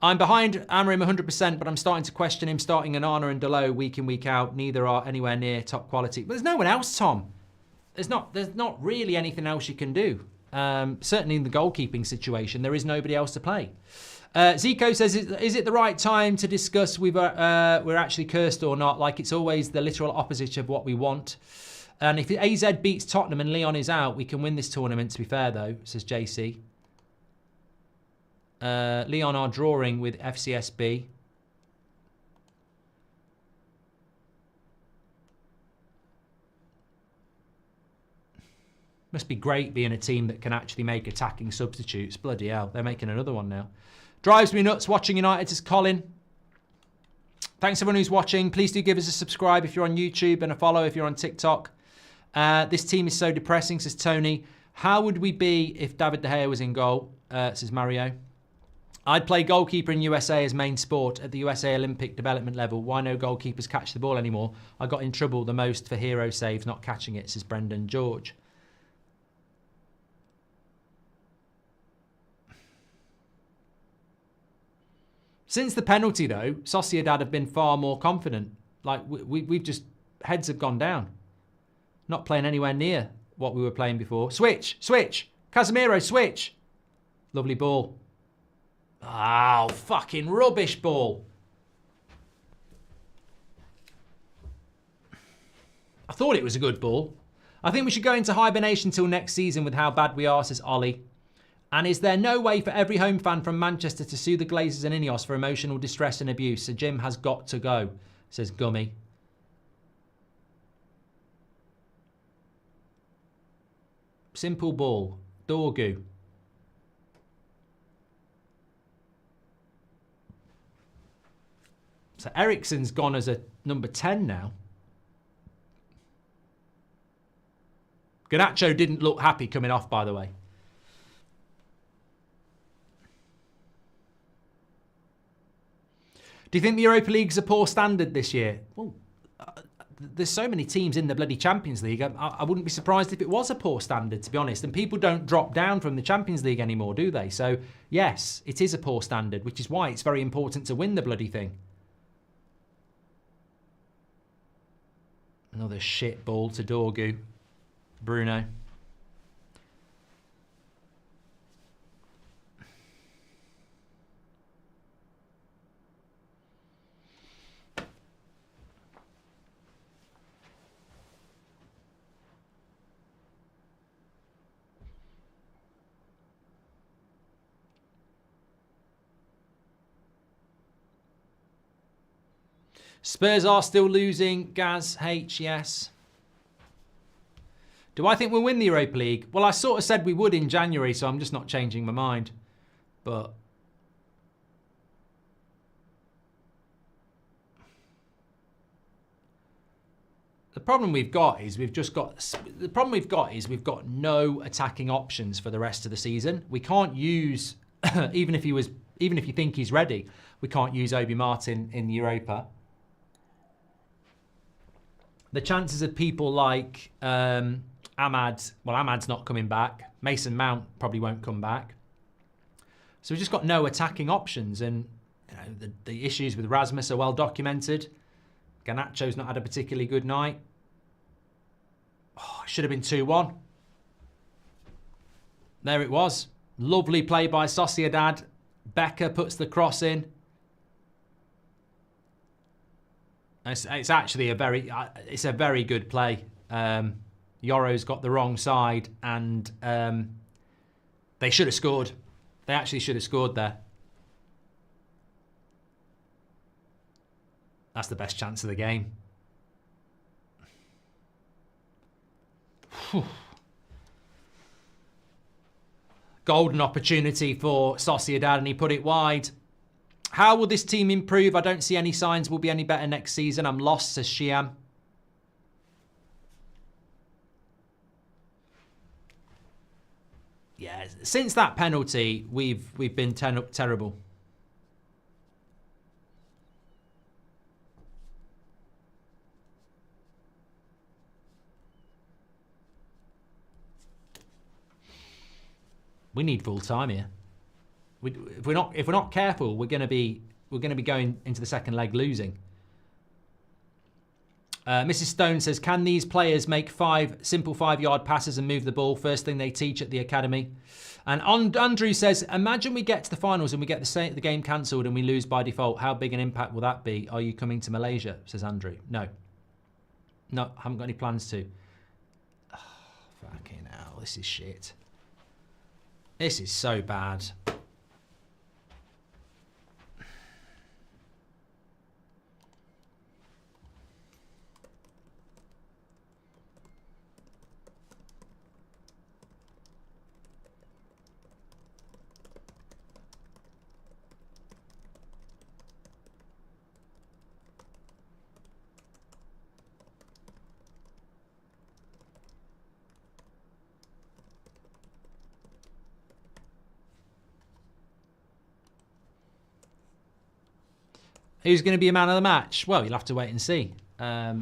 I'm behind Amorim 100%, but I'm starting to question him starting Onana and Delo week in, week out. Neither are anywhere near top quality. But there's no one else, Tom. There's not really anything else you can do. Certainly in the goalkeeping situation, there is nobody else to play. Zico says, is it the right time to discuss we're actually cursed or not? Like it's always the literal opposite of what we want. And if AZ beats Tottenham and Leon is out, we can win this tournament, to be fair, though, says JC. Leon are drawing with FCSB. Must be great being a team that can actually make attacking substitutes. Bloody hell, they're making another one now. Drives me nuts watching United, says Colin. Thanks everyone who's watching. Please do give us a subscribe if you're on YouTube and a follow if you're on TikTok. This team is so depressing, says Tony. How would we be if David De Gea was in goal, says Mario. I'd play goalkeeper in USA as main sport at the USA Olympic development level. Why no goalkeepers catch the ball anymore? I got in trouble the most for hero saves, not catching it, says Brendan George. Since the penalty, though, Sociedad have been far more confident. Like, we've just... Heads have gone down. Not playing anywhere near what we were playing before. Switch! Switch! Casemiro, switch! Lovely ball. Oh, fucking rubbish ball. I thought it was a good ball. I think we should go into hibernation till next season with how bad we are, says Ollie. And is there no way for every home fan from Manchester to sue the Glazers and Ineos for emotional distress and abuse? So Jim has got to go, says Gummy. Simple ball. Dorgu. So Eriksen's gone as a number 10 now. Garnacho didn't look happy coming off, by the way. Do you think the Europa League's a poor standard this year? Well, there's so many teams in the bloody Champions League. I wouldn't be surprised if it was a poor standard, to be honest. And people don't drop down from the Champions League anymore, do they? So, yes, it is a poor standard, which is why it's very important to win the bloody thing. Another shit ball to Dorgu. Bruno. Spurs are still losing. Gaz H, yes. Do I think we'll win the Europa League? Well, I sort of said we would in January, so I'm just not changing my mind. But the problem we've got is we've got no attacking options for the rest of the season. We can't use even if you think he's ready, we can't use Obi Martin in Europa. The chances of people like Ahmad's not coming back. Mason Mount probably won't come back. So we've just got no attacking options, and you know, the issues with Rasmus are well documented. Garnacho's not had a particularly good night. Oh, it should have been 2-1. There it was. Lovely play by Sociedad. Becker puts the cross in. It's actually a very good play. Yoro's got the wrong side, and they should have scored. They actually should have scored there. That's the best chance of the game. Whew. Golden opportunity for Sociedad, and he put it wide. How will this team improve? I don't see any signs we'll be any better next season. I'm lost, says Shiam. Yeah, since that penalty, we've been terrible. We need full time here. If we're not careful, we're going to be going into the second leg losing. Mrs. Stone says, can these players make simple 5-yard passes and move the ball? First thing they teach at the academy. And Andrew says, imagine we get to the finals and we get the game cancelled and we lose by default. How big an impact will that be? Are you coming to Malaysia? Says Andrew. No, haven't got any plans to. Oh, fucking hell, this is shit. This is so bad. Who's going to be a man of the match? Well, you'll have to wait and see. I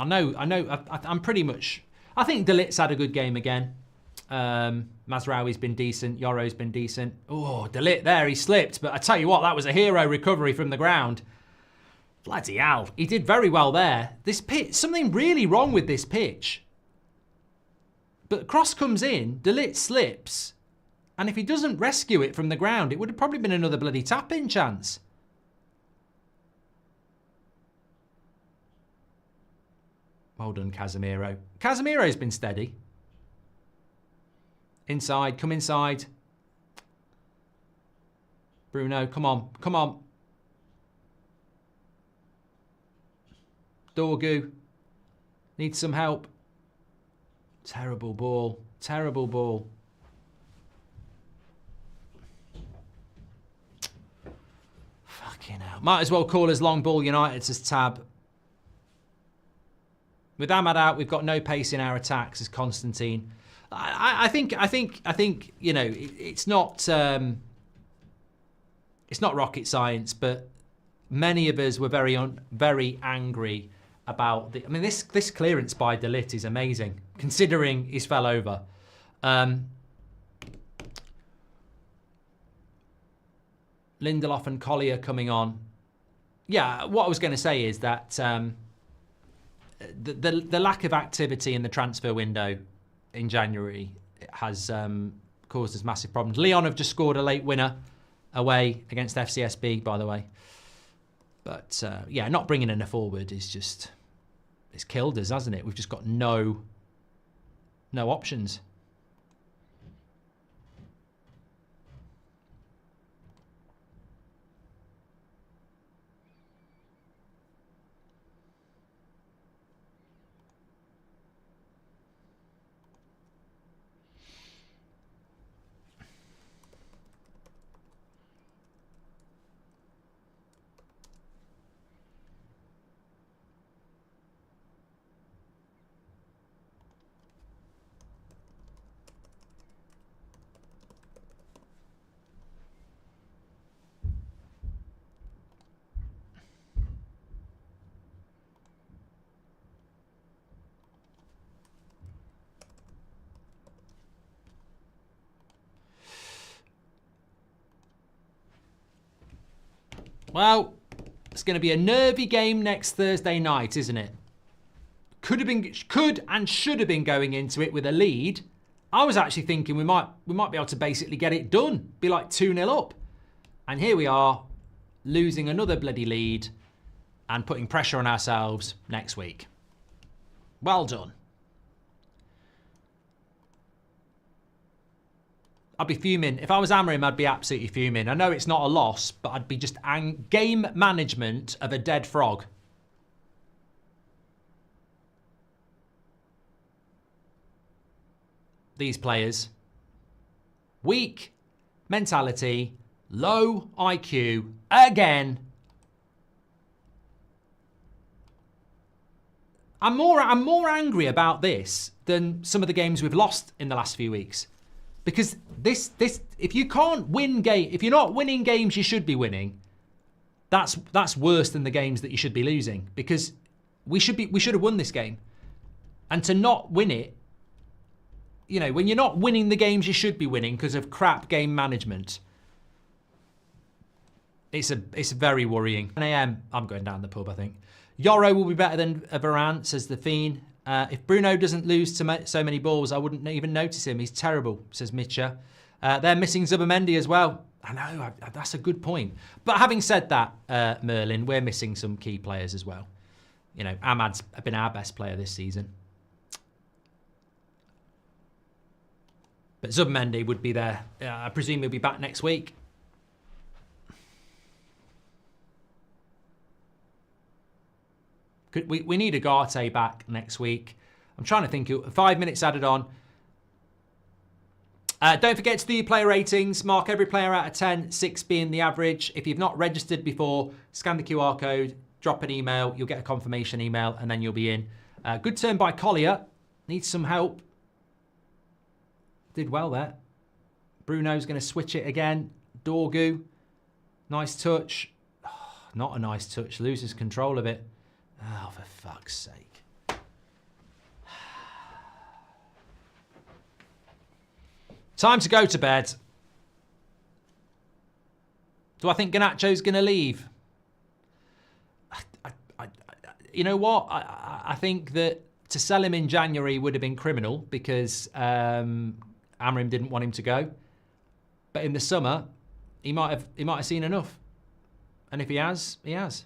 know. I'm pretty much. I think De Ligt's had a good game again. Mazraoui's been decent. Yoro's been decent. Oh, De Ligt there, he slipped. But I tell you what, that was a hero recovery from the ground. Bloody hell, he did very well there. This pitch, something really wrong with this pitch. But the cross comes in, De Ligt slips, and if he doesn't rescue it from the ground, it would have probably been another bloody tap-in chance. Well done, Casemiro. Casemiro's been steady. Inside, come inside. Bruno, come on, come on. Dorgu needs some help. Terrible ball. Terrible ball. Fucking hell. Might as well call us long ball United, says Tab. With Ahmad out, we've got no pace in our attacks, says Constantine. I think you know, it's not rocket science, but many of us were very angry about the. I mean, this clearance by De Ligt is amazing, considering he's fell over. Lindelof and Collier coming on. Yeah, what I was going to say is that the lack of activity in the transfer window in January has caused us massive problems. Lyon have just scored a late winner away against FCSB, by the way. But yeah, not bringing in a forward is just, it's killed us, hasn't it? We've just got no options. Well, it's going to be a nervy game next Thursday night, isn't it? Could and should have been going into it with a lead. I was actually thinking we might be able to basically get it done, be like 2-0 up. And here we are, losing another bloody lead and putting pressure on ourselves next week. Well done. I'd be fuming. If I was Amorim, I'd be absolutely fuming. I know it's not a loss, but I'd be just game management of a dead frog. These players. Weak mentality, low IQ, again. I'm more angry about this than some of the games we've lost in the last few weeks. Because this if you can't win if you're not winning games you should be winning, that's worse than the games that you should be losing. Because we should have won this game. And to not win it, you know, when you're not winning the games you should be winning because of crap game management, it's very worrying. 10 a.m. I'm going down the pub, I think. Yoro will be better than Varane, says the Fiend. If Bruno doesn't lose so many balls, I wouldn't even notice him. He's terrible, says Mitcha. They're missing Zubimendi as well. I know, that's a good point. But having said that, Merlin, we're missing some key players as well. You know, Ahmad's been our best player this season. But Zubimendi would be there. I presume he'll be back next week. We need Agate back next week. I'm trying to think. 5 minutes added on. Don't forget to do your player ratings. Mark every player out of 10, 6 being the average. If you've not registered before, scan the QR code, drop an email. You'll get a confirmation email, and then you'll be in. Good turn by Collier. Needs some help. Did well there. Bruno's going to switch it again. Dorgu. Nice touch. Oh, not a nice touch. Loses control of it. Oh, for fuck's sake. Time to go to bed. Do I think Garnacho's going to leave? You know what? I think that to sell him in January would have been criminal because Amorim didn't want him to go. But in the summer, he might have seen enough. And if he has, he has.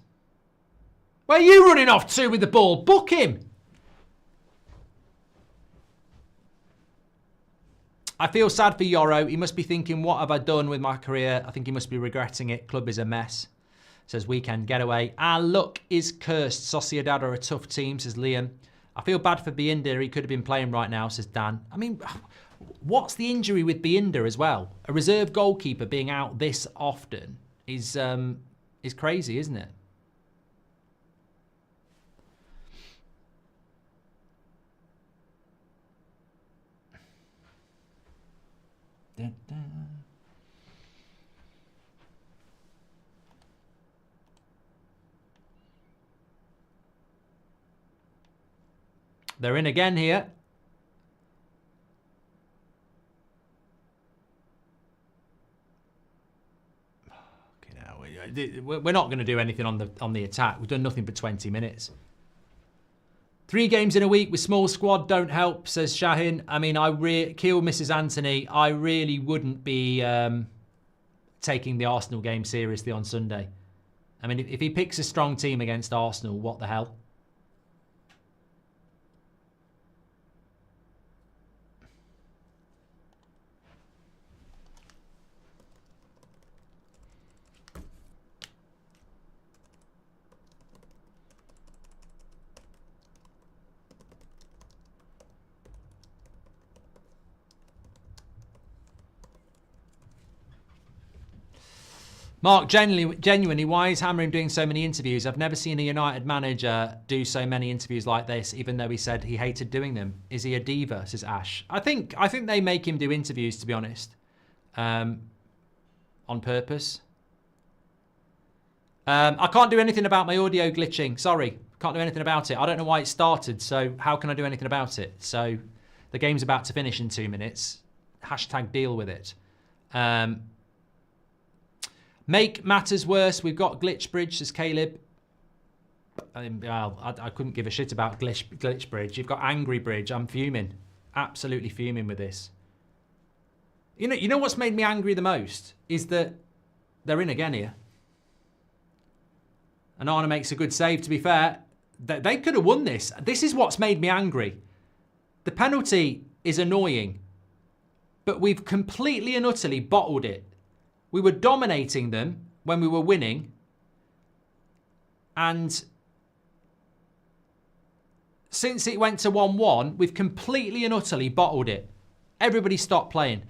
Where are you running off to with the ball? Book him. I feel sad for Yoro. He must be thinking, what have I done with my career? I think he must be regretting it. Club is a mess. Says weekend getaway. Our luck is cursed. Sociedad are a tough team, says Liam. I feel bad for Binder. He could have been playing right now, says Dan. I mean, what's the injury with Binder as well? A reserve goalkeeper being out this often is crazy, isn't it? They're in again here. We're not going to do anything on the attack. We've done nothing for 20 minutes. 3 games in a week with small squad don't help, says Shahin. I mean, Kiel Mrs. Anthony. I really wouldn't be taking the Arsenal game seriously on Sunday. I mean, if he picks a strong team against Arsenal, what the hell? Mark, genuinely, why is Amorim doing so many interviews? I've never seen a United manager do so many interviews like this, even though he said he hated doing them. Is he a diva, says Ash. I think they make him do interviews, to be honest, on purpose. I can't do anything about my audio glitching. Sorry, can't do anything about it. I don't know why it started, so how can I do anything about it? So the game's about to finish in 2 minutes. Hashtag deal with it. Make matters worse, we've got Goldbridge, says Caleb. I couldn't give a shit about Goldbridge. You've got Angry Bridge. I'm fuming. Absolutely fuming with this. You know what's made me angry the most? Is that they're in again here. And Arna makes a good save, to be fair. They could have won this. This is what's made me angry. The penalty is annoying. But we've completely and utterly bottled it. We were dominating them when we were winning. And since it went to 1-1, we've completely and utterly bottled it. Everybody stopped playing.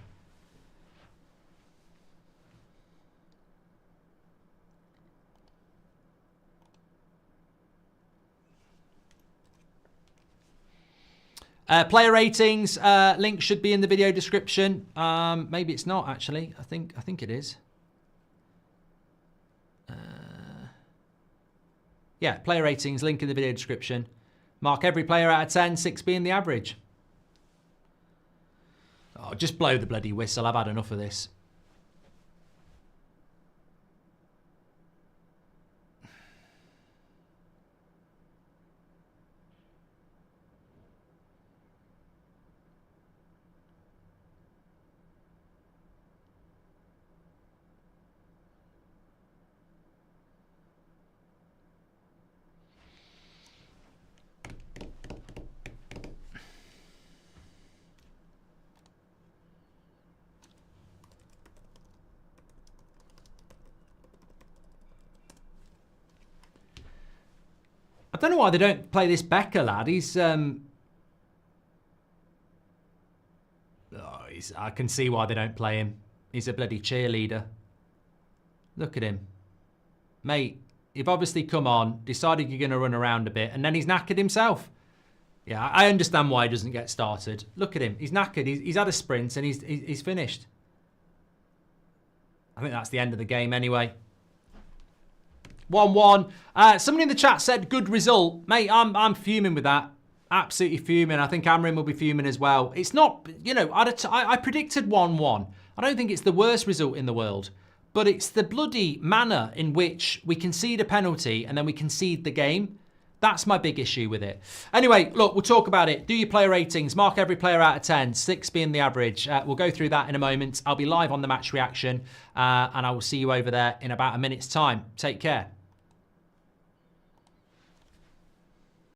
Player ratings, link should be in the video description. Maybe it's not, actually. I think it is. Yeah, player ratings, link in the video description. Mark every player out of 10, 6 being the average. Oh, just blow the bloody whistle. I've had enough of this. I don't know why they don't play this Becker lad. I can see why they don't play him. He's a bloody cheerleader. Look at him. Mate, you've obviously come on, decided you're going to run around a bit, and then he's knackered himself. Yeah, I understand why he doesn't get started. Look at him. He's knackered. He's had a sprint, and he's finished. I think that's the end of the game anyway. 1-1. Somebody in the chat said good result. Mate, I'm fuming with that. Absolutely fuming. I think Amrin will be fuming as well. It's not, you know, I predicted 1-1. I don't think it's the worst result in the world. But it's the bloody manner in which we concede a penalty and then we concede the game. That's my big issue with it. Anyway, look, we'll talk about it. Do your player ratings. Mark every player out of 10. 6 being the average. We'll go through that in a moment. I'll be live on the match reaction. And I will see you over there in about a minute's time. Take care.